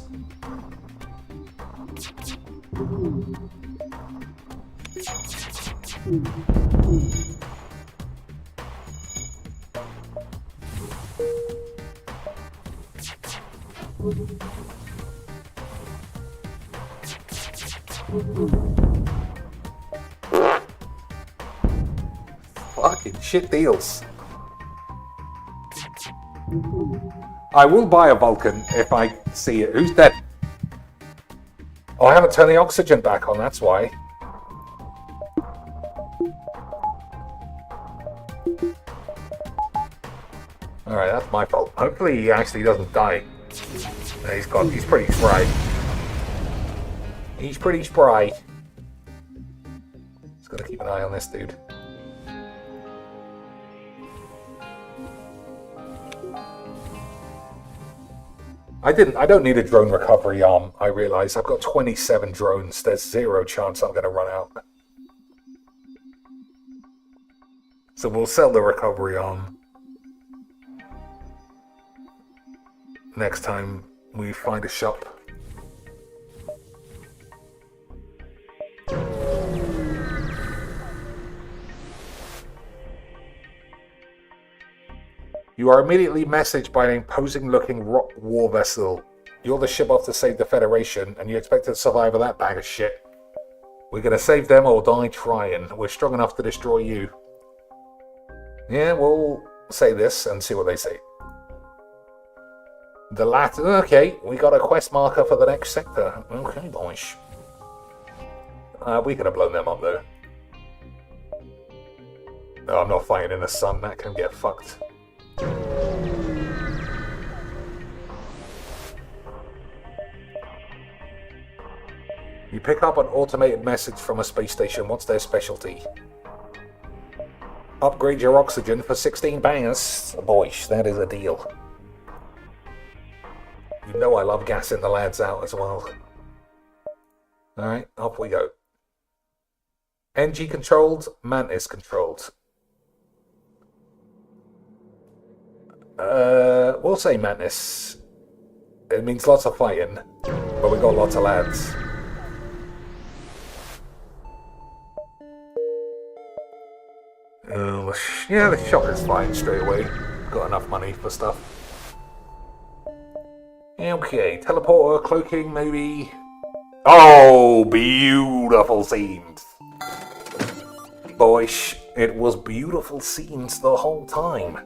B: Fucking shit deals. I will buy a Vulcan if I see it. Who's dead? Oh, I haven't turned the oxygen back on, that's why. Alright, that's my fault. Hopefully he actually doesn't die. He's pretty spry. He's pretty spry. Just gotta keep an eye on this dude. I don't need a drone recovery arm, I realise. I've got 27 drones. There's zero chance I'm going to run out. So we'll sell the recovery arm next time we find a shop. You are immediately messaged by an imposing-looking rock war vessel. You're the ship off to save the Federation, and you expect to survive with that bag of shit. We're gonna save them or die trying. We're strong enough to destroy you. Yeah, we'll say this and see what they say. The latter... Okay, we got a quest marker for the next sector. Okay, boys. We could have blown them up, though. No, I'm not fighting in the sun. That can get fucked. You pick up an automated message from a space station. What's their specialty? Upgrade your oxygen for 16 bangers. Boys, that is a deal. You know I love gassing the lads out as well. Alright, off we go. NG controlled, Mantis controlled. We'll say Mantis. It means lots of fighting, but we got lots of lads. Yeah, the shop is fine straight away. Got enough money for stuff. Okay, teleporter, cloaking, maybe. Oh, beautiful scenes. boys. It was beautiful scenes the whole time.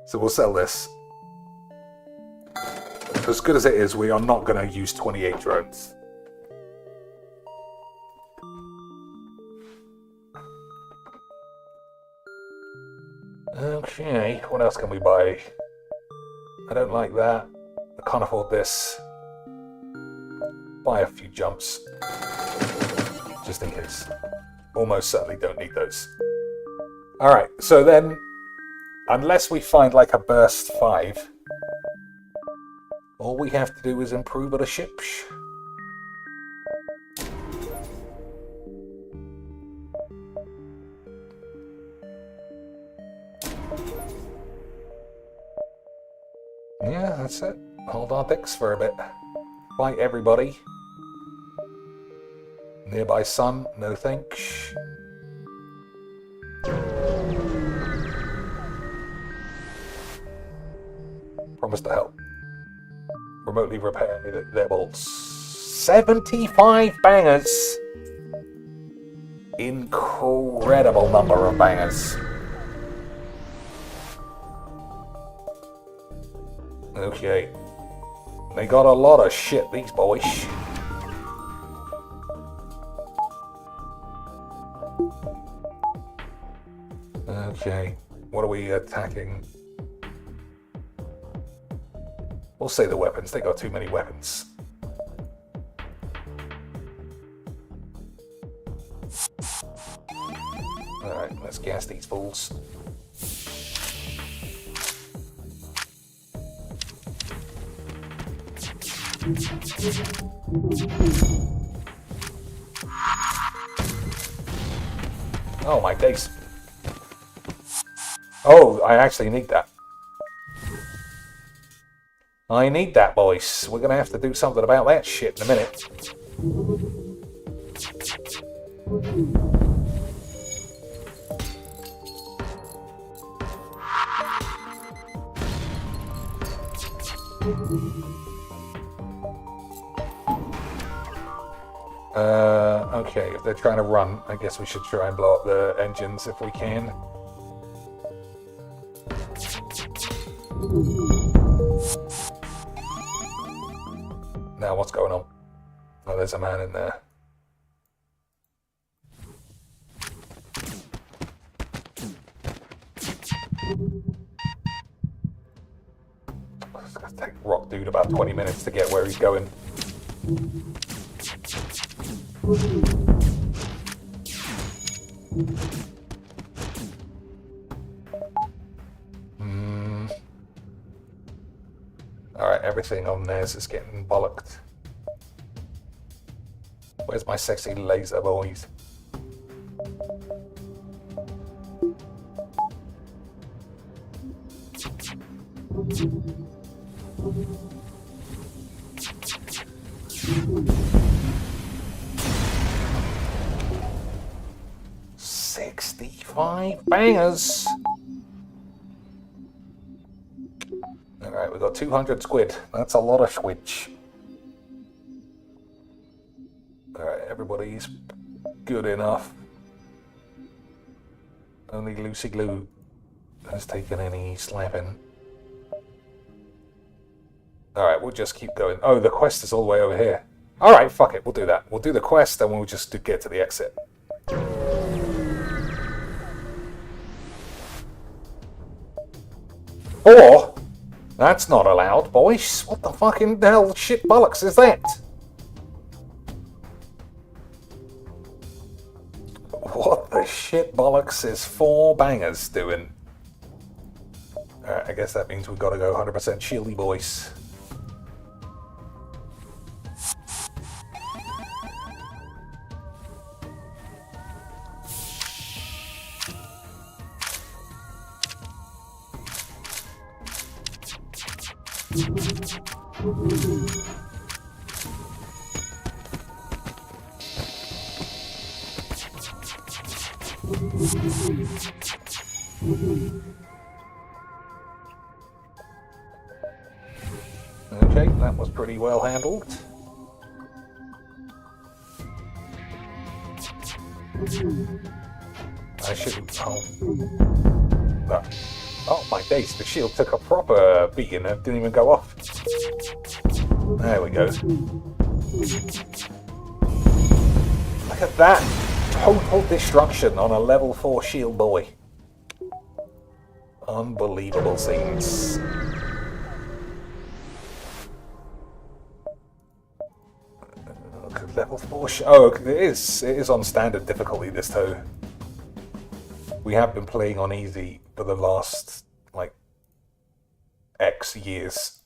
B: So we'll sell this. As good as it is, we are not going to use 28 drones. Okay, what else can we buy? I don't like that. I can't afford this. Buy a few jumps. Just in case. Almost certainly don't need those. Alright, so then, unless we find like a burst 5, all we have to do is improve the ships. Yeah, that's it. Hold our dicks for a bit. Fight everybody. Nearby sun, no thanks. Promise to help. Remotely repair their bolts. 75 bangers! Incredible number of bangers. Okay. They got a lot of shit, these boys. Okay. What are we attacking? We'll say the weapons. They got too many weapons. Alright, let's gas these fools. Oh my days. Oh, I actually need that. I need that, boys. We're gonna have to do something about that shit in a minute. Okay, if they're trying to run, I guess we should try and blow up the engines if we can. Now what's going on? Oh, there's a man in there. It's gonna take Rock Dude about 20 minutes to get where he's going. Alright, everything on theirs is getting bollocked. Where's my sexy laser, boys? $65 bangers! Alright, we've got 200 squid. That's a lot of squid. Alright, everybody's good enough. Only Lucy Glue has taken any slapping. Alright, we'll just keep going. Oh, the quest is all the way over here. Alright, fuck it, we'll do that. We'll do the quest and we'll just get to the exit. Or, that's not allowed, boys. What the fucking hell shit bollocks is that? What the shit bollocks is 4 bangers doing? I guess that means we've got to go 100% shieldy, boys. Okay, that was pretty well handled. I shouldn't. Oh. No. Oh my days, the shield took a proper beating and didn't even go off. There we go. Look at that! Total destruction on a level 4 shield boy. Unbelievable scenes. Level 4 oh, it is on standard difficulty this too. We have been playing on easy for the last, like, X years.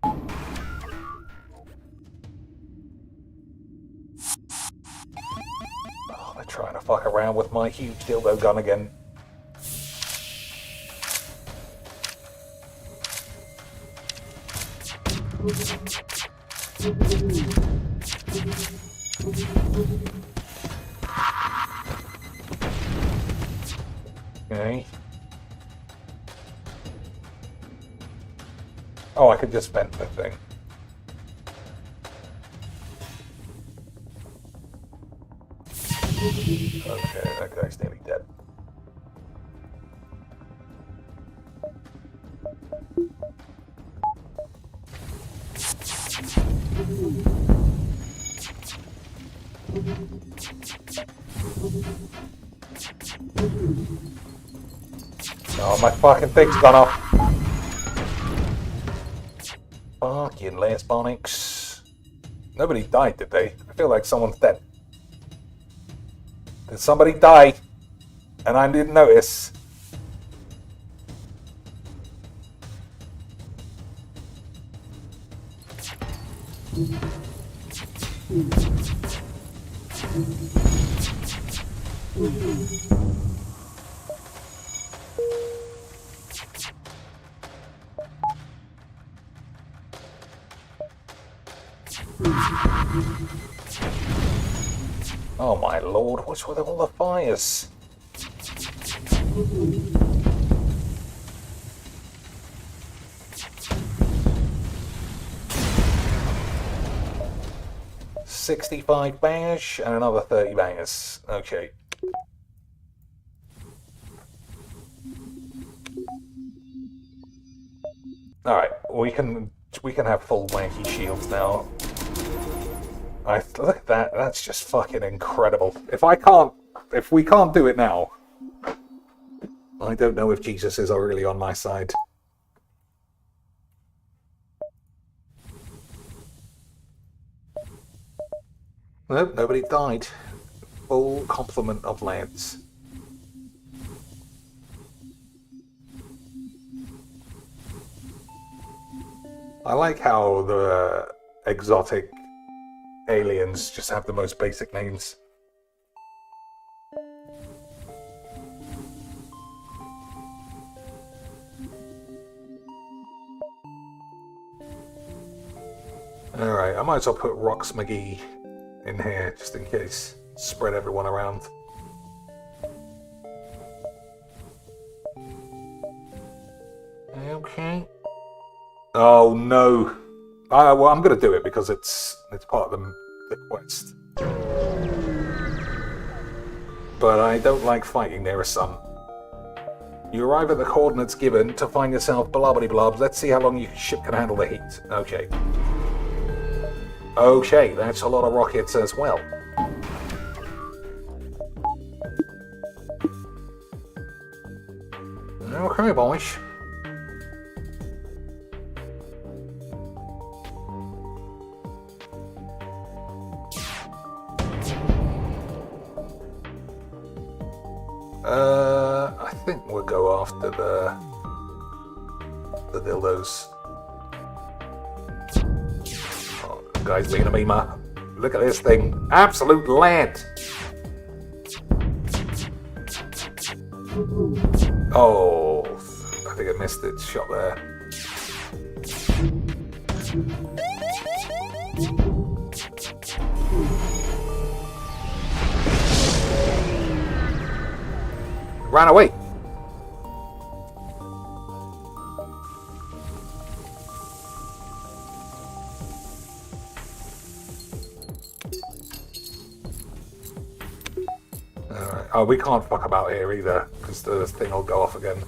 B: Oh, they're trying to fuck around with my huge dildo gun again. Okay. Oh, I could just vent the thing. Okay, that guy's nearly dead. Oh, my fucking thing's gone off. Fucking Lesbonics. Nobody died, did they? I feel like someone's dead. Did somebody die? And I didn't notice. Oh my lord, what's with all the fires? $65 bangers and another 30 bangers. Okay. Alright, we can have full wanky shields now. Look at that, that's just fucking incredible. If we can't do it now, I don't know if Jesus is really on my side. Nope, nobody died. Full complement of lads. I like how the exotic aliens just have the most basic names. Alright, I might as well put Rox McGee in here just in case. Spread everyone around. Okay. Oh no. Well, I'm going to do it because it's part of the quest. But I don't like fighting near a sun. You arrive at the coordinates given to find yourself blobbity-blobs. Let's see how long your ship can handle the heat. Okay. Okay, that's a lot of rockets as well. Okay, boys. I think we'll go after the dildos. Oh, the guy's being a memer. Look at this thing. Absolute lead. Oh, I think I missed its shot there. Ran away. Oh, we can't fuck about here either, because the thing will go off again.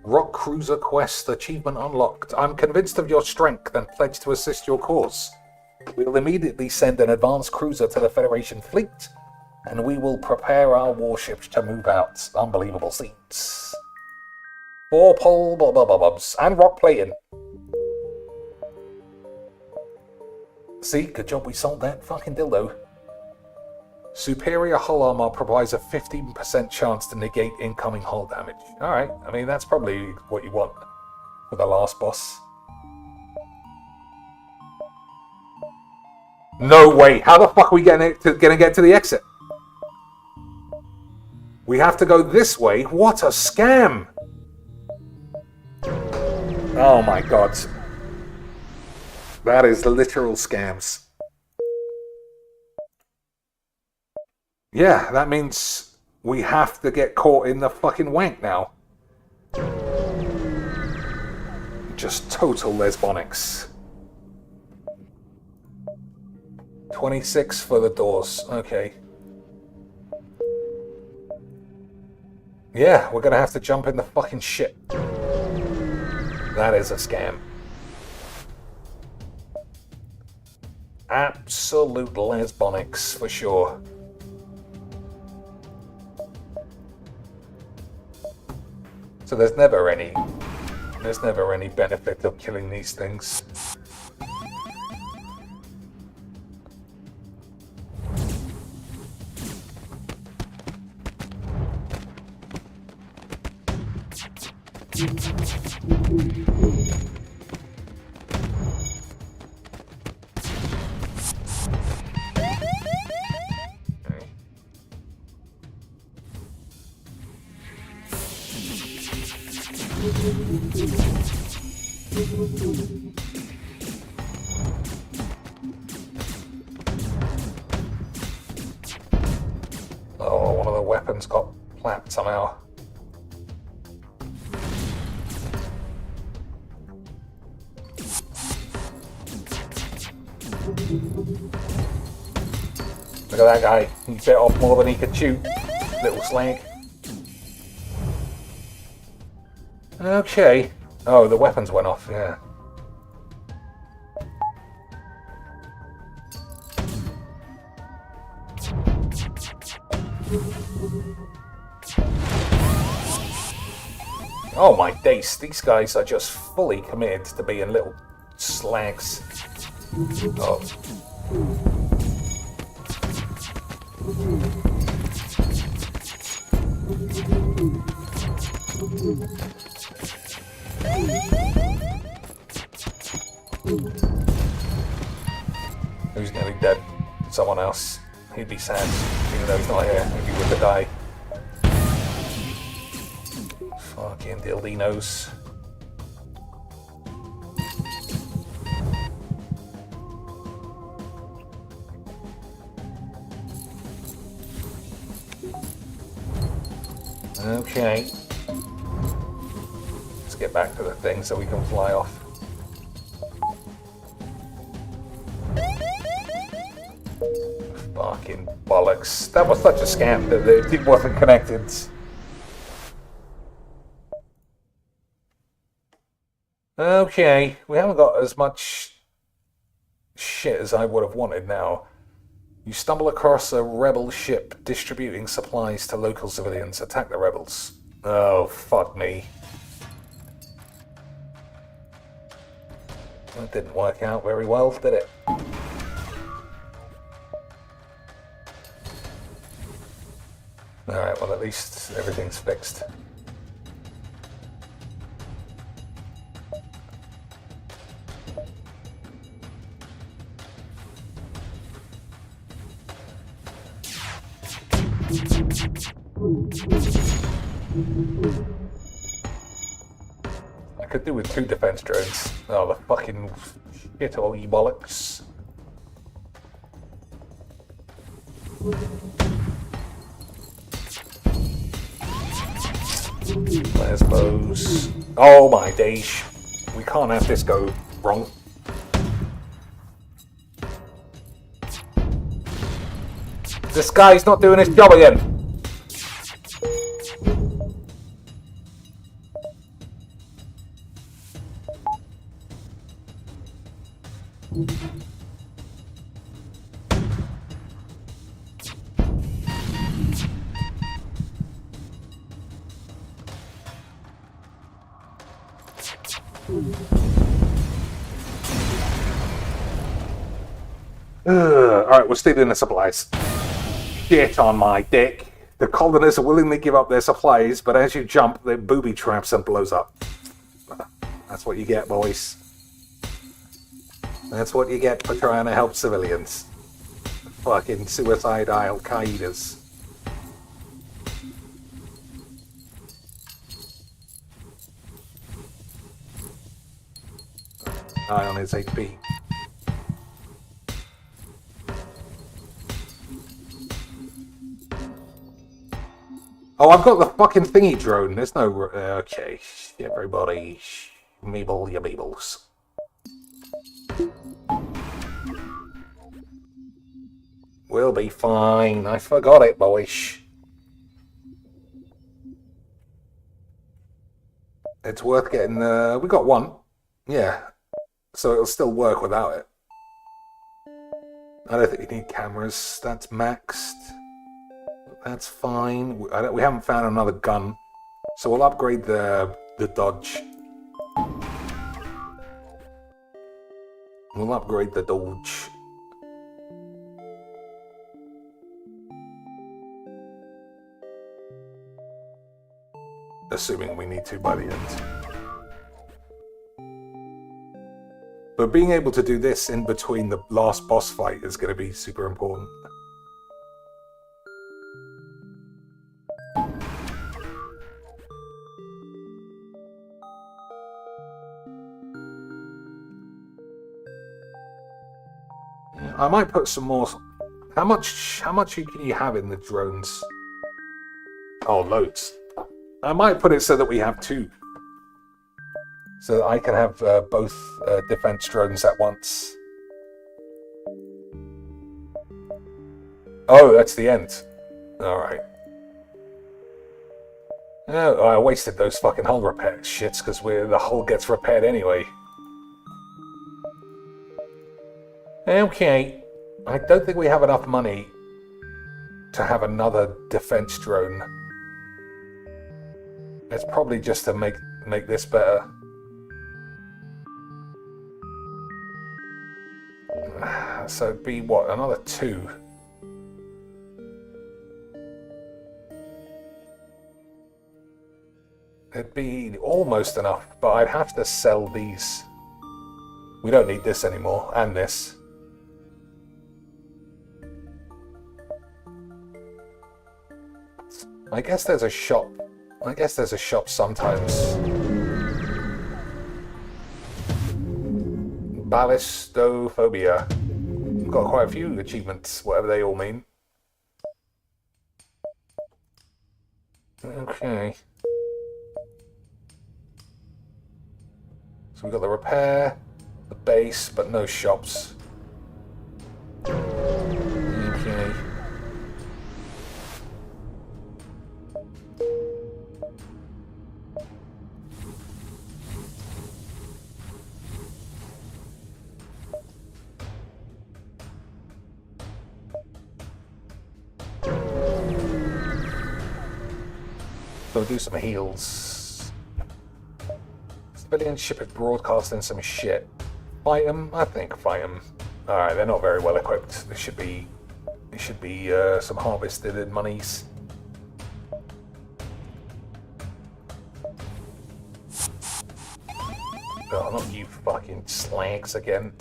B: Rock Cruiser Quest achievement unlocked. I'm convinced of your strength and pledge to assist your cause. We'll immediately send an advanced cruiser to the Federation fleet, and we will prepare our warships to move out. Unbelievable scenes. 4 pole bubs and rock plating. See, good job we sold that fucking dildo. Superior hull armor provides a 15% chance to negate incoming hull damage. Alright, I mean, that's probably what you want for the last boss. No way! How the fuck are we gonna get to the exit? We have to go this way? What a scam! Oh my god. That is literal scams. Yeah, that means we have to get caught in the fucking wank now. Just total lesbonics. 26 for the doors. Okay. Yeah, we're gonna have to jump in the fucking ship. That is a scam. Absolute lesbonics for sure. So there's never any benefit of killing these things. Oh, one of the weapons got plapped somehow. Look at that guy. He bit off more than he could chew. Little slag. Okay. Oh, the weapons went off, yeah. Oh my days, these guys are just fully committed to being little slags. Oh. Who's nearly dead? Someone else. He'd be sad, even though he's not here. He'd be with the die. Fucking dildinos. Okay. Let's get back to the thing so we can fly off. Fucking bollocks. That was such a scam that it wasn't connected. Okay, we haven't got as much shit as I would have wanted now. You stumble across a rebel ship distributing supplies to local civilians. Attack the rebels. Oh, fuck me. That didn't work out very well, did it? Alright, well at least everything's fixed. I could do with 2 defense drones. Oh, the fucking shit, all you bollocks. There's those. Oh my days. We can't have this go wrong. This guy's not doing his job again. Alright, we're stealing the supplies. Shit on my dick. The colonists willingly give up their supplies, but as you jump, they booby traps and blows up. That's what you get, boys. That's what you get for trying to help civilians. Fucking suicidal Al-Qaedas. Eye on his HP. Oh, I've got the fucking thingy drone. There's no... okay, everybody. Meeble your meebles. We'll be fine. I forgot it, boys. It's worth getting... we got one. Yeah. So it'll still work without it. I don't think you need cameras. That's maxed. That's fine. We haven't found another gun. So we'll upgrade the dodge. We'll upgrade the dodge. Assuming we need to by the end. But being able to do this in between the last boss fight is going to be super important. I might put some more. How much can you have in the drones? Oh, loads. I might put it so that we have two. So that I can have both defense drones at once. Oh, that's the end. Alright. Oh, I wasted those fucking hull repair shits because the hull gets repaired anyway. Okay. I don't think we have enough money to have another defense drone. It's probably just to make this better. So it'd be what, another 2? It'd be almost enough, but I'd have to sell these. We don't need this anymore, and this. I guess there's a shop. I guess there's a shop sometimes. Ballistophobia. We've got quite a few achievements, whatever they all mean. Okay. So we've got the repair, the base, but no shops. Okay. So do some heals. Civilian ship is broadcasting some shit. Fight them? I think fight them. Alright, they're not very well equipped. There should be some harvested monies. Oh, not you fucking slags again.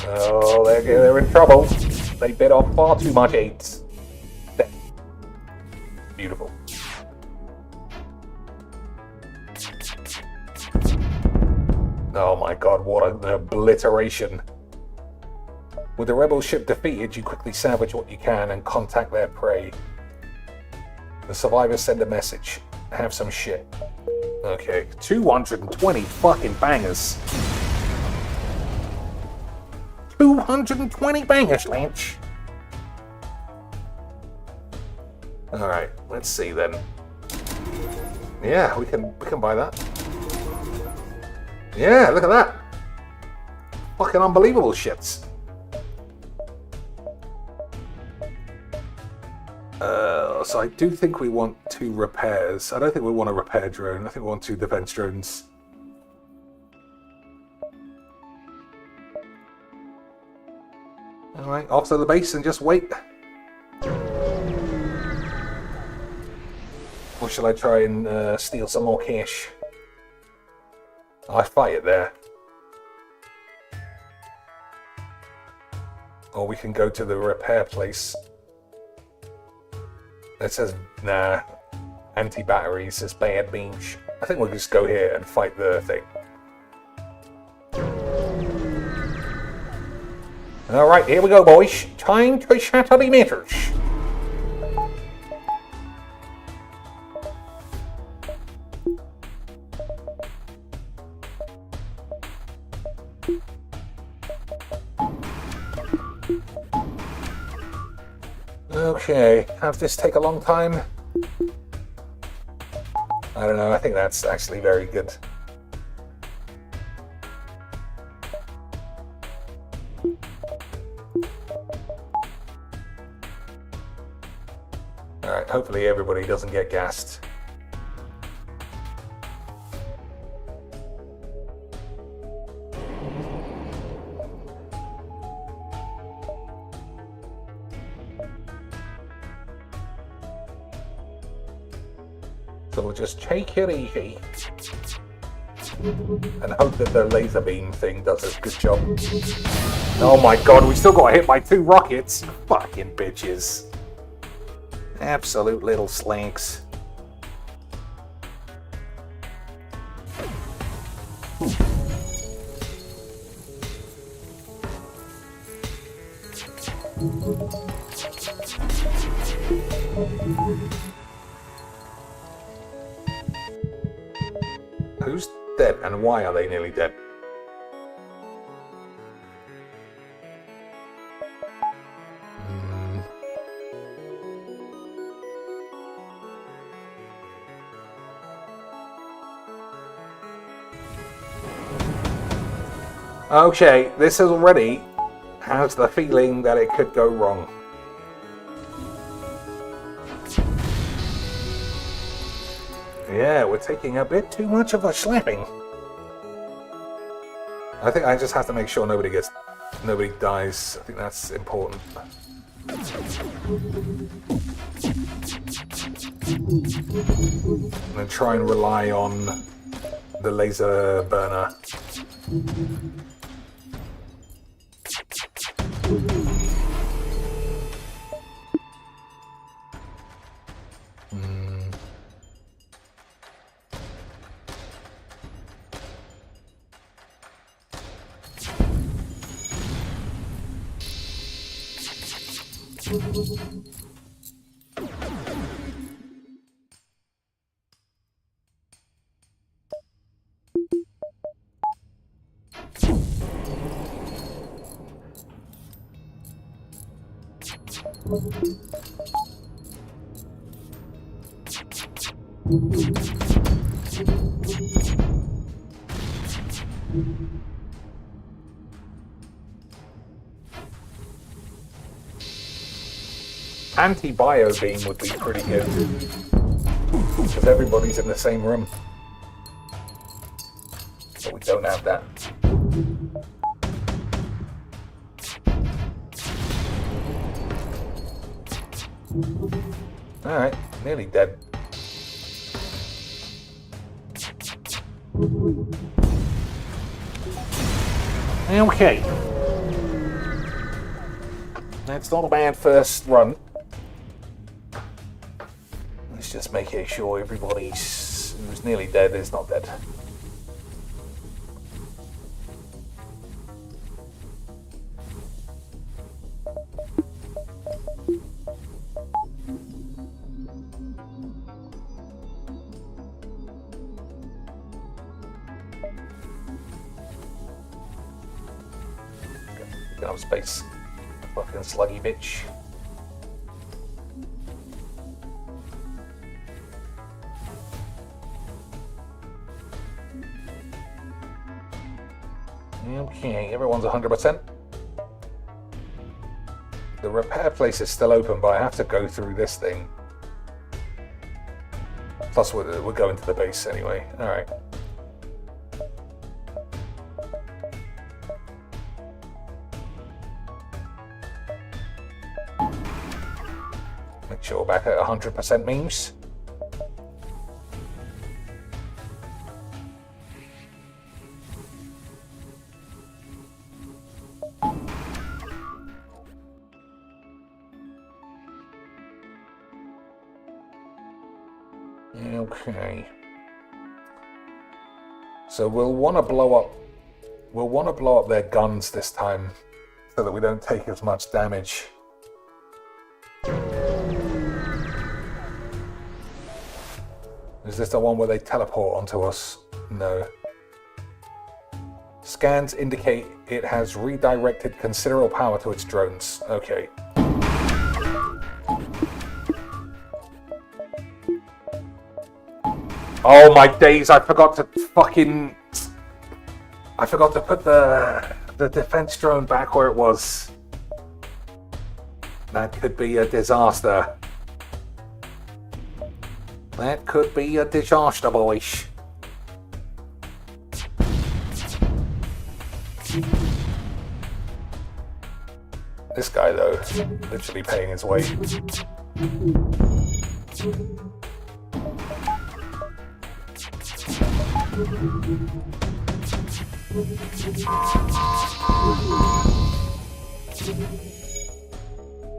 B: Oh, they're in trouble. They bit off far too much AIDS. Beautiful. Oh my god, what an obliteration. With the rebel ship defeated, you quickly salvage what you can and contact their prey. The survivors send a message. Have some shit. Okay, 220 fucking bangers. 220 bangers, Lynch. Alright, let's see then. Yeah, we can buy that. Yeah, look at that. Fucking unbelievable shits. So I do think we want 2 repairs. I don't think we want a repair drone. I think we want 2 defense drones. Alright, off to the base and just wait. Or shall I try and steal some more cash? I fight it there. Or we can go to the repair place. It says, nah, anti-batteries is bad beans. I think we'll just go here and fight the thing. Alright, here we go, boys. Time to shatter the emitters. Okay, have this take a long time? I don't know, I think that's actually very good. Alright, hopefully everybody doesn't get gassed. So we'll just take it easy and hope that the laser beam thing does a good job. Oh my god, we still got hit by 2 rockets. Fucking bitches. Absolute little slinks. Who's dead and why are they nearly dead? Okay, this already has the feeling that it could go wrong. Yeah, we're taking a bit too much of a slapping. I think I just have to make sure nobody dies. I think that's important. And then try and rely on the laser burner. Anti-bio beam would be pretty good because everybody's in the same room, but we don't have that. Alright, nearly dead. Okay. That's not a bad first run. Let's just make sure everybody's Who's nearly dead is not dead. Get up space. Fucking sluggy bitch. Okay, everyone's 100%. The repair place is still open, but I have to go through this thing. Plus, we're going to the base anyway. Alright. Make sure we're back at 100% memes. Okay. So we'll want to blow up their guns this time so that we don't take as much damage. Is this the one where they teleport onto us? No. Scans indicate it has redirected considerable power to its drones. Okay. Oh my days, I forgot to put the defense drone back where it was. That could be a disaster. That could be a disaster, boys. This guy, though, literally paying his way.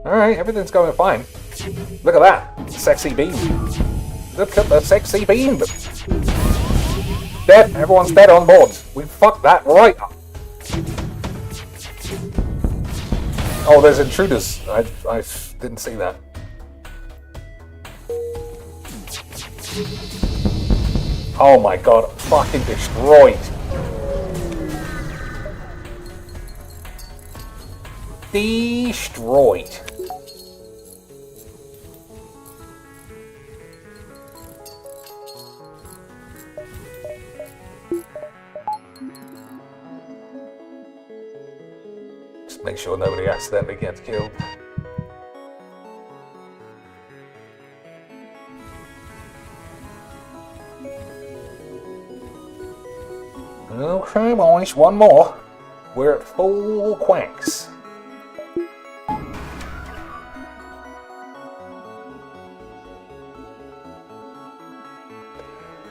B: Alright, everything's going fine. Look at that. Sexy beam. Look at the sexy beam. Dead. Everyone's dead on board. We fucked that right up. Oh, there's intruders. I didn't see that. Oh my god. Fucking destroyed. Destroyed. Just make sure nobody accidentally gets killed. Okay, boys, one more. We're at full quacks.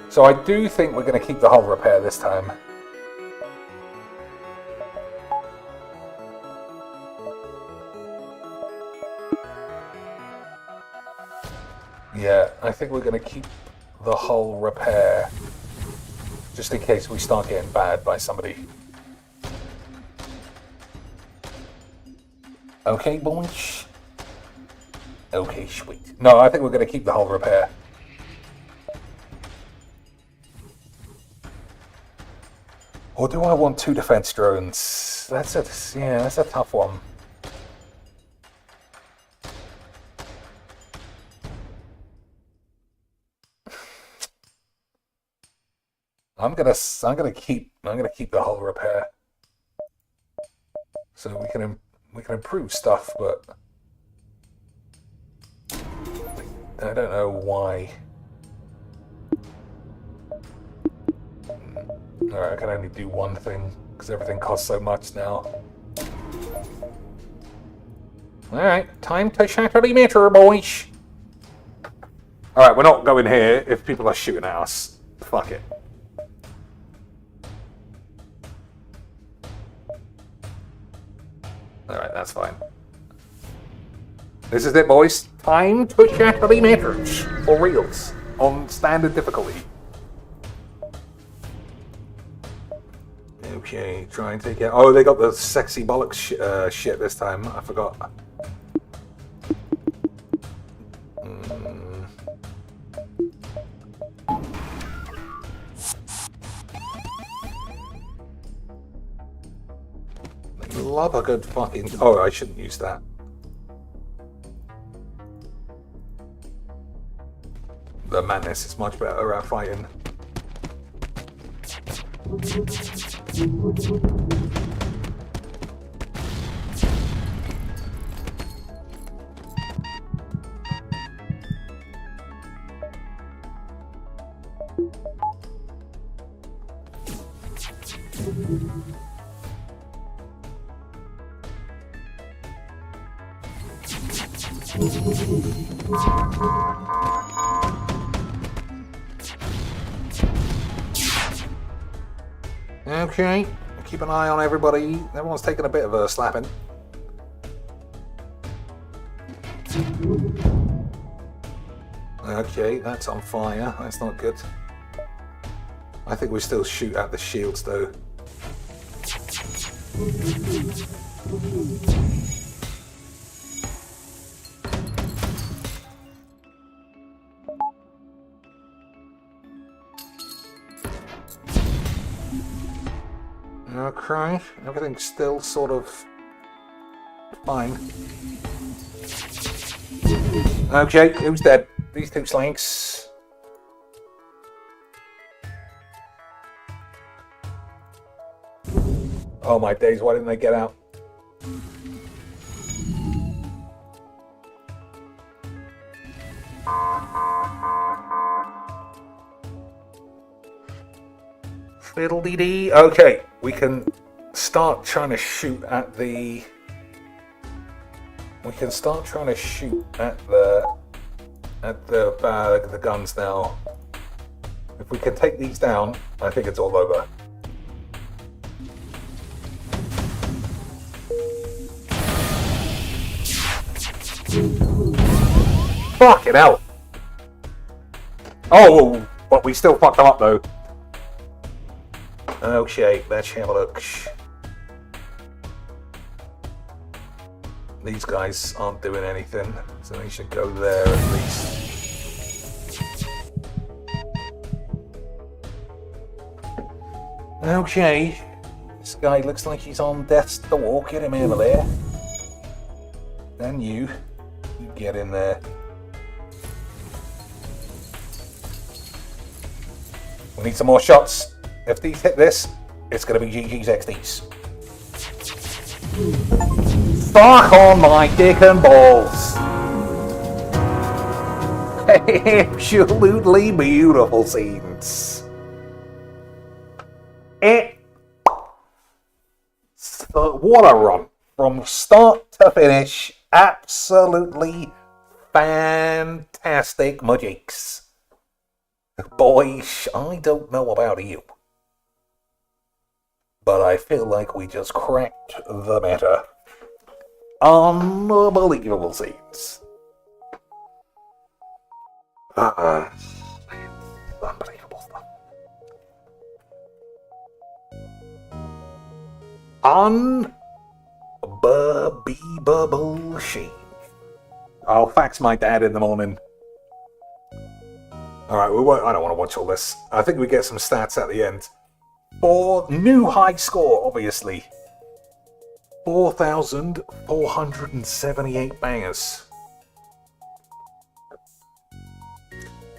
B: So I do think we're going to keep the hull repair this time. Yeah, I think we're going to keep the hull repair. Just in case we start getting bad by somebody. Okay, boys. Okay, sweet. No, I think we're going to keep the hull repair. Or do I want 2 defense drones? That's a tough one. I'm gonna keep the hull repair. So we can improve stuff, but I don't know why. Alright, I can only do one thing, because everything costs so much now. Alright, time to shatter the meter, boys! Alright, we're not going here if people are shooting at us. Fuck it. Alright, that's fine. This is it, boys. Time to shatter the meters. For reals. On standard difficulty. Okay, try and take it. Oh, they got the sexy bollocks shit this time. I forgot. They love a good fucking. Oh, I shouldn't use that. The madness is much better at fighting. Okay, keep an eye on everybody. Everyone's taking a bit of a slapping. Okay, that's on fire. That's not good. I think we still shoot at the shields though. Okay, everything's still sort of fine. Okay, who's dead? These two slinks. Oh my days, why didn't they get out? Fiddle-dee-dee. Okay, we can start trying to shoot at the. We can start trying to shoot at the guns now. If we can take these down, I think it's all over. Fucking hell! Oh, but we still fucked them up though. Okay, let's have a look. These guys aren't doing anything, so they should go there at least. Okay, this guy looks like he's on death's door. Get him over there. Then you get in there. We need some more shots. If these hit this, it's going to be GG's XDs. Fuck on my dick and balls. Absolutely beautiful scenes. What a run. From start to finish, absolutely fantastic magics. Boys, I don't know about you, but I feel like we just cracked the meta. Unbelievable scenes. Unbelievable stuff. Unbelievable shit. I'll fax my dad in the morning. Alright, I don't want to watch all this. I think we get some stats at the end. For new high score, obviously. 4,478 bangers.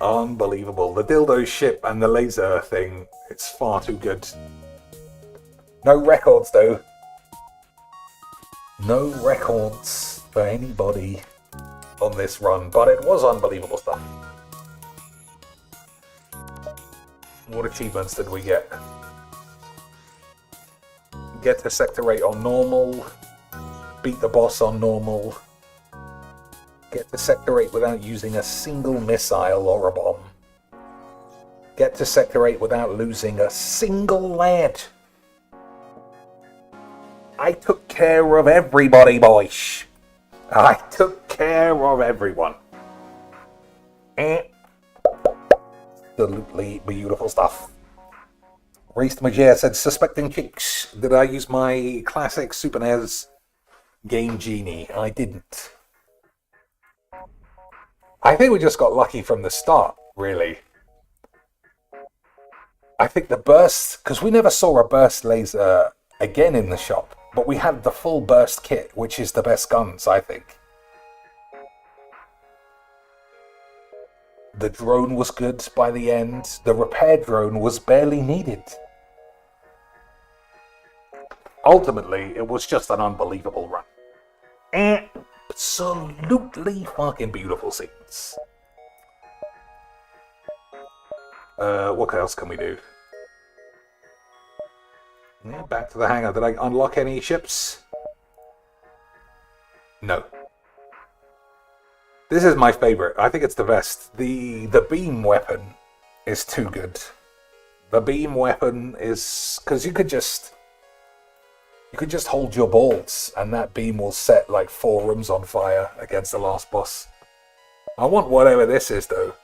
B: Unbelievable. The dildo ship and the laser thing, it's far too good. No records though. No records for anybody on this run, but it was unbelievable stuff. What achievements did we get? Get to sector 8 on normal. Beat the boss on normal. Get to sector 8 without using a single missile or a bomb. Get to sector 8 without losing a single lad. I took care of everybody, boys. I took care of everyone. Absolutely beautiful stuff. Raised Major said, suspecting kicks. Did I use my classic Super NES Game Genie? I didn't. I think we just got lucky from the start, really. I think the burst, because we never saw a burst laser again in the shop, but we had the full burst kit, which is the best guns, I think. The drone was good by the end. The repair drone was barely needed. Ultimately, it was just an unbelievable run. Absolutely fucking beautiful scenes. What else can we do? Yeah, back to the hangar. Did I unlock any ships? No. This is my favorite. I think it's the best. The beam weapon is too good. The beam weapon is... because you could just hold your balls and that beam will set like 4 rooms on fire against the last boss. I want whatever this is though.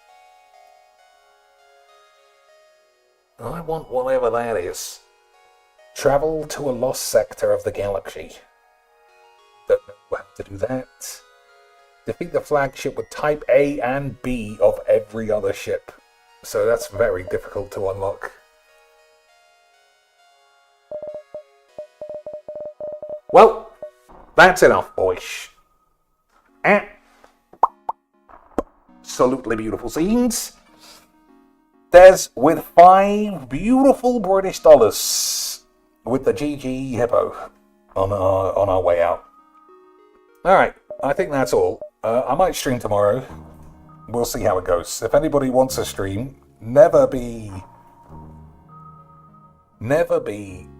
B: I want whatever that is. Travel to a lost sector of the galaxy. Don't know how to do that. Defeat the flagship with type A and B of every other ship. So that's very difficult to unlock. Well, that's enough, boys. Absolutely beautiful scenes. There's with 5 beautiful British dollars with the GG Hippo on our way out. Alright, I think that's all. I might stream tomorrow. We'll see how it goes. If anybody wants a stream, never be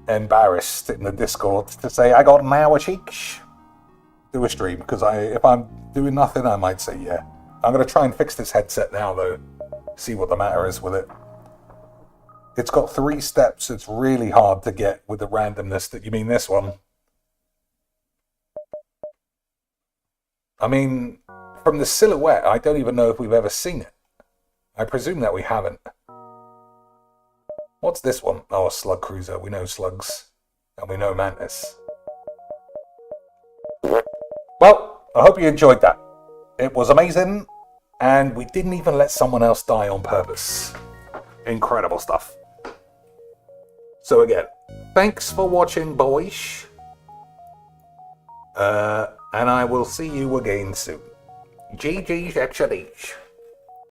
B: embarrassed in the Discord to say, I got an hour cheeks. Do a stream, because if I'm doing nothing, I might say yeah. I'm going to try and fix this headset now, though. See what the matter is with it. It's got 3 steps. It's really hard to get with the randomness that you mean this one. I mean, from the silhouette, I don't even know if we've ever seen it. I presume that we haven't. What's this one? Oh, a slug cruiser. We know slugs. And we know mantis. Well, I hope you enjoyed that. It was amazing. And we didn't even let someone else die on purpose. Incredible stuff. So again, thanks for watching, boys. And I will see you again soon. GG's XLH.